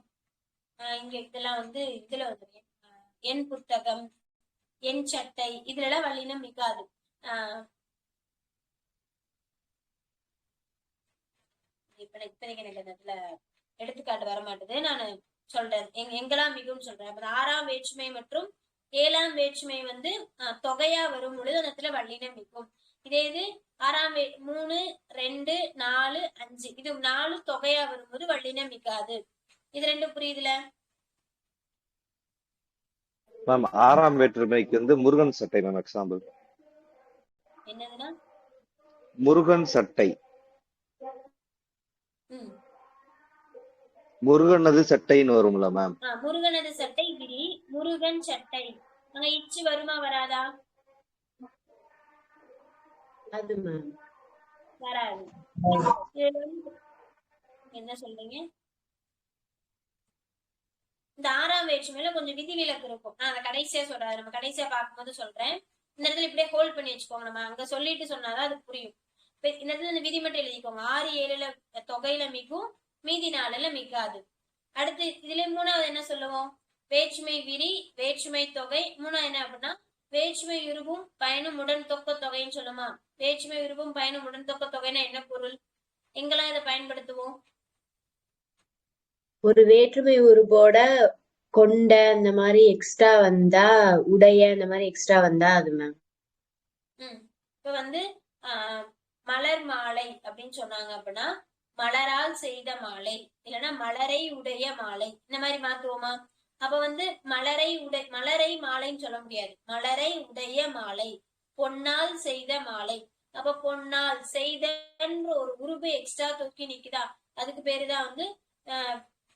A: இங்க இதெல்லாம் வந்து இதுல வந்து என் புத்தகம், என் சட்டை இதுல எல்லாம் வல்லினம் மிகாது. இப்ப எனக்கு அதுல எடுத்துக்காட்டு வர மாட்டேது. நான் சொல்றேன் எங்கெல்லாம் மிகவும் சொல்றேன். 6ஆம் வேற்றுமை மற்றும் 7ஆம் வேற்றுமை வந்து தொகையா வரும் பொழுது அந்த இடத்துல வல்லினம் மிகும். இதே இது 6ஆம் 3, 2, 4, 5 இது 4 தொகையா வரும்போது வல்லினம் மிகாது. இது 2 புரியுதுல
K: மேம்? 6ஆம் வேற்றுமைக்கு வந்து முருகன் சட்டை மேம் எக்ஸாம்பிள்.
A: என்னதுன்னா
K: முருகன் சட்டை. முருகனது சட்டைன்னு வரும்ல மேம்?
A: முருகனது சட்டை விரி, முருகன் சட்டை. அங்க இச்சு வருமா வராதா?
D: அது மேம்
A: வராது. என்ன சொல்றீங்க? இந்த 6ஆம் வேற்றுமையில கொஞ்சம் விதிவிலக்கு இருக்கும். நான் அதை கடைசியா சொல்றேன். நம்ம கடைசியா பார்க்கும்போது சொல்றேன். இந்த இடத்துல இப்படியே ஹோல்ட் பண்ணி வச்சுக்கோங்க. நம்ம அங்க சொல்லிட்டு சொன்னாதான் அது புரியும். இந்த இடத்துல இந்த விதி மட்டும் எழுதிக்கோங்க. 6, 7ல தொகையில மிகும், மீதி 4ல மிகாது. அடுத்து இதுல 3வது என்ன சொல்லுவோம்? வேற்றுமை விரி, வேற்றுமை தொகை. 3வது என்ன அப்படின்னா வேற்றுமை உருவும் பயனும் உடன் தொக்க தொகைன்னு சொல்லுமா? வேற்றுமை உருவும் பயனும் உடன் தொக்க தொகைன்னா என்ன பொருள்? எங்கெல்லாம் இதை பயன்படுத்துவோம்?
D: ஒரு வேற்றுமை உருவோட கொண்ட அந்த மாதிரி எக்ஸ்ட்ரா வந்தா, உடைய அந்த மாதிரி எக்ஸ்ட்ரா வந்தா அது மேம்.
A: இப்ப வந்து மலர் மாலை அப்படின்னு சொன்னாங்க அப்படின்னா மலரால் செய்த மாலை, இல்லைன்னா மலரை உடைய மாலை, இந்த மாதிரி மாத்துவோமா? அப்ப வந்து மலரை மாலைன்னு சொல்ல முடியாது. மலரை உடைய மாலை, பொன்னால் செய்த மாலை. அப்ப பொன்னால் செய்தன்ற ஒரு உருவு எக்ஸ்ட்ரா தூக்கி நிக்குதா? அதுக்கு பேருதான் வந்து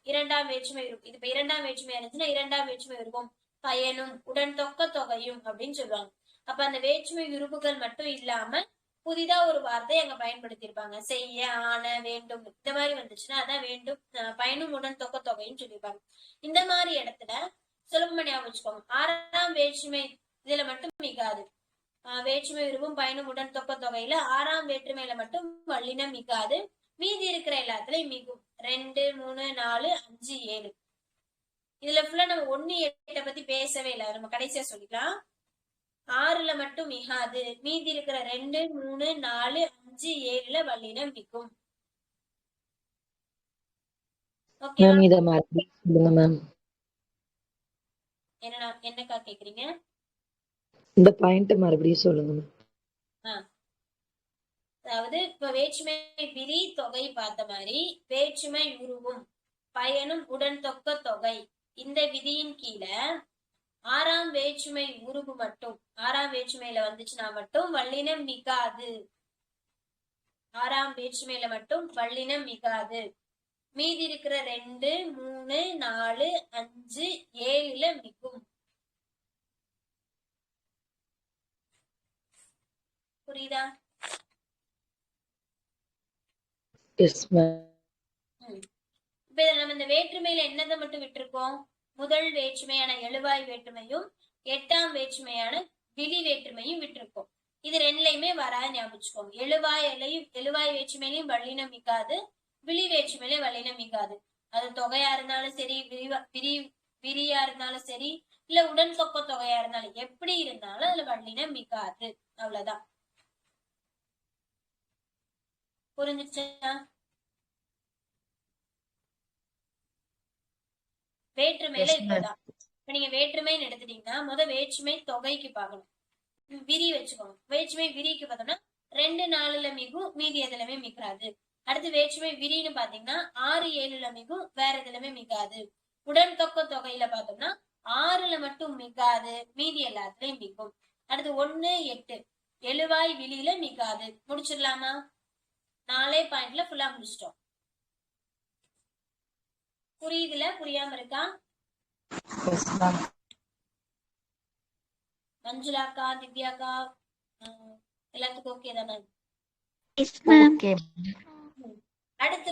A: 2ஆம் வேற்றுமை இருக்கும். இது இப்ப 2ஆம் வேற்றுமை இருந்துச்சுன்னா 2ஆம் வேற்றுமை இருக்கும் பயனும் உடன் தொக்க தொகையும் அப்படின்னு சொல்லுவாங்க. அப்ப அந்த வேற்றுமை உருவுகள் மட்டும் இல்லாம புதிதா ஒரு வார்த்தை அங்க பயன்படுத்தி இருப்பாங்க. செய்ய, ஆன, வேண்டும் இந்த மாதிரி வந்துச்சுன்னா அதான் வேண்டும் பயனும் உடன் தொக்க தொகைன்னு சொல்லியிருப்பாங்க. இந்த மாதிரி இடத்துல சுலபமா ஞாபகம் வச்சுக்கோங்க. 6ஆம் வேற்றுமை இதுல மட்டும் மிகாது. வேற்றுமை உருவும் பயனும் உடன் தொக்க தொகையில 6ஆம் வேற்றுமையில மட்டும் வல்லினம் மிகாது. மீதி இருக்கிற எல்லாத்துலயும் மிகும். 2, 3, 4, 5, 7 இதுல ஃபுல்லா நம்ம 1, 8 பத்தி பேசவே இல்லை. நம்ம கடைசியா சொல்லிக்கலாம். 6ல மட்டும் மிகாது. மீதி இருக்கிற 2, 3, 4, 5, 7ல வல்லினம் மிகும்.
H: மேம் இத மறுபடியும் சொல்லுங்க மேம்.
A: என்னக்கா கேக்குறீங்க?
H: இந்த பாயிண்ட் மறுபடியும் சொல்லுங்க மேம்.
A: அதாவது இப்ப வேற்றுமை விரி தொகை பார்த்த மாதிரி வேற்றுமை உருவும் பயனும் உடன் தொக்க தொகை இந்த விதியின் கீழே ஆறாம் வேற்றுமை உருவு மட்டும் ஆறாம் வேற்றுமையில வந்துச்சுன்னா மட்டும் வல்லினம் மிகாது. ஆறாம் வேற்றுமையில மட்டும் வல்லினம் மிகாது. மீதி இருக்கிற 2, 3, 4, 5, 7ல மிகும். புரியுதா?
H: Yes ma'am.
A: இப்ப நம்ம இந்த வேற்றுமையில என்னதை மட்டும் விட்டுருக்கோம்? முதல் வேற்றுமையான எழுவாய் வேற்றுமையும் 8ஆம் வேற்றுமையான விழி வேற்றுமையும் விட்டுருக்கோம். இது ரெண்டுலயுமே வராது ஞாபகம். எழுவாய் வேற்றுமையிலையும் வல்லினம் மிகாது, விழி வேற்றுமையிலையும் வல்லினம் மிகாது. அது தொகையா இருந்தாலும் சரி, விரியா இருந்தாலும் சரி, இல்ல உடன் தொக்க தொகையா இருந்தாலும் எப்படி இருந்தாலும் அதுல வல்லினம் மிகாது. அவ்வளவுதான். புரிஞ்சுச்சா? வேற்றுமையில இப்பதான் இப்ப நீங்க வேற்றுமைன்னு எடுத்துட்டீங்கன்னா வேற்றுமை தொகைக்கு பார்க்கணும். விரி வச்சுக்கோங்க. வேற்றுமை விரிக்கு பார்த்தோம்னா 2, 4ல மிகும், மீதி எதுலமே மிகாது. அடுத்து வேற்றுமை விரின்னு பாத்தீங்கன்னா 6, 7ல மிகும், வேற எதுலமே மிகாது. உடன் தொக்க தொகையில பார்த்தோம்னா 6ல மட்டும் மிகாது, மீதி எல்லாத்துலயும் மிகும். அடுத்து 1, 8 எழுவாய் விழியில மிகாது. முடிச்சிடலாமா? 4 பாயிண்ட்ல ஃபுல்லா முடிச்சிட்டோம். புரியுதுல? புரியாம இருக்கா? மஞ்சுளாக்கா, திவ்யாக்கா எல்லாத்துக்கும் ஓகே தானே? அடுத்து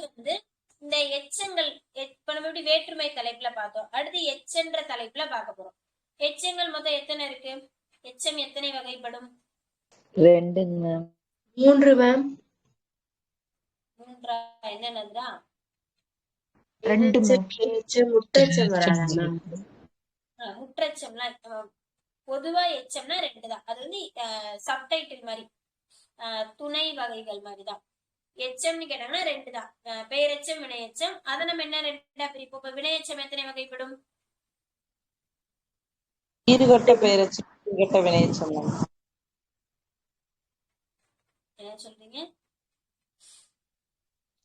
A: இந்த எச்சங்கள் இப்ப நம்ம எப்படி வேற்றுமை தலைப்புல பார்த்தோம். அடுத்து எச்சென்ற தலைப்புல பார்க்க போறோம். எச்சங்கள் மொத்தம் எத்தனை இருக்கு? எச்சம் எத்தனை வகைப்படும்?
H: 2 மேம்.
D: 3 மேம்.
A: 3 என்னென்னதுடா?
E: 2 மேம்.
D: முற்றச்சம் வராதா மேம்?
A: முற்றச்சம்லாம் பொதுவா எச்சம்னா 2 தான். அது வந்து சப்டைட்டில் மாதிரி துணை வகைகள் மாதிரிதான். எச்சம்னு கேட்டாங்கன்னா 2 தான். பெயரெச்சம், வினையெச்சம். அதை நம்ம என்ன 2ஆ பிரிப்போம். இப்ப வினையெச்சம் எத்தனை வகைப்படும்?
B: ஈறுகட்ட பெயரெச்சம், ஈறுகட்ட வினையெச்சம்.
A: என்ன சொல்றீங்க?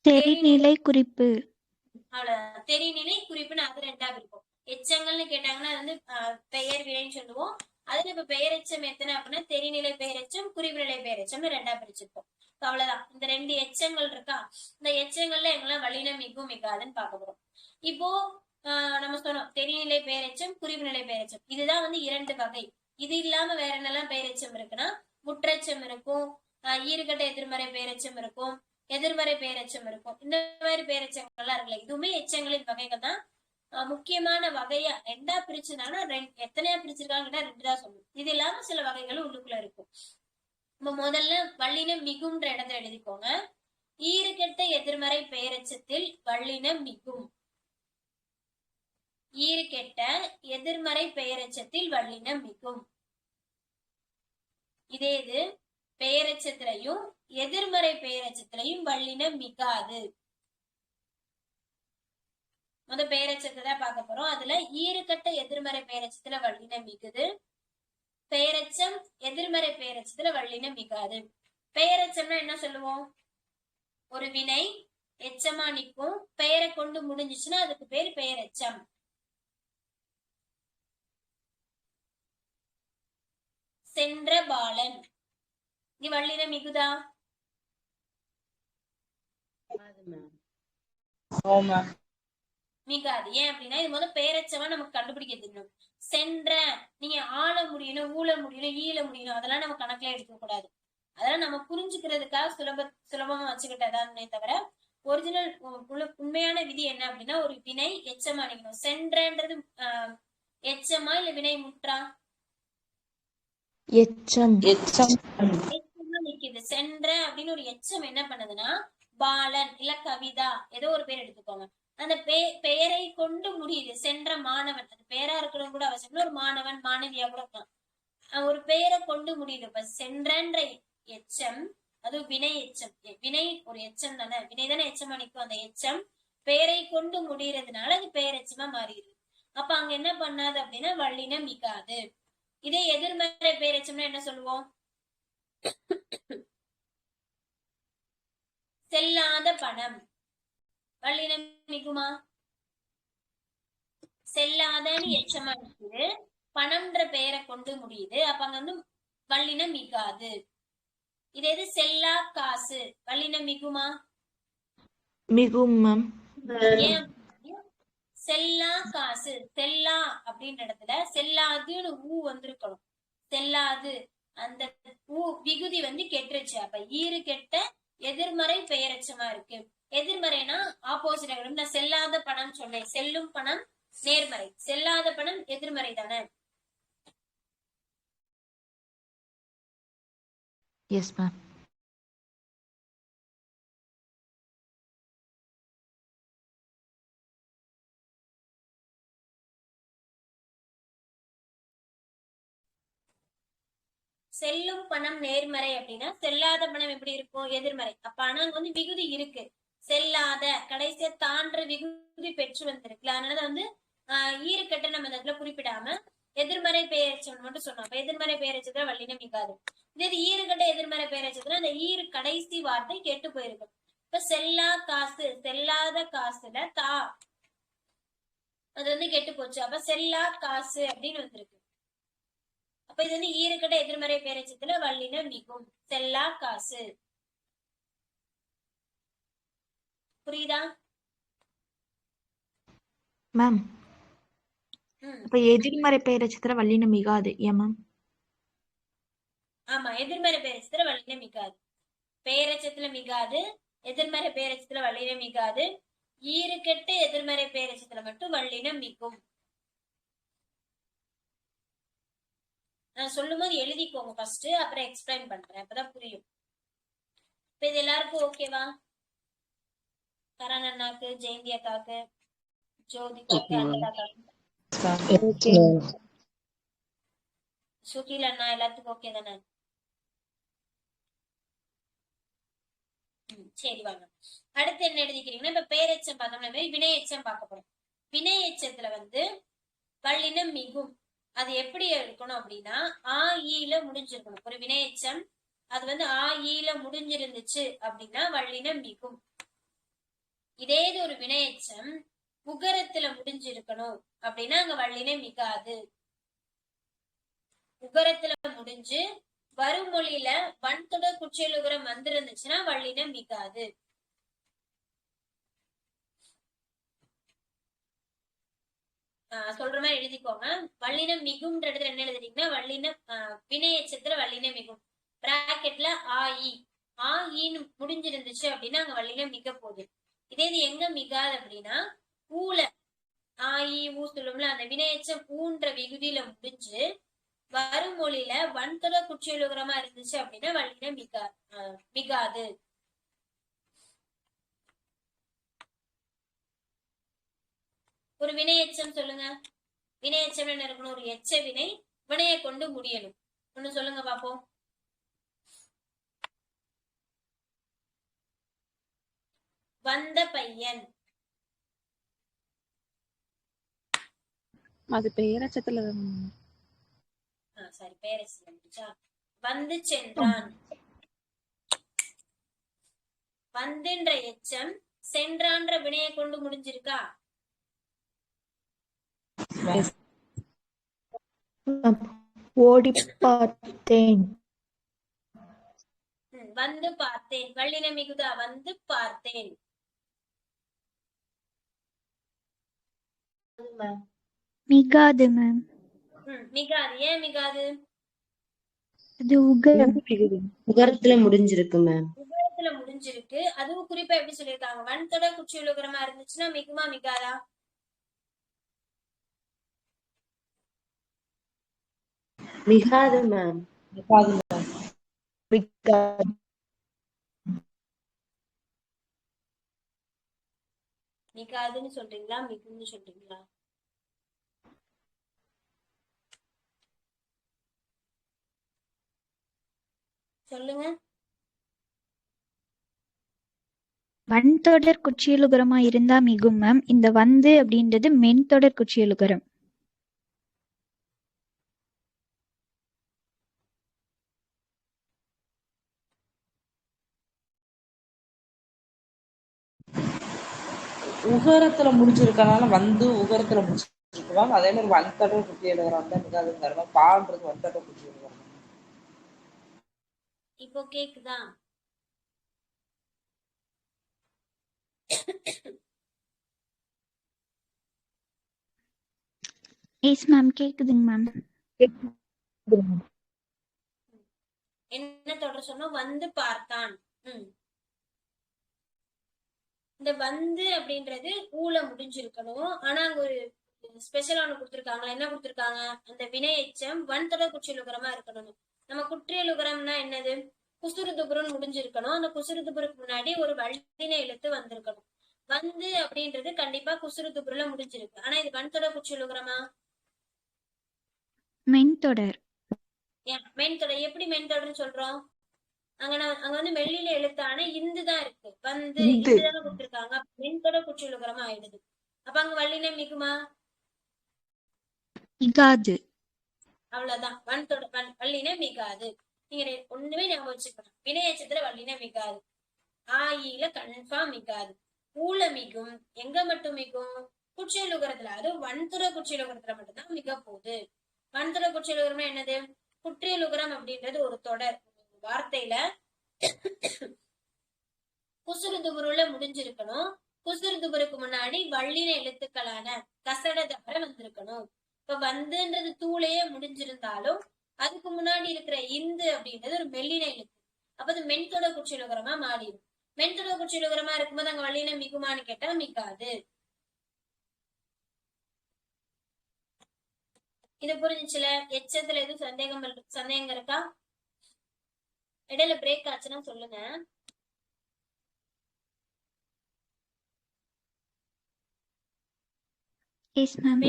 G: தெரிநிலை குறிப்பு.
A: அவ்வளவு தெரிநிலை குறிப்புன்னு அது 2ஆ பிரிப்போம். எச்சங்கள்னு கேட்டாங்கன்னா அது வந்து பெயர் வினைன்னு சொல்லுவோம். அதுல இப்ப பெயரெச்சம் எத்தனை அப்படின்னா தெரிநிலை பெயரெச்சம், குறிவுநிலை பெயரெச்சம்னு 2ஆ பிரிச்சிருப்போம். அவ்வளவுதான். இந்த 2 எச்சங்கள் இருக்கா? இந்த எச்சங்கள்ல எங்கெல்லாம் வல்லினம் மிகும் மிகாதுன்னு பார்க்க போறோம். இப்போ நம்ம சொன்னோம் தெரிநிலை பெயரெச்சம், குறிவுநிலை பெயரெச்சம். இதுதான் வந்து 2 வகை. இது இல்லாம வேற என்னெல்லாம் பெயரெச்சம் இருக்குன்னா முற்றச்சம் இருக்கும், ஈறுகட்ட எதிர்மறை பெயரெச்சம் இருக்கும், எதிர்மறை பெயரெச்சம் இருக்கும். இந்த மாதிரி பெயரெச்சங்கள்லாம் இருக்குல்ல, இதுவுமே எச்சங்களின் வகைகள் தான். முக்கியமான வகையா 2ஆ பிரிச்சுதானா எத்தனையா பிரிச்சிருக்காங்கன்னா 2 தான் சொல்லுவோம். இது இல்லாம சில வகைகளும் உள்ளுக்குள்ள இருக்கும். நம்ம முதல்ல வல்லினம் மிகும்ன்ற இடத்துல எழுதிக்கோங்க. ஈறுகெட்ட எதிர்மறை பெயரெச்சத்தில் வல்லினம் மிகும். ஈறுகெட்ட எதிர்மறை பெயரெச்சத்தில் வல்லினம் மிகும். இதே இது பெயரெச்சத்திலையும் எதிர்மறை பெயரெச்சத்திலையும் வல்லினம் மிகாது. பெயரெச்சத்தை தான் பார்க்க போறோம். அதுல ஈறுகட்ட எதிர்மறை பெயரெச்சத்துல வல்லினம் மிகுது. பெயரெச்சம் எதிர்மறை பெயரெச்சத்துல வல்லினம் மிகாது. பெயரெச்சம்னா என்ன சொல்லுவோம்? ஒரு வினை எச்சமா நிற்கும், பெயரை கொண்டு முடிஞ்சிச்சுன்னா அதுக்கு பேர் பெயரெச்சம். சென்ற பாலன், இங்க வல்லினம் மிகுதா? மிகாது. ஏன் அப்படின்னா இது பெயரெச்சமா நமக்கு கண்டுபிடிக்க தெரியும். சென்ற நீங்க ஆள முடியணும், ஊழ முடியணும், ஈழ முடியணும், அதெல்லாம் நம்ம கணக்குல எடுக்க கூடாது. அதெல்லாம் நம்ம புரிஞ்சுக்கிறதுக்காக சுலபமா வச்சுக்கிட்டதானே தவிர ஒரிஜினல் உண்மையான விதி என்ன அப்படின்னா ஒரு வினை எச்சமா நிக்கணும். சென்றன்றது எச்சமா இல்ல வினை முற்றா?
E: எச்சம்.
A: எச்சமா நிக்குது. சென்ற அப்படின்னு ஒரு எச்சம் என்ன பண்ணுதுன்னா பாலன் இல்ல கவிதா ஏதோ ஒரு பேர் எடுத்துக்கோங்க. அந்த பெயரை கொண்டு முடியுது. சென்ற மாணவன், அது பேரா இருக்கணும் கூட அவசியம், ஒரு மாணவன் மாணவியா கூட இருக்கலாம். ஒரு பெயரை கொண்டு முடியுது. இப்ப சென்றன்ற எச்சம் அது வினை எச்சம். வினை ஒரு எச்சம் தானே, வினை தானே எச்சமா நிற்கும். அந்த எச்சம் பெயரை கொண்டு முடியறதுனால அது பெயரெச்சமா மாறிடுது. அப்ப அங்க என்ன பண்ணாது அப்படின்னா வல்லினம் மிகாது. இதே எதிர்மறை பெயரெச்சம்னா என்ன சொல்லுவோம்? பணம் வல்லினம் மிகுமா? செல்லாதன்னு எச்சமா இருக்குது, பணம்ன்ற பெயரை கொண்டு முடியுது, அப்ப அங்க வந்து வல்லினம் மிகாது. இதே இது செல்லா காசு வல்லினம் மிகுமா?
E: மிகும் மேம்.
A: ஏன் செல்லா காசு, செல்லா அப்படின்ற இடத்துல செல்லாதுன்னு ஊ வந்திருக்கணும். செல்லாது அந்த ஊ விகுதி வந்து கெட்டுருச்சு. அப்ப ஈறு கெட்ட எதிர்மறை பெயரச்சமா இருக்கு. எதிர்மறைனா ஆப்போசிட் ஆகிடும். நான் செல்லாத பணம் சொன்னேன். செல்லும் பணம் நேர்மறை, செல்லாத பணம் எதிர்மறை தானே.
E: Yes ma'am.
A: செல்லும் பணம் நேர்மறை அப்படின்னா செல்லாத பணம் எப்படி இருக்கும்? எதிர்மறை. அப்ப ஆனா அங்க வந்து விகுதி இருக்கு. செல்லாத கடைசியா தான்ற விகுதி பெற்று வந்திருக்குல்ல, அதனால வந்து ஈறுகட்ட நம்ம இந்த இடத்துல குறிப்பிடாம எதிர்மறை பெயரச்சம் மட்டும் சொன்னோம். அப்ப எதிர்மறை பெயரச்சத்துல வல்லினம் மிகாது. இது ஈறுகட்ட எதிர்மறை பெயரச்சத்துல அந்த ஈறு கடைசி வார்த்தை கெட்டு போயிருக்கும். இப்ப செல்லா காசு, செல்லாத காசுல தா அது வந்து கெட்டு போச்சு. அப்ப செல்லா காசு அப்படின்னு வந்திருக்கு. அப்ப இது வந்து ஈறுகட்ட எதிர்மறை பெயரச்சத்துல வல்லினம் மிகும். செல்லா காசு. புரியுதா
E: மேம்? அப்ப எதிர்மறை பெயரச்சத்துல வல்லினம் மிகாது ஏன் மேம்?
A: ஆமா, எதிர்மறை பெயரச்சத்துல வல்லினம் மிகாது. பெயரச்சத்துல மிகாது, எதிர்மறை பெயரச்சத்துல வல்லினம் மிகாது. ஈறுகெட்ட எதிர்மறை பெயரச்சத்துல மட்டும் வல்லினம் மிகும். நான் சொல்லும் போது எழுதிக்கோங்க ஃபர்ஸ்ட், அப்புறம் எக்ஸ்பிளைன் பண்றேன், அப்பதான் புரியும். இப்ப இது எல்லாருக்கும் ஓகேவா? கரண் அண்ணாக்கு, ஜெயந்தி அக்காக்கு, ஜோதிகாக்கு, அனிதாக்காக்கு, சுகில் அண்ணா எல்லாத்துக்கும் ஓகே தானே? சரி வாங்க. அடுத்து என்ன எழுதிக்கிறீங்கன்னா, இப்ப பேரெச்சம் பார்த்தோம்னா வினை எச்சம் பார்க்க போறோம். வினை எச்சத்துல வந்து வல்லினம் மிகும். அது எப்படி இருக்கணும் அப்படின்னா ஆ ஈல முடிஞ்சிருக்கணும். ஒரு வினை எச்சம் அது வந்து ஆ ஈல முடிஞ்சிருந்துச்சு அப்படின்னா வல்லினம் மிகும். இதே இது ஒரு வினை எச்சம் உகரத்துல முடிஞ்சிருக்கணும் அப்படின்னா அங்க வல்லினம் மிகாது. உகரத்துல முடிஞ்சு வருமொழியில வன்தொடர் குற்றியலுகரம் வந்திருந்துச்சுன்னா வல்லினம் மிகாது. சொல்ற மாதிரி எழுதிக்கோங்க. வல்லினம் மிகும்ன்ற இடத்துல என்ன எழுதுறீங்கன்னா வல்லினம் வினை எச்சத்துல வல்லினம் மிகும். பிராக்கெட்ல ஆ இ ஆ ஈன்னு முடிஞ்சிருந்துச்சு அப்படின்னா அங்க வல்லினம் மிக போகுது. இதே இது எங்க மிகாது அப்படின்னா ஊல ஆ இ ஊ சொல்லும்ல, அந்த வினையச்சம் ஊன்ற விகுதியில முடிஞ்சு வருமொழியில வன்தொடர் குற்றியலுகரமா இருந்துச்சு அப்படின்னா வல்லினம் மிகாது. ஒரு வினை எச்சம் சொல்லுங்க. வினை எச்சம் என்ன இருக்கணும்? ஒரு எச்ச வினை வினையை கொண்டு முடியணும். ஒண்ணு சொல்லுங்க பாப்போம். வந்த பையன்,
J: அது பெயரச்சத்துல
A: சரி பெயரச்சத்துல முடிச்சா. வந்து சென்றான். வந்துன்ற எச்சம் சென்றான்ற வினையை கொண்டு முடிஞ்சிருக்கா?
E: ஓடி பார்த்தேன்.
A: வந்து பார்த்தேன் வல்லினம் மிகுதா? வந்து பார்த்தேன்.
G: மிகாது மேம்.
A: மிகாது. ஏன் மிகாது?
G: அது உகரம்.
D: உகரத்துல முடிஞ்சிருக்கு மேம்.
A: உகரத்துல முடிஞ்சிருக்கு. அதுவும் குறிப்பா எப்படி சொல்லியிருக்காங்க? வன்தொடர் குற்றியலுகரமா இருந்துச்சுன்னா மிகுமா மிகாதா?
D: மிகாது மேம்.
A: மிகாதுன்னு சொல்றீங்களா மிகுன்னு சொல்றீங்களா? சொல்லுங்க.
G: வன்தொடர் குற்றியலுகரமா இருந்தா மிகும் மேம். இந்த வந்து அப்படின்றது மென்தொடர் குற்றியலுகரம்.
B: உகரத்துல முடிஞ்சிருக்கனால வந்து உகரத்துல முடிச்சிருக்கலாம். அதே மாதிரி வன்தொடர் குட்டி எழுதுறான் தான் மிகாதுங்கிறமா பான்றது வன்தொடர் குட்டி எழுதுறாங்க.
A: இப்போ கேக்குதா?
G: எஸ் மேம் கேக்குதுங்க மேம்.
A: என்ன தொடர் சொன்னோம்? வந்து பார்த்தான். இந்த வந்து அப்படின்றது ஊல முடிஞ்சிருக்கணும். ஆனா அங்க ஒரு ஸ்பெஷல் ஒண்ணு கொடுத்திருக்காங்களா? என்ன கொடுத்திருக்காங்க? அந்த வினை எச்சம் வன்தொடர் குற்றியலுகரமா இருக்கணும். நம்ம குற்றியலுகரம்னா என்னது? குசுறுதுபுறம் முடிஞ்சிருக்கணும். அந்த குசுறுதுபுருக்கு முன்னாடி ஒரு வல்லின எழுத்து வந்திருக்கணும். வந்து அப்படின்றது கண்டிப்பா குசுறுதுபுருல முடிஞ்சிருக்கு. ஆனா இது வன்தொடர் குற்றியலுகரமா?
G: மென்தொடர்.
A: மென்தொடர். எப்படி மென்தொடர்னு சொல்றோம்? அங்க வந்து மெல்லில எழுத்தான இந்துதான் இருக்கு. வந்து இந்துதானே கொடுத்திருக்காங்க. மென்தொடர் குற்றியலுகரமா ஆயிடுது. அப்ப அங்க வல்லினம் மிகுமா?
G: மிகாது.
A: அவ்வளவுதான். வல்லினம் மிகாது. நீங்க ஒண்ணுமே ஞாபகம் வச்சுக்கணும். வினையச்சத்துல வல்லினம் மிகாது. ஆயில கன்ஃபார்ம் மிகாது. ஊல மிகும். எங்க மட்டும் மிகும்? குற்றியலுகரத்துல. அது வன்துற குற்றியலுகரத்துல மட்டும்தான் மிக போகுது. வன்துற குற்றியலுகரம்னா என்னது? குற்றியலுகரம் அப்படின்றது ஒரு தொடர். வார்த்தையில குசுறுதுபுருல முடிஞ்சிருக்கணும். குசுறுதுபுருக்கு முன்னாடி வல்லின எழுத்துக்களான கசட தபர வந்திருக்கணும். இப்ப வந்துன்றது தூளையே முடிஞ்சிருந்தாலும் அதுக்கு முன்னாடி இருக்கிற இந்து அப்படின்றது ஒரு மெல்லின எழுத்து. அப்ப அது மென்தொடர் குற்றியலுகரமா மாறிடும். மென்தொடர் குற்றியலுகரமா இருக்கும்போது அங்க வல்லின மிகுமான்னு கேட்டா மிகாது. இது புரிஞ்சுச்சுல? எச்சத்துல எதுவும் சந்தேகம் இருக்கா? இடையில பிரேக் ஆச்சுன்னா சொல்லுங்க.
G: Yes ma'am.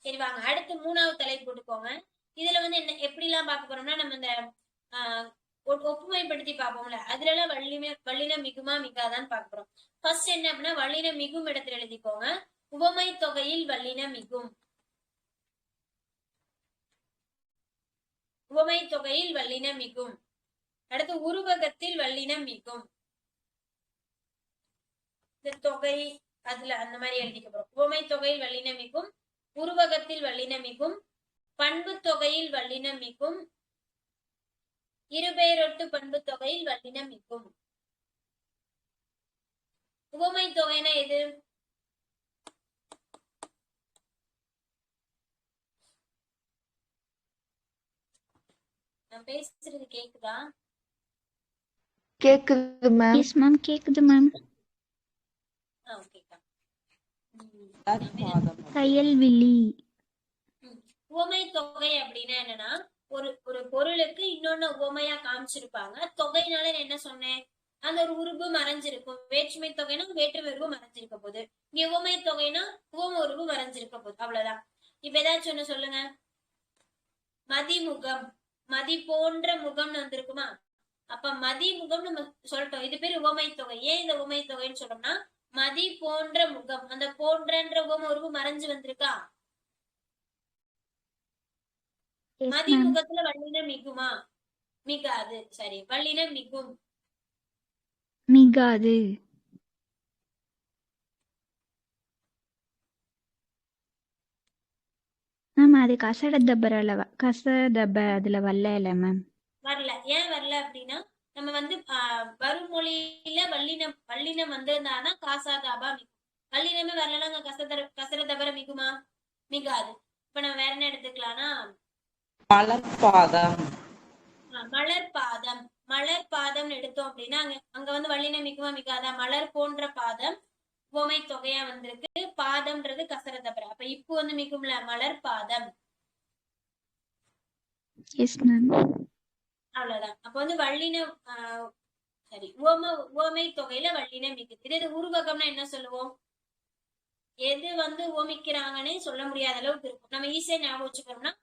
A: சரி வாங்க அடுத்து 3வது தலைப்பு போட்டுக்கோங்க. இதுல வந்து என்ன எப்படி எல்லாம் பார்க்க போறோம்னா, நம்ம இந்த ஒப்புமைப்படுத்தி பார்ப்போம்ல, அதுல எல்லாம் வல்லின மிகுமா மிகாதான்னு பார்க்க போறோம். ஃபர்ஸ்ட் என்ன அப்படின்னா, வல்லின மிகும் இடத்துல எழுதிக்கோங்க. உவமை தொகையில் வல்லின மிகும். உவமை தொகையில் வல்லின மிகும். அடுத்து உருவகத்தில் வல்லின மிகும். இந்த தொகை அதுல அந்த மாதிரி எழுதிக்க போறோம். உவமை தொகையில் வல்லின மிகும். உருவகத்தில் வல்லின மிகும். பண்பு தொகையில் வல்லின மிகும். இருபெயரொட்டு பண்பு தொகையில் வல்லின மிகும். உவமை தொகைனா எது? நான் பேசுறது கேக்குதா?
E: கேக்குது மேம்.
G: எஸ் மேம் கேக்குது மேம். கயல்விழி.
A: உவமை தொகை அப்படின்னா என்னன்னா, ஒரு பொருளுக்கு இன்னொன்னு உவமையா காமிச்சிருப்பாங்க. தொகைனால என்ன சொன்னேன்? அந்த ஒரு உருவு மறைஞ்சிருக்கும். வேற்றுமை தொகைனா வேற்றுமை உருவு மறைஞ்சிருக்க போகுது. இங்க உவமை தொகைனா உவம உருவு மறைஞ்சிருக்க போகுது. அவ்வளவுதான். இப்ப ஏதாச்சும் ஒண்ணு சொல்லுங்க. மதிமுகம். மதி போன்ற முகம்னு வந்திருக்குமா? அப்ப மதிமுகம் நம்ம சொல்லிட்டோம். இது பேரு உவமை தொகை. ஏன் இந்த உவமை தொகைன்னு சொல்றோம்னா, மதி போன்ற முகம். அந்த போன்றன்ற உவம உருவு மறைஞ்சு வந்திருக்கா? மதிமுகத்துல வல்லின மிகுமா? மிகாது. சரி, வல்லின மிகும்.
G: மிகாது. மேம் அது கசடப அதுல வரல மேம்.
A: வரல. ஏன் வரல அப்படின்னா, நம்ம வந்து வருமொழியில வல்லினம் வந்திருந்தாதான் காசாதாபா மிகும். வல்லினமே வரலன்னா அங்க கசரதபர மிகுமா? மிகாது. இப்ப நம்ம வேற என்ன எடுத்துக்கலாம்னா,
B: மலர்பாதம்.
A: மலர்பாதம். மலர்பாதம் எடுத்தோம் அப்படின்னா அங்க வந்து வல்லினம் மிகுமா மிகாதா? மலர் போன்ற பாதம் உவமை தொகையா வந்திருக்கு. பாதம்ன்றது கசரதபர. அப்ப இப்போ வந்து மிகும்ல, மலர் பாதம்.
G: Yes ma'am.
A: அவ்வளவுதான். அப்ப வந்து வல்லின சரி, உவமை தொகையில வல்லின மிகுது. இது உருவகம்னா என்ன சொல்லுவோம்? எது வந்து உவமிக்கிறாங்கன்னு சொல்ல முடியாத அளவுக்கு இருக்கும். நம்ம ஈஸியா ஞாபகம் வச்சுக்கணும்னா,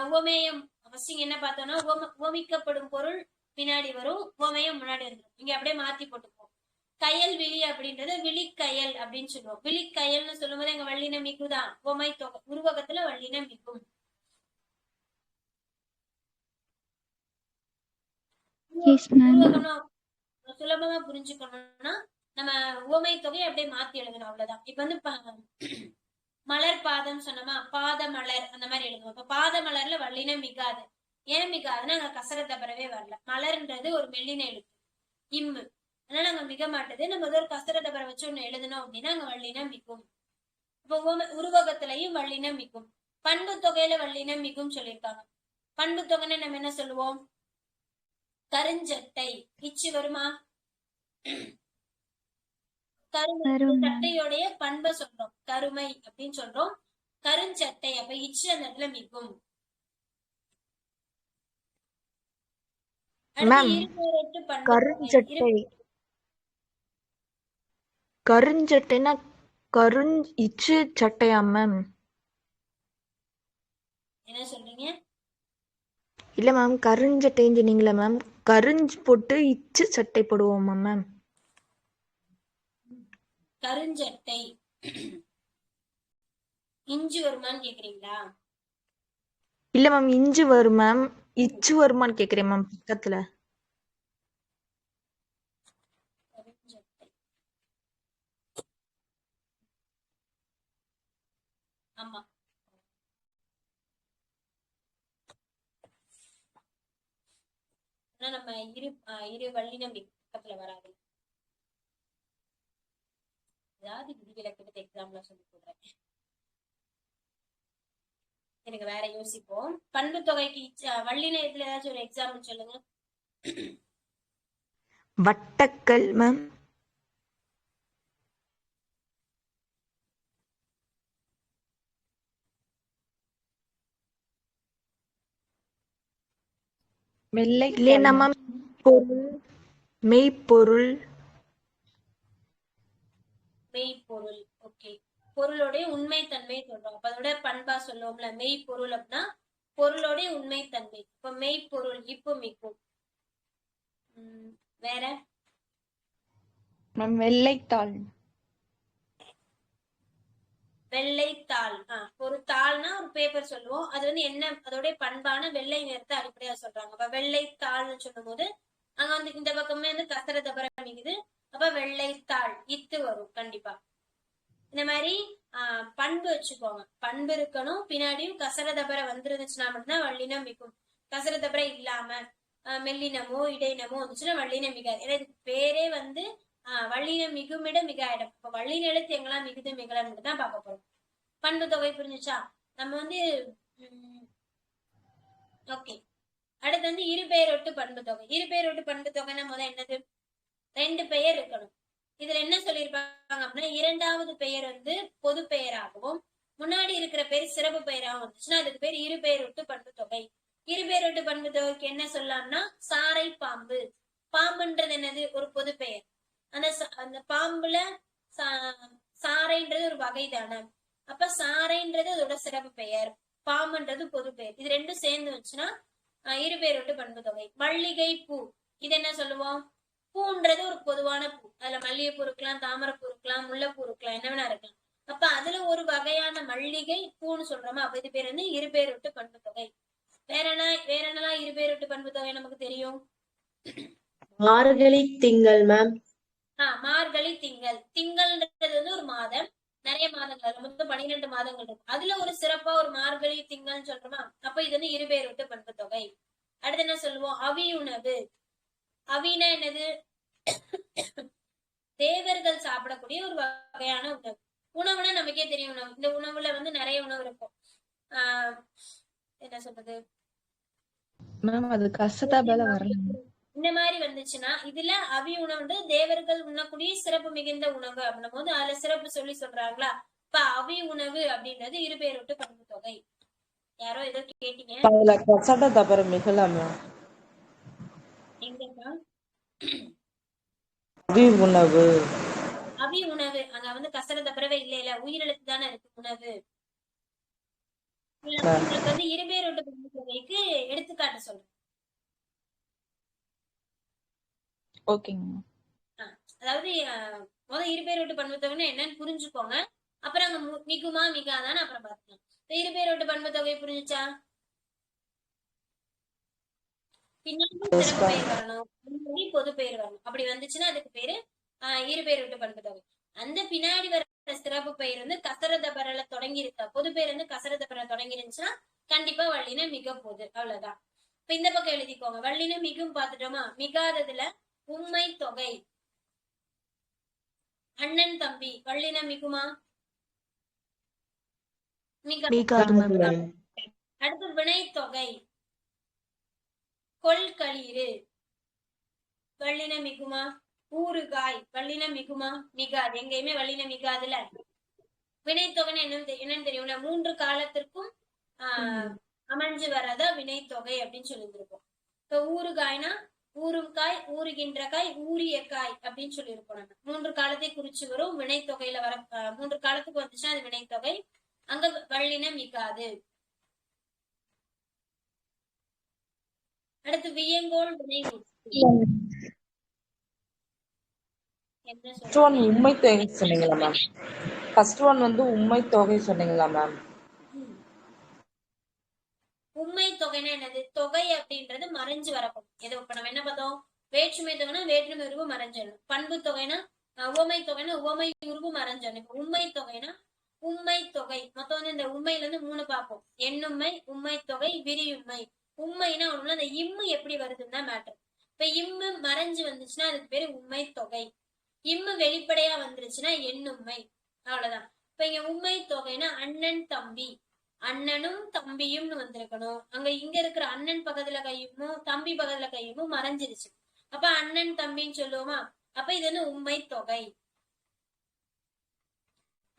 A: உவமேயம் ஃபர்ஸ்ட் என்ன பார்த்தோம்னா, உவமிக்கப்படும் பொருள் பின்னாடி வரும், உவமேயம் முன்னாடி வந்துடும். இங்க அப்படியே மாத்தி போட்டுப்போம். கயல் விழி அப்படின்றது விழிக்கயல் அப்படின்னு சொல்லுவோம். விழிக்கயல்னு சொல்லும் போது எங்க வல்லின மிகுதான். உவமை தொகை உருவகத்துல வல்லின மிகும்.
G: Yes ma'am.
A: உருவகம்னா சுலபமா புரிஞ்சுக்கணும்னா நம்ம உவமை தொகையை அப்படியே மாத்தி எழுதணும், அவ்வளவுதான். இப்ப வந்து மலர் பாதம் சொன்னோமா, பாத மலர் அந்த மாதிரி எழுதுவோம். இப்ப பாத மலர்ல வல்லினம் மிகாது. ஏன் மிகாதுன்னா அங்க கசர தபரவே வரல. மலர்ன்றது ஒரு மெல்லின எழுத்து, இம்மு, அதனால அங்க மிக மாட்டது. நம்ம ஏதோ ஒரு கசர தபர வச்சு ஒண்ணு எழுதணும் அப்படின்னா அங்க வல்லினம் மிகும். இப்ப உருவகத்திலையும் வல்லினம் மிகும். பண்பு தொகையில வல்லினம் மிகும் சொல்லியிருக்காங்க. பண்பு தொகைன்னு நம்ம என்ன சொல்லுவோம்? கருஞ்சட்டை. இச்சு வருமா? கருமை, சட்டையோடைய பண்பை சொல்றோம், கருமை அப்படின்னு சொல்றோம். கருஞ்சட்டை, அப்ப இச்சு அந்த இடத்துல மிகும்.
E: கருஞ்சட்டை. கருஞ்சட்டைனா இச்சு சட்டையா மேம்?
A: என்ன சொல்றீங்க?
E: இல்ல மேம், கருஞ்சட்டைன்னு சொன்னீங்களா மேம்? கருஞ்சு போட்டு இச்சு சட்டை போடுவோமா மேம்?
A: கருஞ்சட்டை இஞ்சி வருமான்னு கேக்குறீங்களா?
E: இல்ல மேம், இஞ்சு வரும் மேம், இச்சு வருமான்னு கேக்குறேன் மேம் பக்கத்துல.
A: ஆமா, நம்ம இரு வல்லினம் பக்கத்துல வராது. ஏதாவது விதிவிலக்கு எக்ஸாம்ல சொல்லி போடுறேன். எனக்கு வேற யோசிப்போம். பண்பு தொகைக்கு வல்லின இதுல ஏதாச்சும் ஒரு எக்ஸாம்பிள் சொல்லுங்க.
E: வட்டக்கல் மேம். இல்லைன்னா மேம் பொருள், மெய்ப்பொருள்.
A: மெய்ப்பொருள், ஓகே. பொருளோடைய உண்மைத்தன்மை சொல்றோம். அப்ப அதோட பண்பா சொல்லுவோம்ல, மெய்ப்பொருள் அப்படின்னா பொருளோடைய உண்மைத்தன்மை. இப்ப மெய்ப்பொருள் இப்போ மிக்கும். வேற
E: மேம் வெள்ளைத்தாள்.
A: வெள்ளைத்தாள். ஒரு தாள்னா ஒரு பேப்பர் சொல்லுவோம். அது வந்து என்ன, அதோடைய பண்பான வெள்ளை நிறத்தை அடிப்படையா சொல்றாங்க. அப்ப வெள்ளைத்தாள்னு சொல்லும் போது அங்க வந்து இந்த பக்கமே வந்து கசர தபர மிகுது. அப்ப வெள்ளைத்தாள் இத்து வரும் கண்டிப்பா. இந்த மாதிரி பண்பு வச்சுக்கோங்க. பண்பு இருக்கணும், பின்னாடியும் கசர தபர வந்துருந்துச்சுன்னா மட்டும்தான் வல்லினம் மிகும். கசர தபர இல்லாம மெல்லினமோ இடையினமோ வந்துச்சுன்னா வல்லினம் மிகாது. ஏன்னா இதுக்கு பேரே வந்து வல்லினம் மிகுமிட மிகாயிடம். இப்ப வல்லின எழுத்து எங்கெல்லாம் மிகுது மிகலன்னு தான் பார்க்க போறோம். பண்பு தொகை புரிஞ்சுச்சா? நம்ம வந்து ஓகே. அடுத்து வந்து இருபெயரொட்டு பண்பு தொகை. இருபெயரொட்டு பண்பு தொகைன்னா முதல் என்னது? 2 பெயர் இருக்கணும். இதுல என்ன சொல்லியிருப்பாங்க அப்படின்னா, இரண்டாவது பெயர் வந்து பொது பெயராகவும் முன்னாடி இருக்கிற பேர் சிறப்பு பெயராகவும் வந்துச்சுன்னா அதுக்கு பேர் இருபெயரொட்டு பண்பு தொகை. இருபெயரொட்டு பண்பு தொகைக்கு என்ன சொல்லலாம்னா, சாரை பாம்பு. பாம்புன்றது என்னது? ஒரு பொது பெயர். அந்த பாம்புல சாரைன்றது ஒரு வகை தானே. அப்ப சாரைன்றது அதோட சிறப்பு பெயர், பாம்புன்றது பொது பெயர். இது ரெண்டும் சேர்ந்து வச்சுன்னா இருபெயரொட்டு பண்பு தொகை. மல்லிகை பூ, இது என்ன சொல்லுவோம்? பூன்றது ஒரு பொதுவான பூ. அதுல மல்லிகைப்பூ இருக்கலாம், தாமரைப்பூ இருக்கலாம், முல்லைப்பூ இருக்கலாம், என்ன வேணா இருக்கலாம். அப்ப அதுல ஒரு வகையான மல்லிகை பூன்னு சொல்றோமா, அப்ப இது பேர் வந்து இருபெயரொட்டு பண்பு தொகை. வேற என்னெல்லாம் இருபெயரொட்டு பண்பு தொகை நமக்கு தெரியும்?
D: மார்கழி திங்கள் மேம்.
A: மார்கழி திங்கள். திங்கள்ன்றது வந்து ஒரு மாதம், நிறைய மாதங்கள், மொத்தம் 12 மாதங்கள் இருக்கும். அதுல ஒரு சிறப்பா ஒரு மார்கழி திங்கள்னு சொல்றோமா, அப்ப இது வந்து இருபெயரொட்டு பண்பு தொகை. அடுத்து என்ன சொல்லுவோம்? அவி உணவு. அவினா என்னது? தேவர்கள் சாப்பிடக்கூடிய ஒரு வகையான உணவு. உணவுனா நமக்கே தெரியும். உணவு, இந்த உணவுல வந்து நிறைய உணவு இருக்கும். என்ன சொல்றது
H: மேம், அது கசதாபல வரல.
A: இந்த மாதிரி வந்துச்சுன்னா இதுல அவி உணவு தேவர்கள் உண்ணக்கூடிய சிறப்பு மிகுந்த உணவு அப்படின்னும் போது அதுல சிறப்பு சொல்லி சொல்றாங்களா. இப்ப அவி உணவு அப்படின்றது இருபெயரொட்டு பண்பு தொகை. யாரோ ஏதோ கேட்டீங்க.
B: கசட தபர மிகலாமா?
A: எங்கப்பா?
B: அவி உணவு.
A: அவி உணவு அங்க வந்து கசர தபரவே இல்ல, உயிரெழுத்து தானே இருக்கு உணவு. உங்களுக்கு வந்து இருபெயரொட்டு பண்பு தொகைக்கு எடுத்துக்காட்டு சொல்றேன்.
H: ஓகேங்க.
A: அதாவது முதல் இருபெயரொட்டு பண்பு தொகைன்னா என்னன்னு புரிஞ்சுக்கோங்க. அப்புறம் அங்க மிகுமா மிகாதான்னு அப்புறம் பார்த்துக்கலாம். இருபெயரொட்டு பண்பு தொகை புரிஞ்சுச்சா? பின்னாடி
B: Yes,
A: சிறப்பு
B: ma'am.
A: பெயர் வரணும், முன்னாடி பொது பெயர் வரணும். அப்படி வந்துச்சுன்னா அதுக்கு பேரு இரு பெயர் விட்டு பண்பு தொகை. அந்த பின்னாடி வர சிறப்பு பெயர் வந்து கசரத பரல தொடங்கி இருக்கா, பொது பெயர் வந்து கசரத பரல தொடங்கி இருந்துச்சுன்னா கண்டிப்பா வள்ளின மிக போகுது. அவ்வளவுதான். இப்ப இந்த பக்கம் எழுதிக்கோங்க. வள்ளின மிகும் பாத்துட்டோமா? மிகாததுல உண்மை தொகை, அண்ணன் தம்பி வள்ளின மிகுமா?
E: மிகாது மேம்.
A: அடுத்து வினை தொகை, கொள்களீரு வள்ளின மிகுமா? ஊறுகாய் வள்ளின மிகுமா? மிகாது. எங்கேயுமே வள்ளின மிகாதுல. வினைத்தொகைன்னு என்னன்னு தெரியும்ல, 3 காலத்திற்கும் அமைஞ்சு வரதா வினைத்தொகை அப்படின்னு சொல்லியிருந்திருக்கோம். இப்ப ஊறுகாய்னா ஊறும் காய், ஊறுகின்ற காய், ஊறிய காய் அப்படின்னு சொல்லியிருக்கோம். நம்ம 3 காலத்தை குறிச்சு வரும் வினைத்தொகையில வர 3 காலத்துக்கு வந்துச்சுன்னா அது வினைத்தொகை. அங்க வள்ளின மிகாது. அடுத்து வியங்கோள் வினை என்ன
B: ஃபர்ஸ்ட் ஒன் உண்மை தொகை சொன்னீங்களா மேம்? ஃபர்ஸ்ட் ஒன் வந்து உண்மை தொகை சொன்னீங்களா மேம்?
A: உண்மை தொகைன்னா என்னது? தொகை அப்படின்றது மறைஞ்சு வரப்படும். ஏதோ இப்ப நம்ம என்ன பார்த்தோம்? வேற்றுமை தொகைனா வேற்றுமை உருவு மறைஞ்சிடணும். பண்பு தொகைனா உவமை தொகைனா உவமை உருவு மறைஞ்சிடணும். இப்ப உண்மை தொகைனா உண்மை தொகை மொத்தம் வந்து இந்த உண்மையில இருந்து 3 பார்ப்போம். எண்ணுண்மை, உண்மை தொகை, விரியுண்மை. உண்மைனா ஒண்ணுல அந்த இம்மு எப்படி வருதுன்னு தான் மேட்டர். இப்ப இம்மு மறைஞ்சு வந்துச்சுன்னா அதுக்கு பேரு உண்மை தொகை. இம்மு வெளிப்படையா வந்துருச்சுன்னா எண்ணுண்மை. அவ்வளவுதான். இப்ப இங்க உண்மை தொகைனா அண்ணன் தம்பி, அண்ணனும் தம்பியும்னு வந்திருக்கணும். அங்க இங்க இருக்கிற அண்ணன் பக்கத்துல கையுமோ தம்பி பக்கத்துல கையுமோ மறைஞ்சிருச்சு. அப்ப அண்ணன் தம்பின்னு சொல்லுவோமா? அப்ப இது வந்து உண்மை தொகை.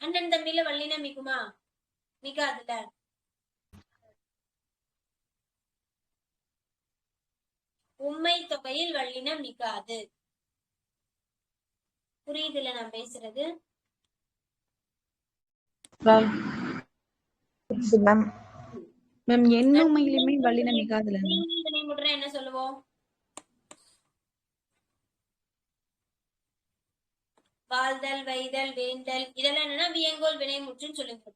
A: அண்ணன் தம்பியில வள்ளின மிகுமா? மிகாதுல. உண்மை தொகையில் வள்ளின மிகாது. புரியுதுல நான் பேசுறது?
H: மேம் மேம் எண்ணுமையிலுமே வல்லின மிகாதுல
A: வினைமுற்ற என்ன சொல்லுவோம்? வாழ்தல், வைதல், வேந்தல் இதெல்லாம் என்னன்னா வியங்கோல் வினைமுற்றுன்னு சொல்லியிருக்கோம்.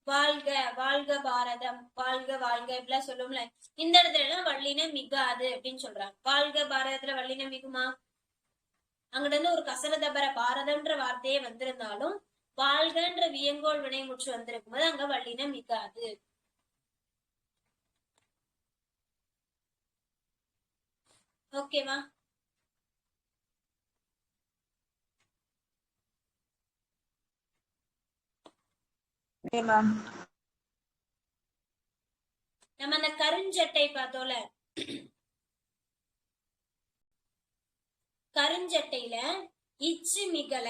A: வாழ்க வாழ்க பாரதம், வாழ்க வாழ்க இப்படிலாம் சொல்லுவோம்ல. இந்த இடத்துல எல்லாம் வள்ளின மிகாது அப்படின்னு சொல்றாங்க. வாழ்க பாரதத்துல வள்ளின மிகுமா? அங்கிட்ட இருந்து ஒரு கசரதபர பாரதம்ன்ற வார்த்தையே வந்திருந்தாலும் வாழ்கன்ற வியங்கோல் வினைமுற்று வந்திருக்கும் போது அங்க வள்ளின மிகாது. ஓகேவா? நம்ம அந்த கருஞ்சட்டை பார்த்தோம்ல, கருஞ்சட்டையில இச்சு மிகல,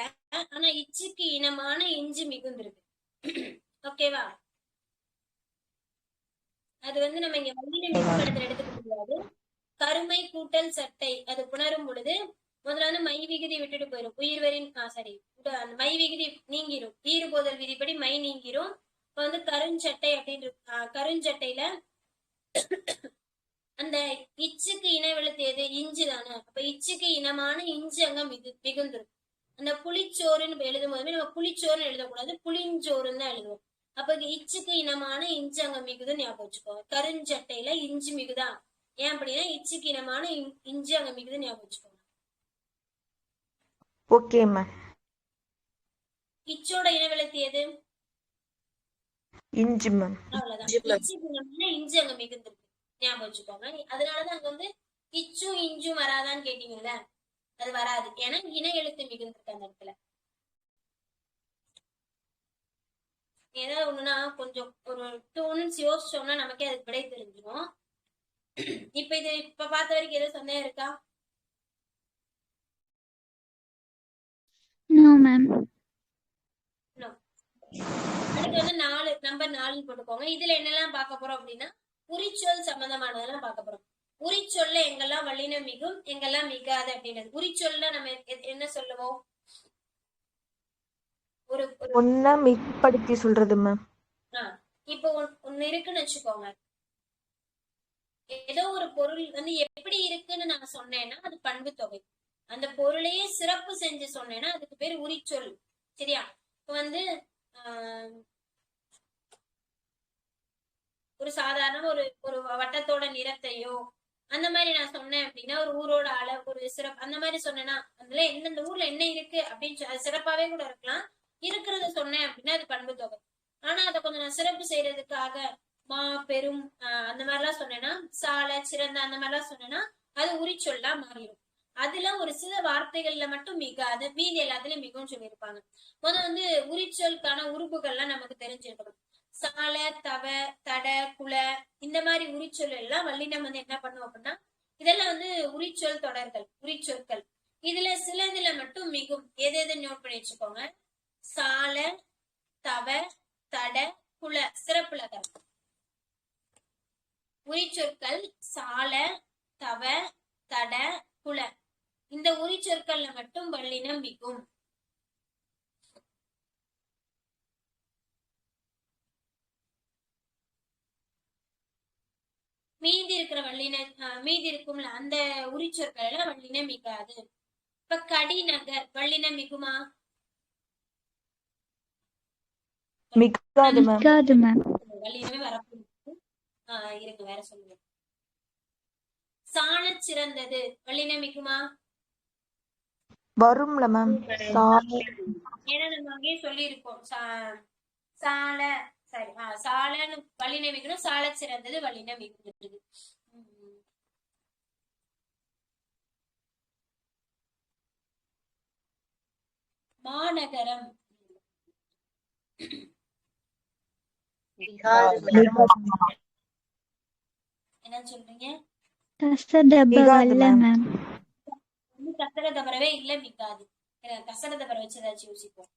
A: ஆனா இச்சுக்கு இனமான இஞ்சு மிகுந்திருக்கு. ஓகேவா? அது வந்து நம்ம இங்க வள்ளின மிகுடத்துல எடுத்துக்க முடியாது. கருமை கூட்டல் சட்டை அது புணரும் பொழுது முதல்ல வந்து மை விகுதி விட்டுட்டு போயிடும். உயிர்வரின் சரி மை விகுதி நீங்கிரும். ஈறு போதல் விதிப்படி மை நீங்கிரும். இப்ப வந்து கருஞ்சட்டை அப்படின்னு கருஞ்சட்டையில அந்த இச்சுக்கு இன எழுத்து எது? இஞ்சு தானே. அப்ப இச்சுக்கு இனமான இஞ்சு அங்க மிகுந்திருக்கும். அந்த புளிச்சோறுன்னு எழுதும் போதுமே நம்ம புளிச்சோறுன்னு எழுதக்கூடாது, புளிஞ்சோறுன்னு தான் எழுதுவோம். அப்ப இச்சுக்கு இனமான இஞ்சு அங்க மிகுதுன்னு ஞாபகம் வச்சுக்கோங்க. கருஞ்சட்டையில இஞ்சு மிகுதா? ஏன் அப்படின்னா இச்சுக்கு இனமான இஞ்சு அங்க மிகுதுன்னு ஞாபகம் வச்சுக்கோங்க.
E: Okay ma'am.
A: இச்சோட இனவெழுத்து எது?
E: இஞ்சி மேம்.
A: அவ்வளவுதான். இச்சுக்கு இனமான இஞ்சு அங்க மிகுந்திருக்கு ஞாபகம் வச்சுக்கோங்க. அதனாலதான் அங்க வந்து இச்சும் இஞ்சும் வராதான்னு கேட்டீங்கல்ல, அது வராது. ஏன்னா இன எழுத்து மிகுந்திருக்கு அந்த இடத்துல. ஏதாவது ஒண்ணுன்னா கொஞ்சம் ஒரு 2 minutes யோசிச்சோம்னா நமக்கே அதுக்கு விடை தெரிஞ்சிடும். இப்ப பார்த்த வரைக்கும் ஏதோ சந்தேகம் இருக்கா?
G: No ma'am.
A: அடுத்து வந்து 4 நம்பர் 4 போட்டுக்கோங்க. இதுல என்னெல்லாம் பார்க்க போறோம் அப்படின்னா உரிச்சொல் சம்பந்தமானதெல்லாம் பார்க்க போறோம். உரிச்சொல்ல எங்கெல்லாம் வல்லின மிகும், எங்கெல்லாம் மிகாது அப்படின்றது. உரிச்சொல்ல நம்ம என்ன சொல்லுவோம்? ஒரு
E: ஒன்ன மிகப்படுத்தி சொல்றது மேம்.
A: இப்போ ஒண்ணு இருக்குன்னு வச்சுக்கோங்க. ஏதோ ஒரு பொருள் வந்து எப்படி இருக்குன்னு நான் சொன்னேன்னா அது பண்பு தொகை. அந்த பொருளையே சிறப்பு செஞ்சு சொன்னேன்னா அதுக்கு பேரு உரிச்சொல். சரியா? இப்ப வந்து ஒரு சாதாரண ஒரு ஒரு வட்டத்தோட நிறத்தையோ அந்த மாதிரி நான் சொன்னேன் அப்படின்னா, ஒரு ஊரோட ஒரு சிறப்பு அந்த மாதிரி சொன்னேன்னா, அதுல எந்தெந்த ஊர்ல என்ன இருக்கு அப்படின்னு அது சிறப்பாவே கூட இருக்கலாம். இருக்கிறத சொன்னேன் அப்படின்னா அது பண்பு தொகை. ஆனா அதை கொஞ்சம் நான் சிறப்பு செய்யறதுக்காக மா பெரும் அந்த மாதிரிலாம் சொன்னேன்னா, சால சிறந்த அந்த மாதிரிலாம் சொன்னேன்னா அது உரிச்சொல்லா மாறிடும். அதுல ஒரு சில வார்த்தைகள்ல மட்டும் மிகாது, மீதி எல்லாத்துலயும் மிகவும் சொல்லியிருப்பாங்க. முதல்ல வந்து உரிச்சொல்கான உறுப்புகள்லாம் நமக்கு தெரிஞ்சிருக்கணும். சால தவ தட குல இந்த மாதிரி உரிச்சொல் எல்லாம் வல்லினம் வந்து என்ன பண்ணும் அப்படின்னா, இதெல்லாம் வந்து உரிச்சொல் தொடர்கள், உரிச்சொற்கள். இதுல சிலதுல மட்டும் மிகும். எது எது நோட் பண்ணி வச்சுக்கோங்க. சால தவ தட குல சிறப்புலகம் உரிச்சொற்கள் சால தவ தட குல. இந்த உரிச்சொற்கள்ல மட்டும் வல்லினம் மிகும். மீதி இருக்கிற மீதி இருக்கும்ல அந்த உரிச்சொற்கள் எல்லாம் வல்லினம் மிகாது. இப்ப கடிநகர் வல்லினம் மிகுமா?
G: மிகாது மேம்.
A: வல்லினமே வரப்போகுது. இருக்கு வேற சொல்லுங்க. சால சிறந்தது வல்லினம் மிகுமா?
E: வரும்ல மேம்.
A: ஏன்னா நம்ம அங்கேயே சொல்லி இருக்கோம். சால சரி சாலன்னு வல்லினம் மிகணும். சால சிறந்தது வல்லினம் மிகுந்தது. மாநகரம் என்ன சொல்றீங்க?
G: கசடபவல்ல மேம்.
A: கசடதபரவே இல்ல மிகாது. கசடதபர வச்சு ஏதாச்சும் யோசிப்போம்.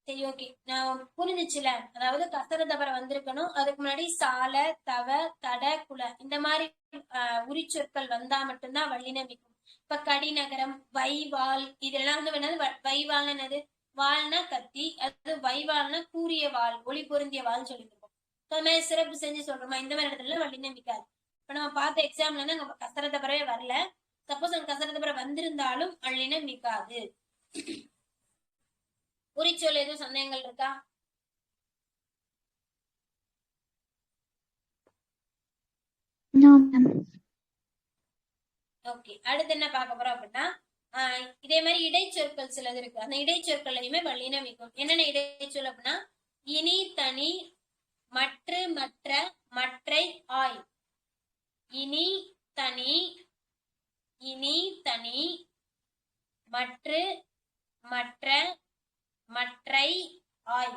A: சரி ஓகே நான் புரிஞ்சிச்சுல. அதாவது கசரதபர வந்திருக்கணும். அதுக்கு முன்னாடி சால தவ தட குல இந்த மாதிரி உரிச்சொற்கள் வந்தா மட்டும்தான் வல்லினம் மிகும். இப்ப கடிநகரம் வைவால் இதெல்லாம் வந்து என்னது? வைவால் என்னது? வால்னா கத்தி, அது வைவால்னா கூறிய வால், ஒளி பொருந்திய வால் சொல்லியிருக்கோம். அது மாதிரி சிறப்பு செஞ்சு சொல்றோமா, இந்த மாதிரி இடத்துல வல்லினம் மிகாது. இப்ப நம்ம பார்த்த எக்ஸாம்ல இருந்து அங்க கசரதபரவே வரல. சப்போஸ் அங்க கசரதபர வந்திருந்தாலும் வல்லினம் மிகாது. உரிச்சொல் எதுவும் சந்தேகங்கள் இருக்கா? ஓகே அடுத்து என்ன பார்க்க போறோம் அப்படின்னா, இதே மாதிரி இடைச்சொற்கள் சிலது இருக்கு. அந்த இடைச்சொற்களையுமே வல்லினம் மிகும். என்னென்ன இடைச்சொல் அப்படின்னா, இனி தனி மற்ற மற்ற மற்றை ஆய். இனி தனி இனி தனி மற்ற மற்ற மற்றை ஆய்.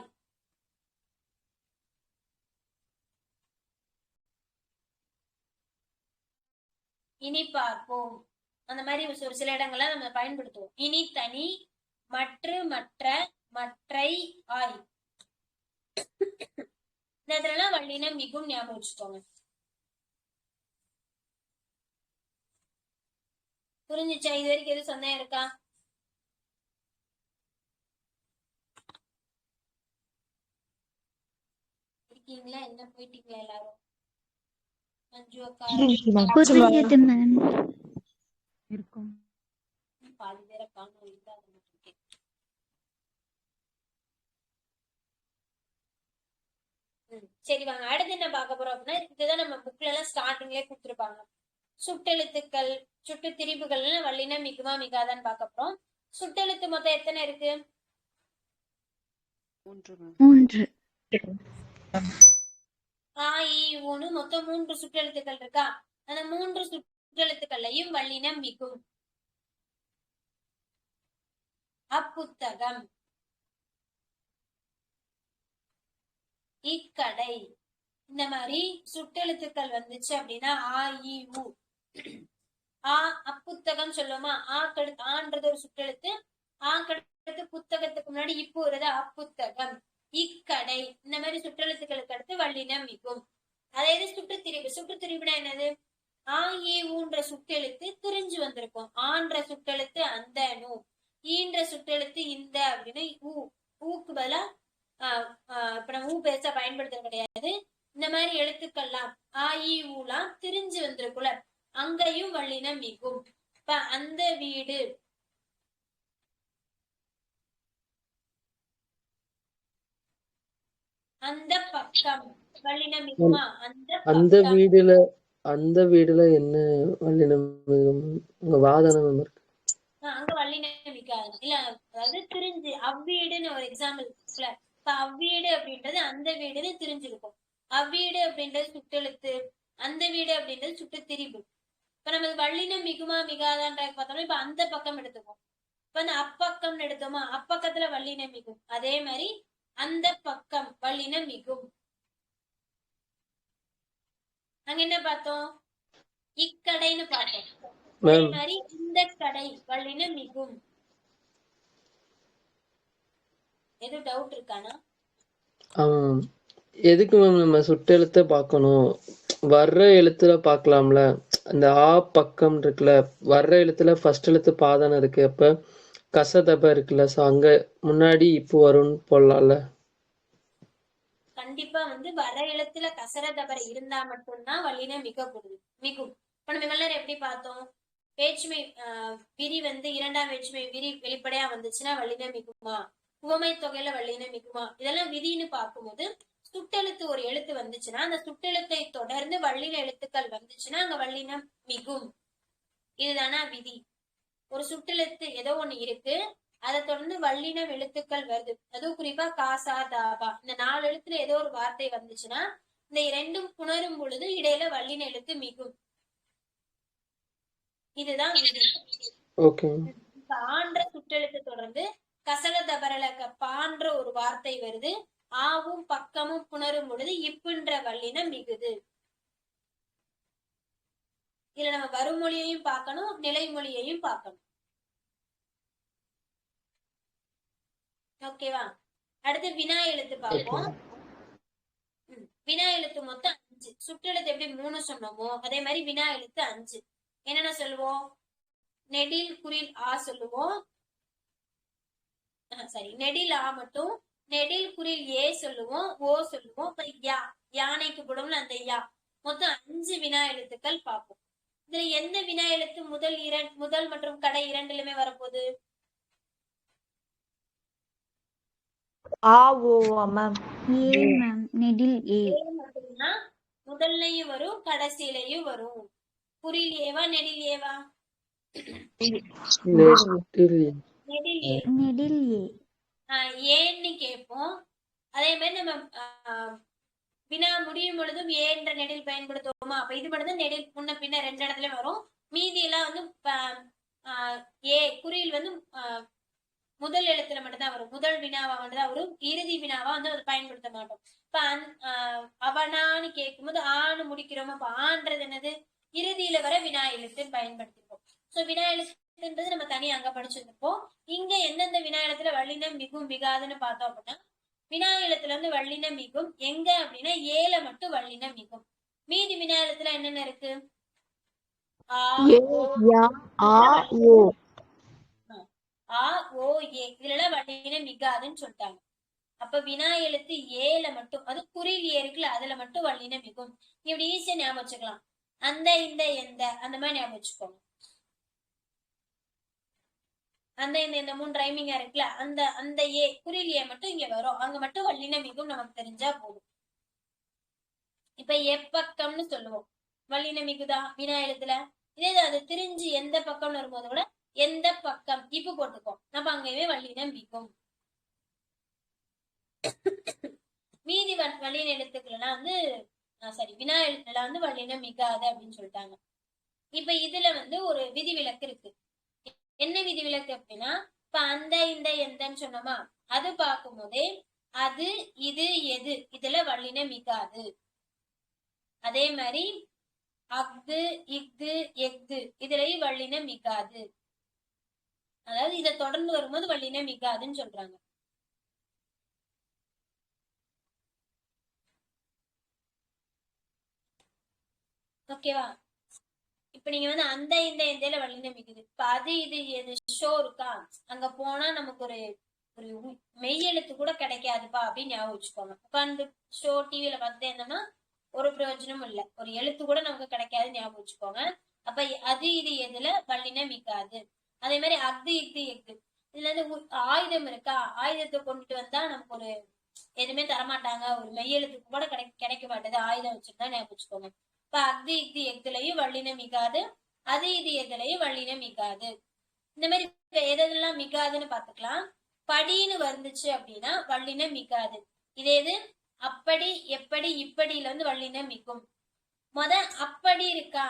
A: இனி பார்ப்போம். அந்த மாதிரி ஒரு சில இடங்கள்ல நம்ம பயன்படுத்துவோம். இனி தனி மற்ற மற்ற மற்றை ஆய். இந்த இடத்துல வல்லினம் மிகும் ஞாபகம் வச்சுக்கோங்க. புரிஞ்சுச்சா? இது வரைக்கும் எதுவும் சந்தேகம் இருக்கா? இருக்கீங்களா? என்ன போயிட்டீங்களா எல்லாரும்? மஞ்சு அக்கா
G: புரியுது மேம்.
H: இருக்கும்.
A: பாதி பேர காணோம். சரி வாங்க அடுத்து என்ன பார்க்க போறோம் அப்படின்னா, இதுதான் நம்ம புக்ல எல்லாம் ஸ்டார்டிங்லயே கொடுத்துருப்பாங்க. சுட்டெழுத்துக்கள் சுட்டு திரிபுகள் வல்லினம் மிகுமா மிகாதான்னு பார்க்க போறோம். சுட்டெழுத்து மொத்தம் எத்தனை இருக்கு?
G: 3.
A: ஆ இ ஊன்னு மொத்தம் 3 சுற்றெழுத்துக்கள் இருக்கா? அந்த 3 சுற்றெழுத்துக்கள்லையும் வல்லினம் மிகும். அப்புத்தகம், இக்கடை இந்த மாதிரி சுட்டெழுத்துக்கள் வந்துச்சு அப்படின்னா ஆ இ உ. அப்புத்தகம் சொல்லுமா? ஆன்றது ஒரு சுற்றெழுத்து. கடுத்து புத்தகத்துக்கு முன்னாடி இப்போ வருது அப்புத்தகம். இக்கடை இந்த மாதிரி சுற்றெழுத்துக்களுக்கு அடுத்து வல்லினம் மிகும். அதாவது சுட்டுத்திரிபு. சுட்டுத்திரிபுனா என்னது? ஆ ஏ ஊன்ற சுட்டெழுத்து திரிஞ்சு வந்திருக்கும். ஆன்ற சுட்டெழுத்து அந்த நூ, ஈன்ற சுட்டெழுத்து இந்த அப்படின்னு ஊக்கு பதிலா இப்ப நம்ம ஊ பெருசா பயன்படுத்துறது கிடையாது. இந்த மாதிரி எழுத்துக்கள்லாம் ஆ இ ஊலாம் திரிஞ்சு வந்திருக்கும்ல, அங்கேயும் வல்லினம் மிகும். இப்ப அந்த வீடு, அந்த பக்கம் வல்லினம் மிகுமா?
F: அந்த வீடுல என்ன வல்லினம் மிகும்? உங்க வாதனம் இருக்கு.
A: அங்க வல்லினம் மிகாது இல்ல. அதாவது திரிஞ்சு அவ்வீடுன்னு ஒரு எக்ஸாம்பிள். இப்ப அவ்வீடு அப்படின்றது அந்த வீடுன்னு திரிஞ்சிருக்கும். அவ்வீடு அப்படின்றது சுட்டெழுத்து, அந்த வீடு அப்படின்றது சுட்டு திரிவு. இப்ப நம்ம வல்லினம் மிகுமா மிகாதான்ற பார்த்தோம்னா இப்ப அந்த பக்கம் எடுத்துக்கோம். இப்ப அந்த அப்பக்கம் எடுத்தோமா, அப்பக்கத்துல வல்லினம் மிகும். அதே மாதிரி அந்த பக்கம் வல்லினம் மிகும். அங்க என்ன பார்த்தோம்? இக்கடைன்னு பார்த்தோம். அதே மாதிரி இந்த கடை வல்லினம் மிகும். எதுவும் டவுட் இருக்கானா?
F: எதுக்கு மேம் நம்ம சுட்டெழுத்த பார்க்கணும்? வர்ற எழுத்துல பார்க்கலாம்ல. அந்த ஆ பக்கம் இருக்குல்ல, வர்ற எழுத்துல ஃபர்ஸ்ட் எழுத்து பாதானம் இருக்கு. அப்ப கசதப இருக்குல்ல, சோ அங்க முன்னாடி இப்போ வரும்னு போடலாம்ல.
A: கண்டிப்பா வர எழுத்துல கசர தபர இருந்தா மட்டும்தான் வல்லினம் மிகும். இப்ப நம்ம எல்லாரும் எப்படி பார்த்தோம்? வேற்றுமை விரி இரண்டாம் வேற்றுமை விரி வெளிப்படையா வந்துச்சுன்னா வல்லினம் மிகுமா? உவமை தொகையில வல்லினம் மிகுமா? இதெல்லாம் விதின்னு பார்க்கும்போது சுட்டெழுத்து ஒரு எழுத்து வந்துச்சுன்னா அந்த சுட்டெழுத்தை தொடர்ந்து வல்லின எழுத்துக்கள் வந்துச்சுன்னா அங்க வல்லினம் மிகும். இதுதானா விதி. ஒரு சுட்டெழுத்து ஏதோ ஒண்ணு இருக்கு, அதை தொடர்ந்து வல்லினம் எழுத்துக்கள் வருது. அதுவும் குறிப்பா காசா தாபா இந்த 4 எழுத்துல ஏதோ ஒரு வார்த்தை வந்துச்சுன்னா இந்த இரண்டும் புணரும் பொழுது இடையில வல்லின எழுத்து மிகும். இதுதான் விதி. ஆன்ற சுட்டெழுத்து தொடர்ந்து கசல தபரல பான்ற ஒரு வார்த்தை வருது. ஆவும் பக்கமும் புணரும் பொழுது இப்புன்ற வல்லினம் மிகுது. இதுல நம்ம வருமொழியையும் பார்க்கணும், நிலைமொழியையும் பார்க்கணும். ஓகேவா? அடுத்து வினா எழுத்து பார்ப்போம். வினா எழுத்து மொத்தம் 5. சுற்றெழுத்து எப்படி 3 சொன்னோமோ அதே மாதிரி வினா எழுத்து 5. என்னென்ன சொல்லுவோம்? நெடில் குறில் ஆ சொல்லுவோம். சரி, நெடில் ஆ மட்டும். நெடில் குறில் ஏ சொல்லுவோம், ஓ சொல்லுவோம். யா, யானைக்கு போடுவோம்ல அந்த யா. மொத்தம் 5 வினா எழுத்துக்கள் பார்ப்போம். இதுல எந்த வினா எழுத்து முதல் மற்றும் கடை இரண்டிலுமே வரப்போகுது?
E: ஆ ஓ மேம்.
G: ஏ மேம், நெடில் ஏ.
A: மட்டும்னா முதல்லையும் வரும் கடைசியிலையும் வரும். குறில் ஏவா நெடில் ஏவா?
G: நெடில் ஏ.
A: ஏன்னு கேட்போம். அதே மாதிரி நம்ம வினா முடியும் பொழுதும் ஏ என்ற நெடில் பயன்படுத்துவோமா? அப்ப இது மட்டும் நெடில் முன்ன பின்ன 2 இடத்துல வரும். மீதி எல்லாம் ஏ குறியில் முதல் எழுத்துல மட்டும்தான் வரும். முதல் வினாவா மட்டும்தான் வரும். இறுதி வினாவா அதை பயன்படுத்த மாட்டோம். இப்ப அவனான்னு கேட்கும்போது ஆன்னு முடிக்கிறோம். அப்ப ஆன்றது என்னது? இறுதியில வர வினா எழுத்து பயன்படுத்திருப்போம். சோ வினா எழுத்துன்றது நம்ம தனியா அங்க படிச்சிருப்போம். இங்க எந்தெந்த வினா எழுத்துல வல்லினம் மிகும் மிகாதுன்னு பார்த்தோம் அப்படின்னா வினா எழுத்துல வல்லினம் மிகும் எங்க அப்படின்னா ஏல மட்டும் வல்லினம் மிகும். மீதி வினா எழுத்துல என்னென்ன இருக்கு? ஆ ஓ ஏ இதுல வல்லினம் மிகாதுன்னு சொல்லிட்டாங்க. அப்ப வினா எழுத்து ஏல மட்டும், அது குறில் ஏ இருக்குல்ல அதுல மட்டும் வல்லினம் மிகும். இப்படி ஈஸியா ஞாபகம் வச்சுக்கலாம். அந்த இந்த எந்த அந்த மாதிரி ஞாபகம் வச்சுக்கோங்க. அந்த இந்த 3 ரைமிங்கா இருக்குல்ல அந்த ஏ குறில் ஏ மட்டும் இங்க வரும். அங்க மட்டும் வல்லினம் மிகும் நமக்கு தெரிஞ்சா போதும். இப்ப எப்பக்கம்னு சொல்லுவோம். வல்லினம் மிகுதா வினா எழுத்துல? இதே அது திரிஞ்சு எந்த பக்கம்னு வரும்போது கூட எந்த பக்கம் இப்ப போட்டுக்கோம். நம்ம அங்கேயே வல்லினம் மிகும். மீதி வல்லின எழுத்துக்கள்லாம் வினா எழுத்துல வல்லினம் மிகாது அப்படின்னு சொல்லிட்டாங்க. இப்ப இதுல ஒரு விதிவிலக்கு இருக்கு. என்ன விதிவிலக்கு அப்படின்னா இப்ப அந்த இந்த எந்தன்னு சொன்னோமா, அது பார்க்கும் போதே அது இது எது இதுல வல்லினம் மிகாது. அதே மாதிரி அஃது இஃது எஃது இதுலயும் வல்லினம் மிகாது. அதாவது இதை தொடர்ந்து வரும்போது வல்லினம் மிகாதுன்னு சொல்றாங்க. ஓகேவா? இப்ப நீங்க அந்த இந்த எந்தையில வல்லினம் மிகுது. இப்ப அது இது ஷோ இருக்கா, அங்க போனா நமக்கு ஒரு மெய் எழுத்து கூட கிடைக்காதுப்பா அப்படின்னு ஞாபகம் வச்சுக்கோங்க. உட்காந்து ஷோ டிவில பார்த்துட்டே இருந்தோம்னா ஒரு பிரயோஜனமும் இல்லை. ஒரு எழுத்து கூட நமக்கு கிடைக்காது ஞாபகம் வச்சுக்கோங்க. அப்ப அது இது எதுல வல்லினம் மிகாது. அதே மாதிரி அஃது இஃது எஃகு, இதுல இருந்து ஆயுதம் இருக்கா, ஆயுதத்தை கொண்டுட்டு வந்தா நமக்கு ஒரு எதுவுமே தரமாட்டாங்க, ஒரு மெய்யெழுத்துக்கு கூட கிடைக்க மாட்டேது, ஆயுதம் வச்சுருந்தா ஞாபகம் வச்சுக்கோங்க. இப்ப அஃது இஃது எஃகுலையும் வல்லினம் மிகாது, அது இது எதுலையும் வல்லினம் மிகாது. இந்த மாதிரி எதெல்லாம் மிகாதுன்னு பாத்துக்கலாம். படின்னு வந்துச்சு அப்படின்னா வல்லினம் மிகாது. இதே இது அப்படி எப்படி இப்படியில வந்து வல்லினம் மிகும். அப்படி இருக்கா,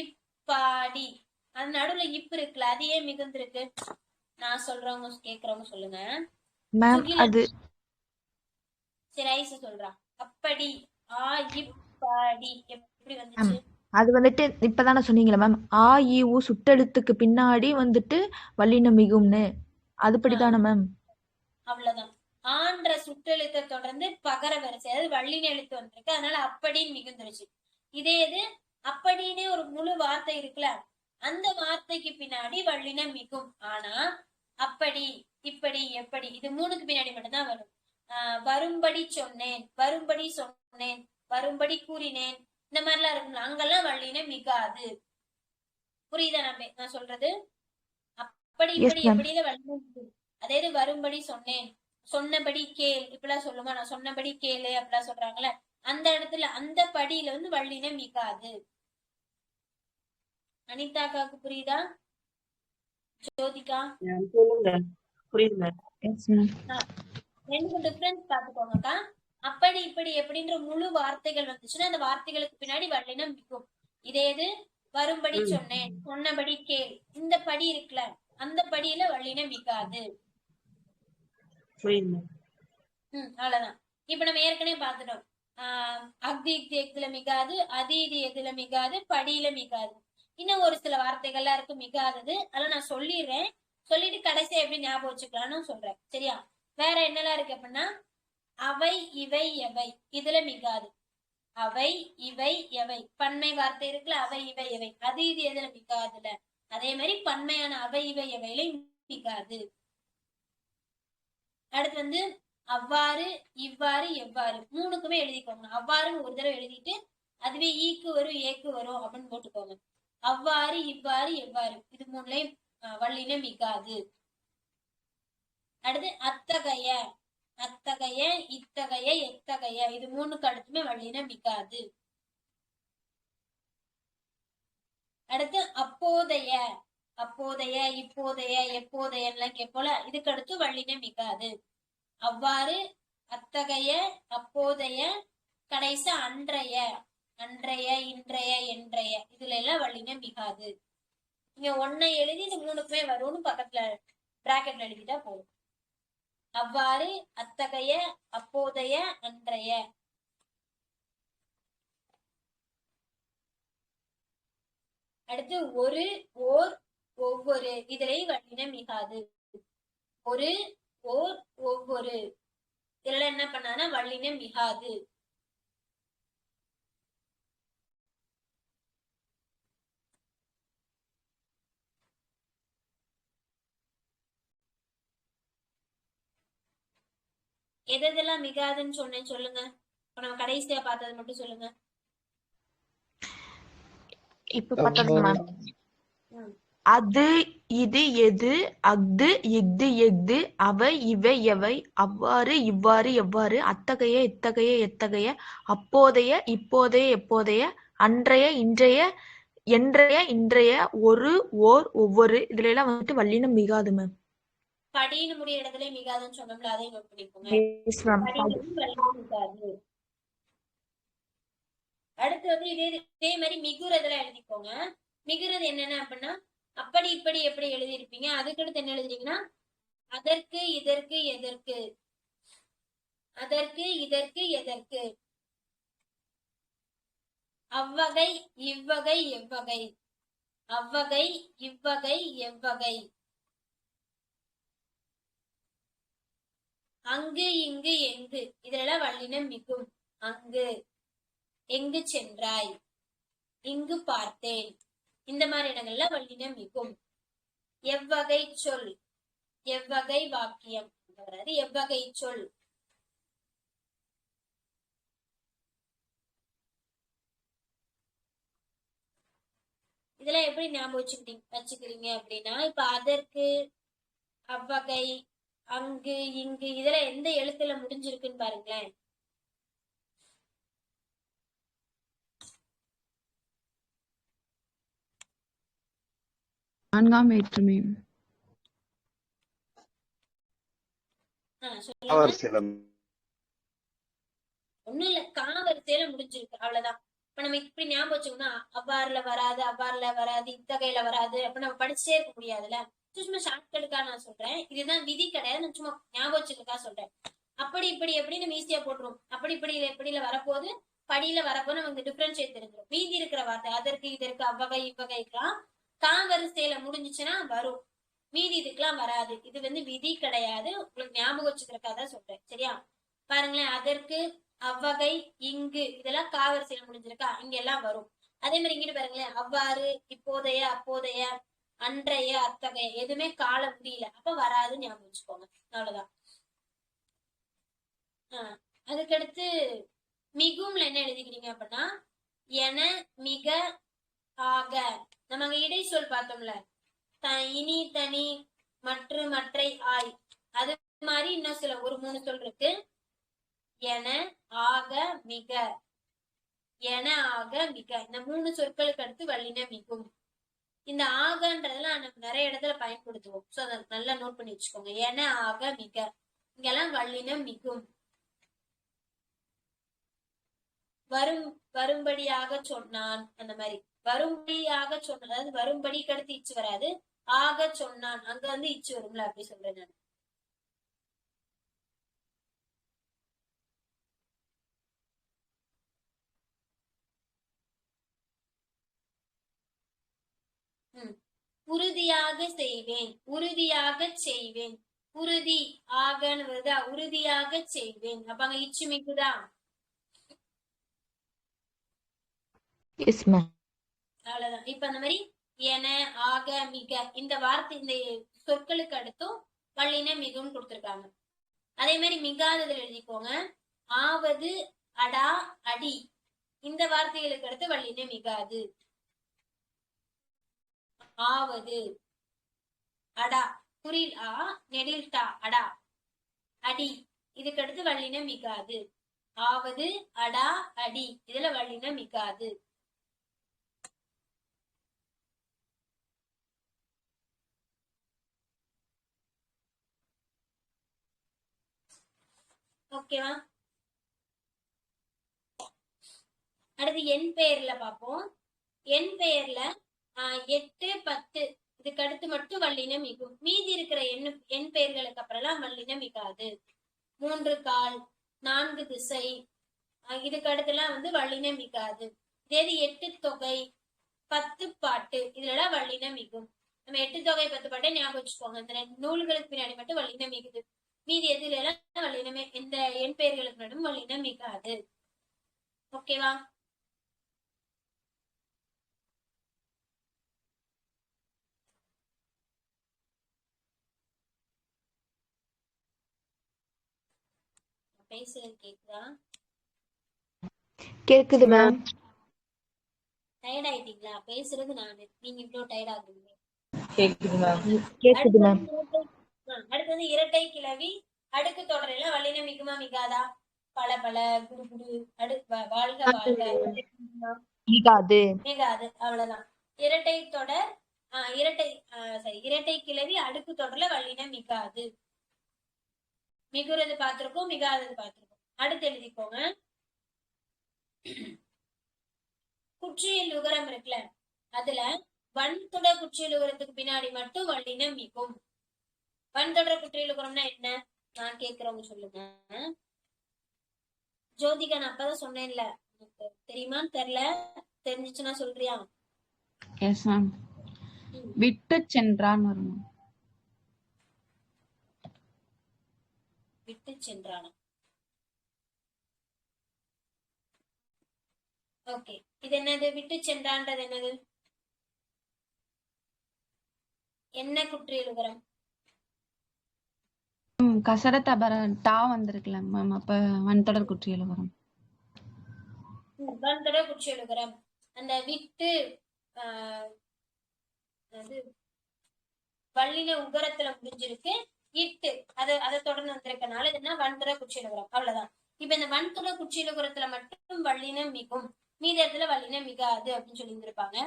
A: இப்பாடி, அது நடுவுல இப்பு இருக்குல்ல, அது ஏன் மிகுந்திருக்கு? நான் சொல்றவங்க கேக்குறவங்க சொல்லுங்க.
E: மேம் அது
A: சரி ஐசு சொல்றா. அப்படி இப்பாடி எப்படி வந்துச்சு?
E: அது வந்துட்டு இப்பதானே சொன்னீங்களா மேம், ஆ இ உ சுட்டெழுத்துக்கு பின்னாடி வந்துட்டு வல்லினம் மிகும்னு, அதுபடிதானே மேம்?
A: அவ்வளவுதான். ஆன்ற சுற்றெழுத்தை தொடர்ந்து பகர வரிசை, அதாவது வள்ளின எழுத்து வந்திருக்கு, அதனால அப்படின்னு மிகுந்துருச்சு. இதே இது அப்படின்னு ஒரு முழு வார்த்தை இருக்குல்ல, அந்த வார்த்தைக்கு பின்னாடி வள்ளினம் மிகும். ஆனா அப்படி இப்படி எப்படி இது மூணுக்கு பின்னாடி மட்டும்தான் வரும். வரும்படி சொன்னேன், வரும்படி சொன்னேன், வரும்படி கூறினேன், இந்த மாதிரிலாம் இருக்குல்ல, அங்கெல்லாம் வள்ளினம் மிகாது. புரியுதா நான் சொல்றது? அப்படி இப்படி எப்படியில வள்ளினம் மிகும். அதே இது வரும்படி சொன்னேன், சொன்னபடி கேள், இப்படிலாம் சொல்லுமா, நான் சொன்னபடி கேளு அப்படிலாம் சொல்றாங்கல்ல, அந்த இடத்துல அந்த படியில வந்து வள்ளினம் மிகாது. அனிதாக்காக்கு புரியுதா? ஜோதிகா
D: சொல்லுங்க. புரியுது.
A: ரெண்டு டிஃபரன்ஸ் பாத்துக்கோங்கக்கா. அப்படி இப்படி எப்படின்ற முழு வார்த்தைகள் வந்துச்சுன்னா அந்த வார்த்தைகளுக்கு பின்னாடி வல்லினம் மிகும். இதே இது வரும்படி சொன்னேன், சொன்னபடி கேள், இந்த படி இருக்குல்ல, அந்த படியில வல்லினம் மிகாது. அவ்வளவுதான். இப்ப நம்ம ஏற்கனவே பாத்துட்டோம். அஃது இஃது எஃகுல மிகாது, அது இது எதுல மிகாது, படியில மிகாது. இன்னும் ஒரு சில வார்த்தைகள்லாம் இருக்கு மிகாதது, அதெல்லாம் நான் சொல்லிடுறேன். சொல்லிட்டு கடைசியா எப்படி ஞாபகம் வச்சுக்கலாம்னு சொல்றேன், சரியா? வேற என்னெல்லாம் இருக்கு அப்படின்னா, அவை இவை எவை, இதுல மிகாது. அவை இவை எவை, பன்மை வார்த்தை இருக்குல்ல, அவை இவை எவை, அது இது எதுல மிகாதுல, அதே மாதிரி பன்மையான அவை இவை எவையில மிகாது. அடுத்து வந்து அவ்வாறு இவ்வாறு எவ்வாறு, மூணுக்குமே எழுதிக்கோங்க. அவ்வாறுன்னு ஒரு தடவை எழுதிட்டு அதுவே ஈக்கு வரும் ஏக்கு வரும் அப்படின்னு போட்டுக்கோங்க. அவ்வாறு இவ்வாறு எவ்வாறு, இது மூணுலயும் வல்லினம் மிகாது. அடுத்து அத்தகைய, அத்தகைய இத்தகைய எத்தகைய, இது மூணுக்கு அடுத்துமே வல்லினம் மிகாது. அடுத்து அப்போதைய, அப்போதைய இப்போதைய எப்போதைய எல்லாம் கேட்போல, இதுக்கு அடுத்து வல்லினம் மிகாது. அவ்வாறு அத்தகைய அப்போதைய கடைசி அன்றைய, அன்றைய இன்றைய என்றைய, இதுல எல்லாம் வல்லினம் மிகாது. இங்க ஒன்னை எழுதி இது மூணுக்குமே வரும்னு பக்கத்துல பிராக்கெட்ல எழுதிட்டா போதும். அவ்வாறு அத்தகைய அப்போதைய அன்றைய. அடுத்து ஒரு ஓர் ஒவ்வொரு, இதுலயும் வல்லினம் மிகாது. ஒரு ஓர் ஒவ்வொரு, இதுல என்ன பண்ணானா வல்லினம் மிகாது. எதெல்லாம் மிகாதுன்னு சொன்னேன் சொல்லுங்க. நம்ம கடைசியா பார்த்தது மட்டும் சொல்லுங்க.
E: இப்ப பார்த்தது மேம், அது இது எது, அஃது இஃது எஃகு, அவை இவை எவை, அவ்வாறு இவ்வாறு எவ்வாறு, அத்தகைய இத்தகைய எத்தகைய, அப்போதைய இப்போதைய எப்போதைய, அன்றைய இன்றைய என்றைய இன்றைய, ஒரு ஓர் ஒவ்வொரு, இதுல எல்லாம் வந்துட்டு வல்லினம் மிகாது மேம்.
A: படின்னு முடிய இடத்துல மிகாதுன்னு சொன்னோம்ல, அதையும் நோட் பண்ணிக்கோங்க. அடுத்து வந்து இதே மாதிரி மிகுறதுல எழுதிக்கோங்க. மிகுறது என்னென்ன அப்படின்னா, அப்படி இப்படி எப்படி எழுதியிருப்பீங்க, அதுக்கடுத்து என்ன எழுதுறீங்கன்னா, அதற்கு இதற்கு எதற்கு, அதற்கு இதற்கு எதற்கு, அவ்வகை இவ்வகை எவ்வகை, அவ்வகை இவ்வகை எவ்வகை, அங்கு இங்கு எங்கு, இதெல்லாம் வல்லினம் மிகும். அங்கு, எங்கு சென்றாய், இங்கு பார்த்தேன், இந்த மாதிரி இடங்கள்ல வல்லினம் மிகும். எவ்வகை சொல், எவ்வகை வாக்கியம், எவ்வகை சொல். இதெல்லாம் எப்படி ஞாபகம் வச்சுக்கிறீங்க அப்படின்னா, இப்ப அதற்கு, அவ்வகை, அங்கு, இங்கு இதெல்லாம் எந்த எழுத்துல முடிஞ்சிருக்குன்னு பாருங்களேன்.
J: நான்காம் வேற்றுமை.
A: சொல்லுங்க.
K: வரிசையில
A: ஒண்ணும் இல்ல, வரிசையில முடிஞ்சிருக்கு, அவ்வளவுதான். இப்ப நம்ம இப்படி ஞாபகம் வச்சோம்னா அவ்வாறுல வராது, அவ்வாறுல வராது, இத்தகையில வராது, அப்ப நம்ம படிச்சே இருக்க முடியாதுல்ல. சும்மா ஷார்ட்கட்டுக்கா நான் சொல்றேன், இதுதான் விதி கிடையாது, நான் சும்மா ஞாபகம் வச்சுக்கா சொல்றேன். அப்படி இப்படி எப்படி நம்ம ஈஸியா போட்டுருவோம். அப்படி இப்படி எப்படில வரப்போது, படியில வரப்போ நமக்கு டிஃபரன்ஷியேட் தெரிஞ்சிடும். மீதி இருக்கிற வார்த்தை அதற்கு, இதற்கு, அவ்வகை, இவ்வகைக்கெல்லாம் வரிசையில முடிஞ்சுச்சுன்னா வரும், மீதி இதுக்கெல்லாம் வராது. இது வந்து விதி கிடையாது, உங்களுக்கு ஞாபகம் வச்சுக்கிறக்காக சொல்றேன், சரியா? பாருங்களேன், அதற்கு, அவ்வகை, இங்கு இதெல்லாம் வரிசையில முடிஞ்சிருக்கா, இங்க எல்லாம் வரும். அதே மாதிரி இங்கிட்டு பாருங்களேன், அவ்வாறு, இப்போதைய, அப்போதைய, அன்றைய, அத்தகைய எதுவுமே கால முடியல, அப்ப வராதுன்னு ஞாபகம் வச்சுக்கோங்க, அவ்வளவுதான். அதுக்கடுத்து மிகும்ல என்ன எழுதிக்கிறீங்க அப்படின்னா, என, மிக, ஆக. நம்ம அங்க இடை சொல் பார்த்தோம்ல, இனி, தனி, மற்ற, மற்றை, ஆய், அது மாதிரி இன்னும் சில ஒரு 3 சொல் இருக்கு. என, ஆக, மிக, என, ஆக, மிக, இந்த 3 சொற்களுக்கு அடுத்து வல்லின மிகும். இந்த ஆகன்றதெல்லாம் நம்ம நிறைய இடத்துல பயன்படுத்துவோம், சோ அதை நல்லா நோட் பண்ணி வச்சுக்கோங்க. என, ஆக, மிக, இங்கெல்லாம் வல்லினம் மிகும். வரும்படியாக சொன்னான், அந்த மாதிரி வரும்படியாக சொன்ன, அதாவது வரும்படிக்கு அடுத்து இச்சு வராது, ஆக சொன்னான், அங்க வந்து இச்சு வரும்ல, அப்படி சொல்றேன் நான். உறுதியாக செய்வேன், உறுதியாக செய்வேன், உறுதி ஆகன்னு வருதா, உறுதியாக செய்வேன், அப்ப அங்க இச்சு மிகுதா? அவ்வளவுதான். இப்ப அந்த மாதிரி என, ஆக, மிக இந்த வார்த்தை, இந்த சொற்களுக்கு அடுத்தும் வல்லின மிகும் கொடுத்திருக்காங்க. அதே மாதிரி மிகாததுல எழுதிக்கோங்க, ஆவது, அடா, அடி இந்த வார்த்தைகளுக்கு அடுத்து வல்லின மிகாது. ஆவது, அடா, குறில் ஆ, நெடில் டா, அடா, அடி இதுக்கு அடுத்து வல்லின மிகாது. ஆவது, அடா, அடி இதுல வல்லின மிகாது. ஓகேவா? அடுத்து என் பெயர்ல பாப்போம். என் பெயர்ல 8, 10 இதுக்கு அடுத்து மட்டும் வல்லின மிகும். மீதி இருக்கிற எண் பெயர்களுக்கு அப்புறம் வல்லின மிகாது. 3 கால், 4 திசை இதுக்கு அடுத்துலாம் வந்து வல்லின மிகாது. இதே 8 தொகை, 10 பாட்டு இதுல வல்லின மிகும். நம்ம 8 தொகை 10 பாட்டை ஞாபகம் வச்சுக்கோங்க. இந்த நூல்களுக்கு பின்னாடி மட்டும் வல்லின மிகுது. மீதி எதுல எல்லாம் வல்லினமே இந்த எண் பெயர்களுக்கு மட்டும் வல்லின மிகாது. ஓகேவா? பேசுறது கேக்குதா?
E: கேக்குது மேம்.
A: டயர்ட் ஆயிட்டீங்களா? பேசுறது நானு, நீங்க இவ்வளவு டயர்ட் ஆகுறீங்க.
B: கேக்குது மேம்.
E: கேக்குது மேம்.
A: அடுத்து வந்து இரட்டை கிளவி அடுக்கு தொடரையில வல்லின மிகுமா மிகாதா? பல பல, குடு குடு, வாழ்க வாழ்க
E: மிகாது.
A: மிகாது, அவ்வளவுதான். இரட்டை தொடர் இரட்டை கிளவி அடுக்கு தொடர்ல வல்லின மிகாது. மிகுறது பார்த்திருக்கோம், மிகாதது பார்த்திருக்கோம். அடுத்து எழுதிக்கோங்க, குற்றியல் உகரம் இருக்குல்ல, அதுல வன்தொடர் குற்றியல் உகரத்துக்கு பின்னாடி மட்டும் வல்லின மிகும். வன்தொடர் குற்றியல் உகரம்னா என்ன நான் கேக்குறவங்க சொல்லுங்க. ஜோதிகா, நான் அப்பதான் சொன்னேன்ல, தெரியுமான்னு தெரியல, தெரிஞ்சிச்சுன்னா சொல்றியா?
J: Yes ma'am. விட்டு சென்றான் வரும்.
A: விட்டு சென்றானா? ஓகே, இது என்னது? விட்டு சென்றான்றது என்னது? என்ன குற்றியல் உகரம்?
J: கசட தபர டா வந்திருக்கல மேம், அப்ப வன்தொடர் குற்றியல் உகரம்.
A: வன்தொடர் குற்றியல் உகரம். அந்த விட்டு அது வல்லின உகரத்துல முடிஞ்சிருக்கு. இட்டு அதை தொடர்ந்து வந்திருக்கனால இது என்ன வன்துறை குற்றியலுகரம். அவ்வளவுதான். இப்ப இந்த வன்துறை குற்றியலுகரத்துல மட்டும் வல்லினம் மிகும், மீதி இடத்துல வல்லினம் மிகாது அப்படின்னு சொல்லி இருந்திருப்பாங்க.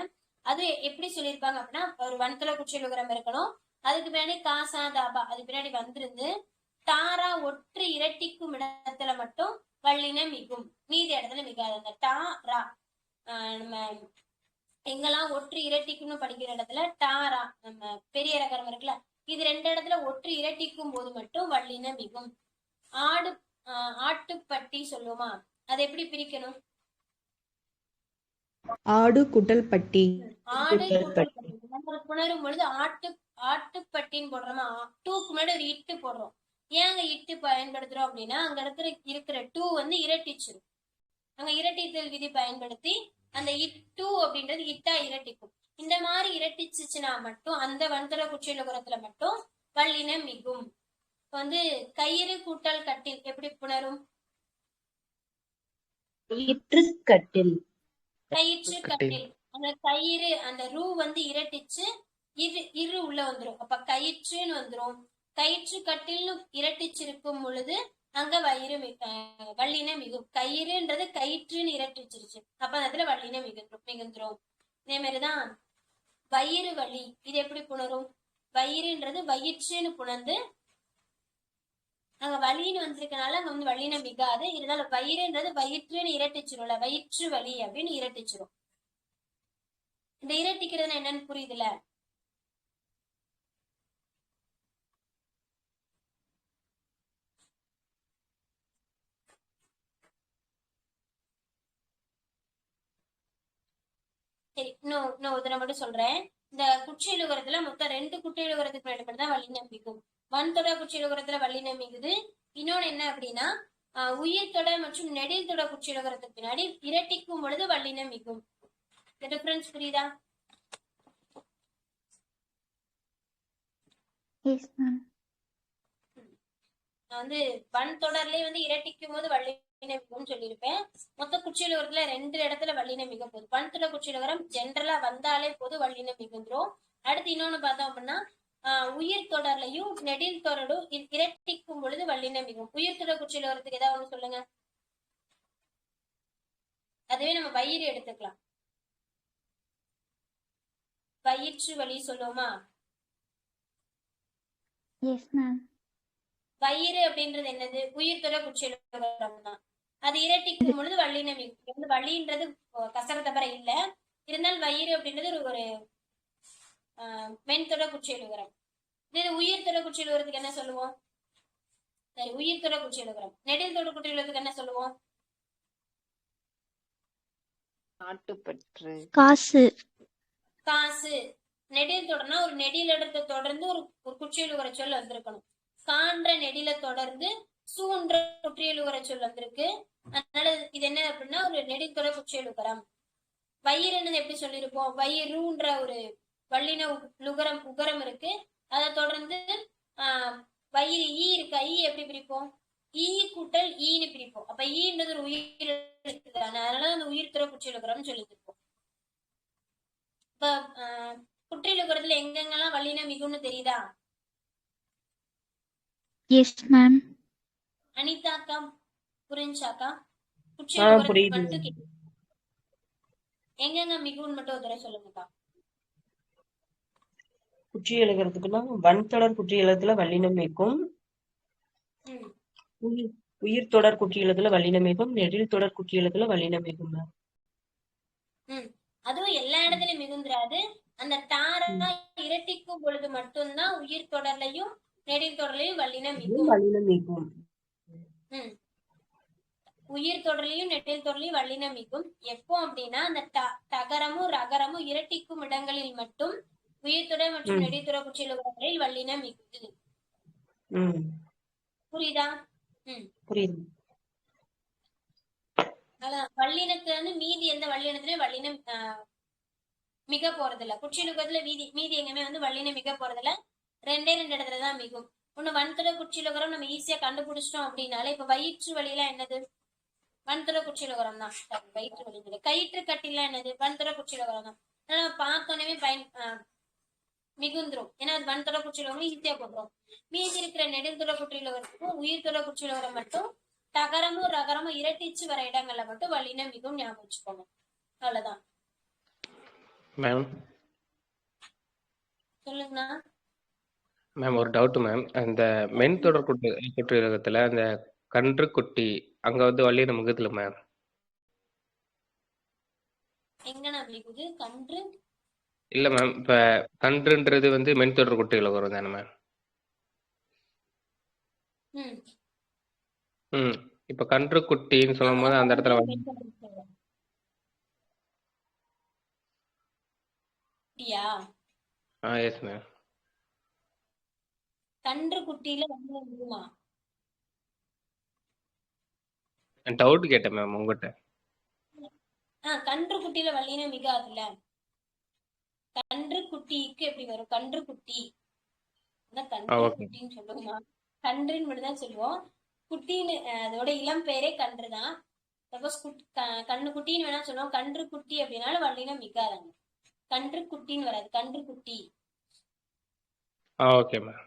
A: அது எப்படி சொல்லியிருப்பாங்க அப்படின்னா, ஒரு வன்துறை குற்றியலுகரம் இருக்கணும், அதுக்கு பின்னாடி காசா தாபா அது பின்னாடி வந்திருந்து தாரா ஒற்று இரட்டிக்கும் இடத்துல மட்டும் வல்லினம் மிகும், மீதி இடத்துல மிகாது. அந்த டா ரா நம்ம எங்கெல்லாம் ஒற்று இரட்டிக்கும்னு படிக்கிற இடத்துல டாரா நம்ம பெரிய ரகரம் இருக்குல்ல, இது ரெண்டு இடத்துல ஒற்று இரட்டிக்கும் போது மட்டும் வல்லினம் மிகும். ஆட்டுப்பட்டி சொல்லுமா, அதை எப்படி பிரிக்கணும்?
D: ஆடு குட்டல் பட்டி.
A: ஆடு கூட்டல் பட்டி. நம்ம புணரும் பொழுது ஆட்டுப்பட்டின்னு போடுறோமா, டூக்கு முன்னாடி ஒரு இட்டு போடுறோம். ஏன் அங்க இட்டு பயன்படுத்துறோம் அப்படின்னா, அங்க இருக்கிற டூ வந்து இரட்டிச்சிரும். அங்க இரட்டித்தல் விதி பயன்படுத்தி அந்த இட்டு அப்படின்றது இட்டா இரட்டிக்கும். இந்த மாதிரி இரட்டிச்சுச்சுன்னா மட்டும் அந்த வன்துறை குற்றியலுகரத்துல மட்டும் வல்லினம் மிகும். வந்து கயிறு கூட்டல் கட்டில் எப்படி புணரும்?
D: கயிற்று கட்டில்.
A: கயிற்று கட்டில். அந்த கயிறு அந்த ரூ வந்து இரட்டிச்சு இரு உள்ள வந்துரும். அப்ப கயிற்றுன்னு வந்துரும். கயிற்று கட்டில்னு இரட்டிச்சிருக்கும் பொழுது அங்க வல்லினம் மிகும். கயிறுன்றது கயிற்றுன்னு இரட்டிச்சிருச்சு, அப்ப அந்த இடத்துல வல்லினம் மிகுந்துரும். இதே மாதிரிதான் வயிறு வலி, இது எப்படி புணரும்? வயிறுன்றது வயிற்றுன்னு புணர்ந்து அங்க வலின்னு வந்திருக்கனால அங்க வந்து வல்லினம் மிகாது. இருந்தாலும் வயிறுன்றது வயிற்றுன்னு இரட்டிச்சிரும்ல, வயிற்று வலி அப்படின்னு இரட்டிச்சிரும். இந்த இரட்டிக்கிறதுனா என்னன்னு புரியுதுல? சரி, இன்னும் ஒரு தடவை மட்டும் சொல்றேன். இந்த குற்றியலுகரத்துல மொத்தம் 2 குற்றியலுகரத்துக்கு பயன்படுத்தா வல்லினம் மிகும். வன்தொடர் குற்றியலுகரத்துல வல்லினம் மிகுது. இன்னொன்னு என்ன அப்படின்னா, உயிர் தொடர் மற்றும் நெடில் தொடர் குற்றியலுகரத்துக்கு பின்னாடி இரட்டிக்கும் பொழுது வல்லினம் மிகும். இந்த டிஃபரன்ஸ் புரியுதா? நான் வந்து வன்தொடர்லயே வந்து இரட்டிக்கும் போது வல்லினம் மிகும் சொல்லியிருப்பேன். மொத்த குற்றியலுகரத்துல 2 இடத்துல வல்லினம் மிக போகுது. வன்தொடர் குற்றியலுகரம் ஜென்ரலா வந்தாலே போது வல்லினம் மிகுந்துரும். அடுத்து இன்னொன்னு பார்த்தோம் அப்படின்னா, உயிர் தொடர்லையும் நெடில் தொடரும் இரட்டிக்கும் பொழுது வல்லினம் மிகும். உயிர் தொடர் குற்றியலுகரத்துக்கு ஏதாவது ஒண்ணு சொல்லுங்க. அதுவே நம்ம வயிறு எடுத்துக்கலாம். வயிற்று வலி சொல்லுவோமா? வயிறு அப்படின்றது என்னது? உயிர் தொடர் குற்றியலுகரம் தான். அது இரட்டிக்கும் பொழுது வல்லினம் மிகும். வலின்றது கசர தபர இல்ல, இருந்தால் வயிறு அப்படின்றது ஒரு மென்தொடர் குற்றியலுகரம். இது உயிர் தொடர் குற்றியலுகரத்துக்கு என்ன சொல்லுவோம்? சரி, உயிர் தொடர் குற்றியலுகரம். நெடில் தொடர் குற்றியலுகரத்துக்கு என்ன சொல்லுவோம்?
I: நாட்டுப்பற்று.
G: காசு.
A: காசு. நெடில் தொடர்னா ஒரு நெடில் இடத்தை தொடர்ந்து ஒரு குற்றியலுகர சொல் வந்திருக்கணும். கான்ற நெடில தொடர்ந்து சூன்ற குற்றியலுகர சொல் வந்திருக்கு. அதனால இது என்ன அப்படின்னா ஒரு நெடில் தொடர் குற்றியலுகரம். வயிறுன்னு எப்படி சொல்லியிருப்போம்? வயிறுன்ற ஒரு வல்லின உகரம் இருக்கு. அதை தொடர்ந்து வயிறு ஈ இருக்கா, ஈ எப்படி பிரிப்போம்? ஈ கூட்டல் ஈன்னு பிரிப்போம். அப்ப ஈன்றது ஒரு உயிர் எழுத்து, அதனால அந்த உயிர் துறை குற்றியலுகரம் சொல்லியிருப்போம். இப்ப குற்றியலுகரத்துல எங்கெங்கெல்லாம் வல்லினம் மிகும்னு தெரியுதா? அனிதாக்கா புரிஞ்சாக்கா? குற்றியலுகரத்துக்கு மட்டும் எங்கெங்க மிகுன்னு மட்டும் ஒரு தடவை சொல்லுங்கக்கா.
L: குற்றியலுகரத்துக்குன்னா வன்தொடர் குற்றியலுகரத்துல வல்லினம் மிகும். உயிர் தொடர் குற்றியலுகரத்துல வல்லினம் மிகும். நெடில் தொடர் குற்றியலுகரத்துல வல்லினம் மிகும்.
A: அதுவும் எல்லா இடத்துலயும் மிகுந்துராது. அந்த தாரா இரட்டிக்கும் பொழுது மட்டும்தான் உயிர் தொடர்லையும் நெடில் தொடர்லையும் வல்லினம் மிகும். உயிர் தொடர்லையும் நெடில் தொடர்லையும் வல்லினம் மிகும். எப்போ அப்படின்னா அந்த தகரமும் ரகரமும் இரட்டிக்கும் இடங்களில் மட்டும் உயிர் தொடர் மற்றும் நெடில் தொடர் குற்றியலுகரங்களில் வல்லினம் மிகுது. புரியுதா?
L: புரியுது.
A: வல்லினத்துல வந்து மீதி எந்த வல்லினத்திலயும் வல்லினம் மிக போறதில்ல. குற்றியலுகரத்துல மீதி எங்கேயுமே வந்து வல்லினம் மிக போறதில்ல. 2 இடத்துலதான் மிகும். ஒண்ணு வன்தொடர் குற்றியலுகரம் நம்ம ஈஸியா கண்டுபிடிச்சிட்டோம் அப்படின்னாலே, இப்ப வயிற்று வலியெல்லாம் என்னது? வன்தொடர் குற்றியலுகரம் தான். வயிற்று வலி. கயிற்று கட்டிலாம் என்னது? வன்தொடர் குற்றியலுகரம் தான். பார்த்தோன்னே மிகுந்துரும். ஏன்னா அது வன் தொடர் குற்றியலுகரம் ஈஸியா போட்டுரும். மீதி இருக்கிற நெடில் தொடர் குற்றியலுகரத்துக்கும் உயிர் தொடர் குற்றியலுகரம் மட்டும் தகரமும் ரகரமும் இரட்டிச்சு வர இடங்கள்ல மட்டும் வல்லினம் மிகும் ஞாபகம் வச்சுக்கோங்க. அவ்வளவுதான்.
M: மேம்
A: சொல்லுங்கண்ணா.
M: மேம் ஒரு டவுட் மேம். அந்த மென் தொடர் குற்றியலுகத்துல அந்த கன்று குட்டி அங்க வந்து வல்லினம் மிகுதுல மேம்.
A: எங்கண்ணா மிகுது? கன்று
M: இல்ல மேம், இப்ப கன்றுன்றது வந்து மென் தொடர் குற்றியலுகரம் தானே மேம்.
A: ம்
M: ம் இப்ப கன்று குட்டின்னு சொல்லும் போது அந்த இடத்துல வந்து எஸ் மேம்.
A: கன்று குட்டியில வந்து மிகுமா?
M: டவுட் கேட்டேன் மேம் உங்ககிட்ட.
A: கன்று குட்டியில வல்லினம் மிகாதுல்ல. கன்று குட்டிக்கு எப்படி வரும்? கன்று குட்டி கன்று
M: ஓகே
A: குட்டின்னு சொல்லுவோமா? கன்றுன்னு மட்டும் தான் சொல்லுவோம். குட்டின்னு அதோட இளம் பேரே கன்று தான். சப்போஸ் கண்ணு குட்டின்னு வேணா சொல்லுவோம். கன்று குட்டி அப்படின்னாலும் வல்லினம் மிகாதாங்க. கன்று குட்டின்னு வராது, கன்று குட்டி.
M: Okay ma'am.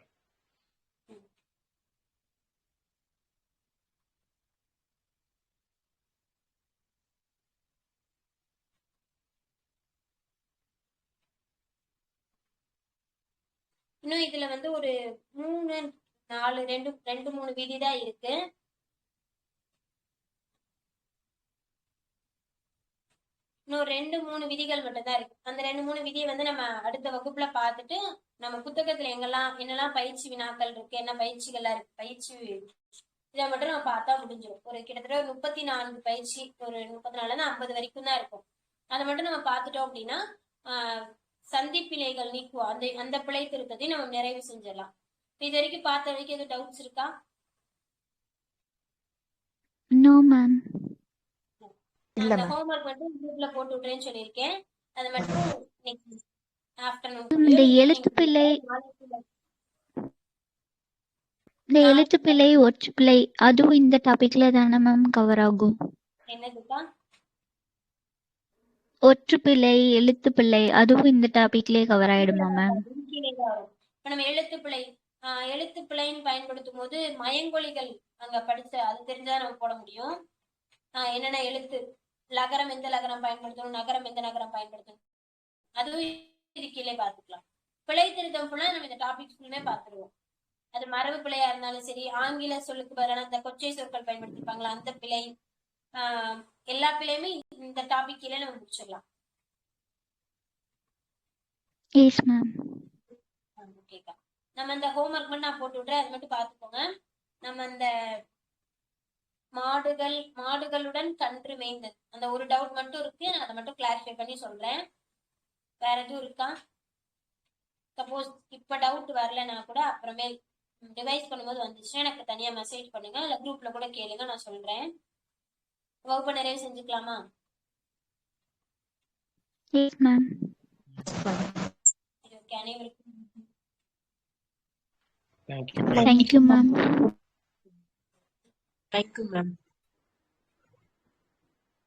A: இன்னும் இதுல வந்து ஒரு 3 4 2 3 விதி தான் இருக்கு. இன்னும் 2 3 விதிகள் மட்டும் தான் இருக்கு. அந்த 2 3 விதியை வந்து நம்ம அடுத்த வகுப்புல பார்த்துட்டு நம்ம புத்தகத்துல என்னெல்லாம் பயிற்சி வினாக்கள் இருக்கு, என்ன பயிற்சிகள்லாம் இருக்கு, பயிற்சி இதை மட்டும் நம்ம பார்த்தா முடிஞ்சிடும். ஒரு கிட்டத்தட்ட ஒரு 34 பயிற்சி, ஒரு 34 50 வரைக்கும் தான் இருக்கும். அதை மட்டும் நம்ம பார்த்துட்டோம் அப்படின்னா சந்திப்பிழைகள் நீக்குவோம். அந்த பிழை திருத்தத்தையும் நம்ம நிறைவு செஞ்சிடலாம். இது வரைக்கும் பார்த்த வரைக்கும் எதுவும் டவுட்ஸ் இருக்கா?
G: No ma'am.
A: அந்த ஹோம்வொர்க் மட்டும் குரூப்ல போட்டு விட்டுறேன்னு சொல்லியிருக்கேன். அதை மட்டும் நெக்ஸ்ட் ஆஃப்டர்நூன்
G: இந்த எழுத்துப்பிழை ஒற்றுப்பிழை அதுவும் இந்த டாபிக்ல தானே மேம் கவர் ஆகும்?
A: என்னதுப்பா?
G: ஒற்றுப்பிழை எழுத்துப்பிழை அதுவும் இந்த டாபிக்லயே கவர் ஆயிடுமா மேம்?
A: இப்ப நம்ம எழுத்துப்பிழைன்னு பயன்படுத்தும் போது மயங்கொலிகள் அங்க படிச்ச அது தெரிஞ்சாதான் நம்ம போட முடியும். என்னென்ன எழுத்து, லகரம் எந்த லகரம் பயன்படுத்தணும், நகரம் எந்த நகரம் பயன்படுத்தணும், அதுவும் இது கீழே பார்த்துக்கலாம். பிழை திருத்தம் ஃபுல்லா நம்ம இந்த டாபிக் ஃபுல்லுமே பார்த்துருவோம். அது மரபு பிழையா இருந்தாலும் சரி, ஆங்கில சொல்லுக்கு பதிலான இந்த கொச்சை சொற்கள் பயன்படுத்திருப்பாங்களா அந்த பிழை, எல்லா பிழையுமே இந்த டாபிக் கீழே நம்ம முடிச்சிடலாம்.
G: Yes ma'am.
A: ஓகேக்கா. நம்ம அந்த ஹோம்வொர்க் மட்டும் நான் போட்டு விட்றேன், அது மட்டும் பார்த்துக்கோங்க. நம்ம அந்த மாடுகளுடன் கன்று மேய்ந்தது அந்த ஒரு டவுட் மட்டும் இருக்கு. நான் அதை மட்டும் கிளாரிஃபை பண்ணி சொல்றேன். வேற எதுவும் இருக்கா? சப்போஸ் இப்ப டவுட் வரலன்னா கூட அப்புறமே டிவைஸ் பண்ணும்போது வந்துச்சுன்னா எனக்கு தனியா மெசேஜ் பண்ணுங்க, இல்ல குரூப்ல கூட கேளுங்க, நான் சொல்றேன். வகுப்பு நிறைவு செஞ்சுக்கலாமா?
G: Yes ma'am.
A: ஓகே, அனைவருக்கும்
G: தேங்க்யூ மேம்.
L: Thank you ma'am.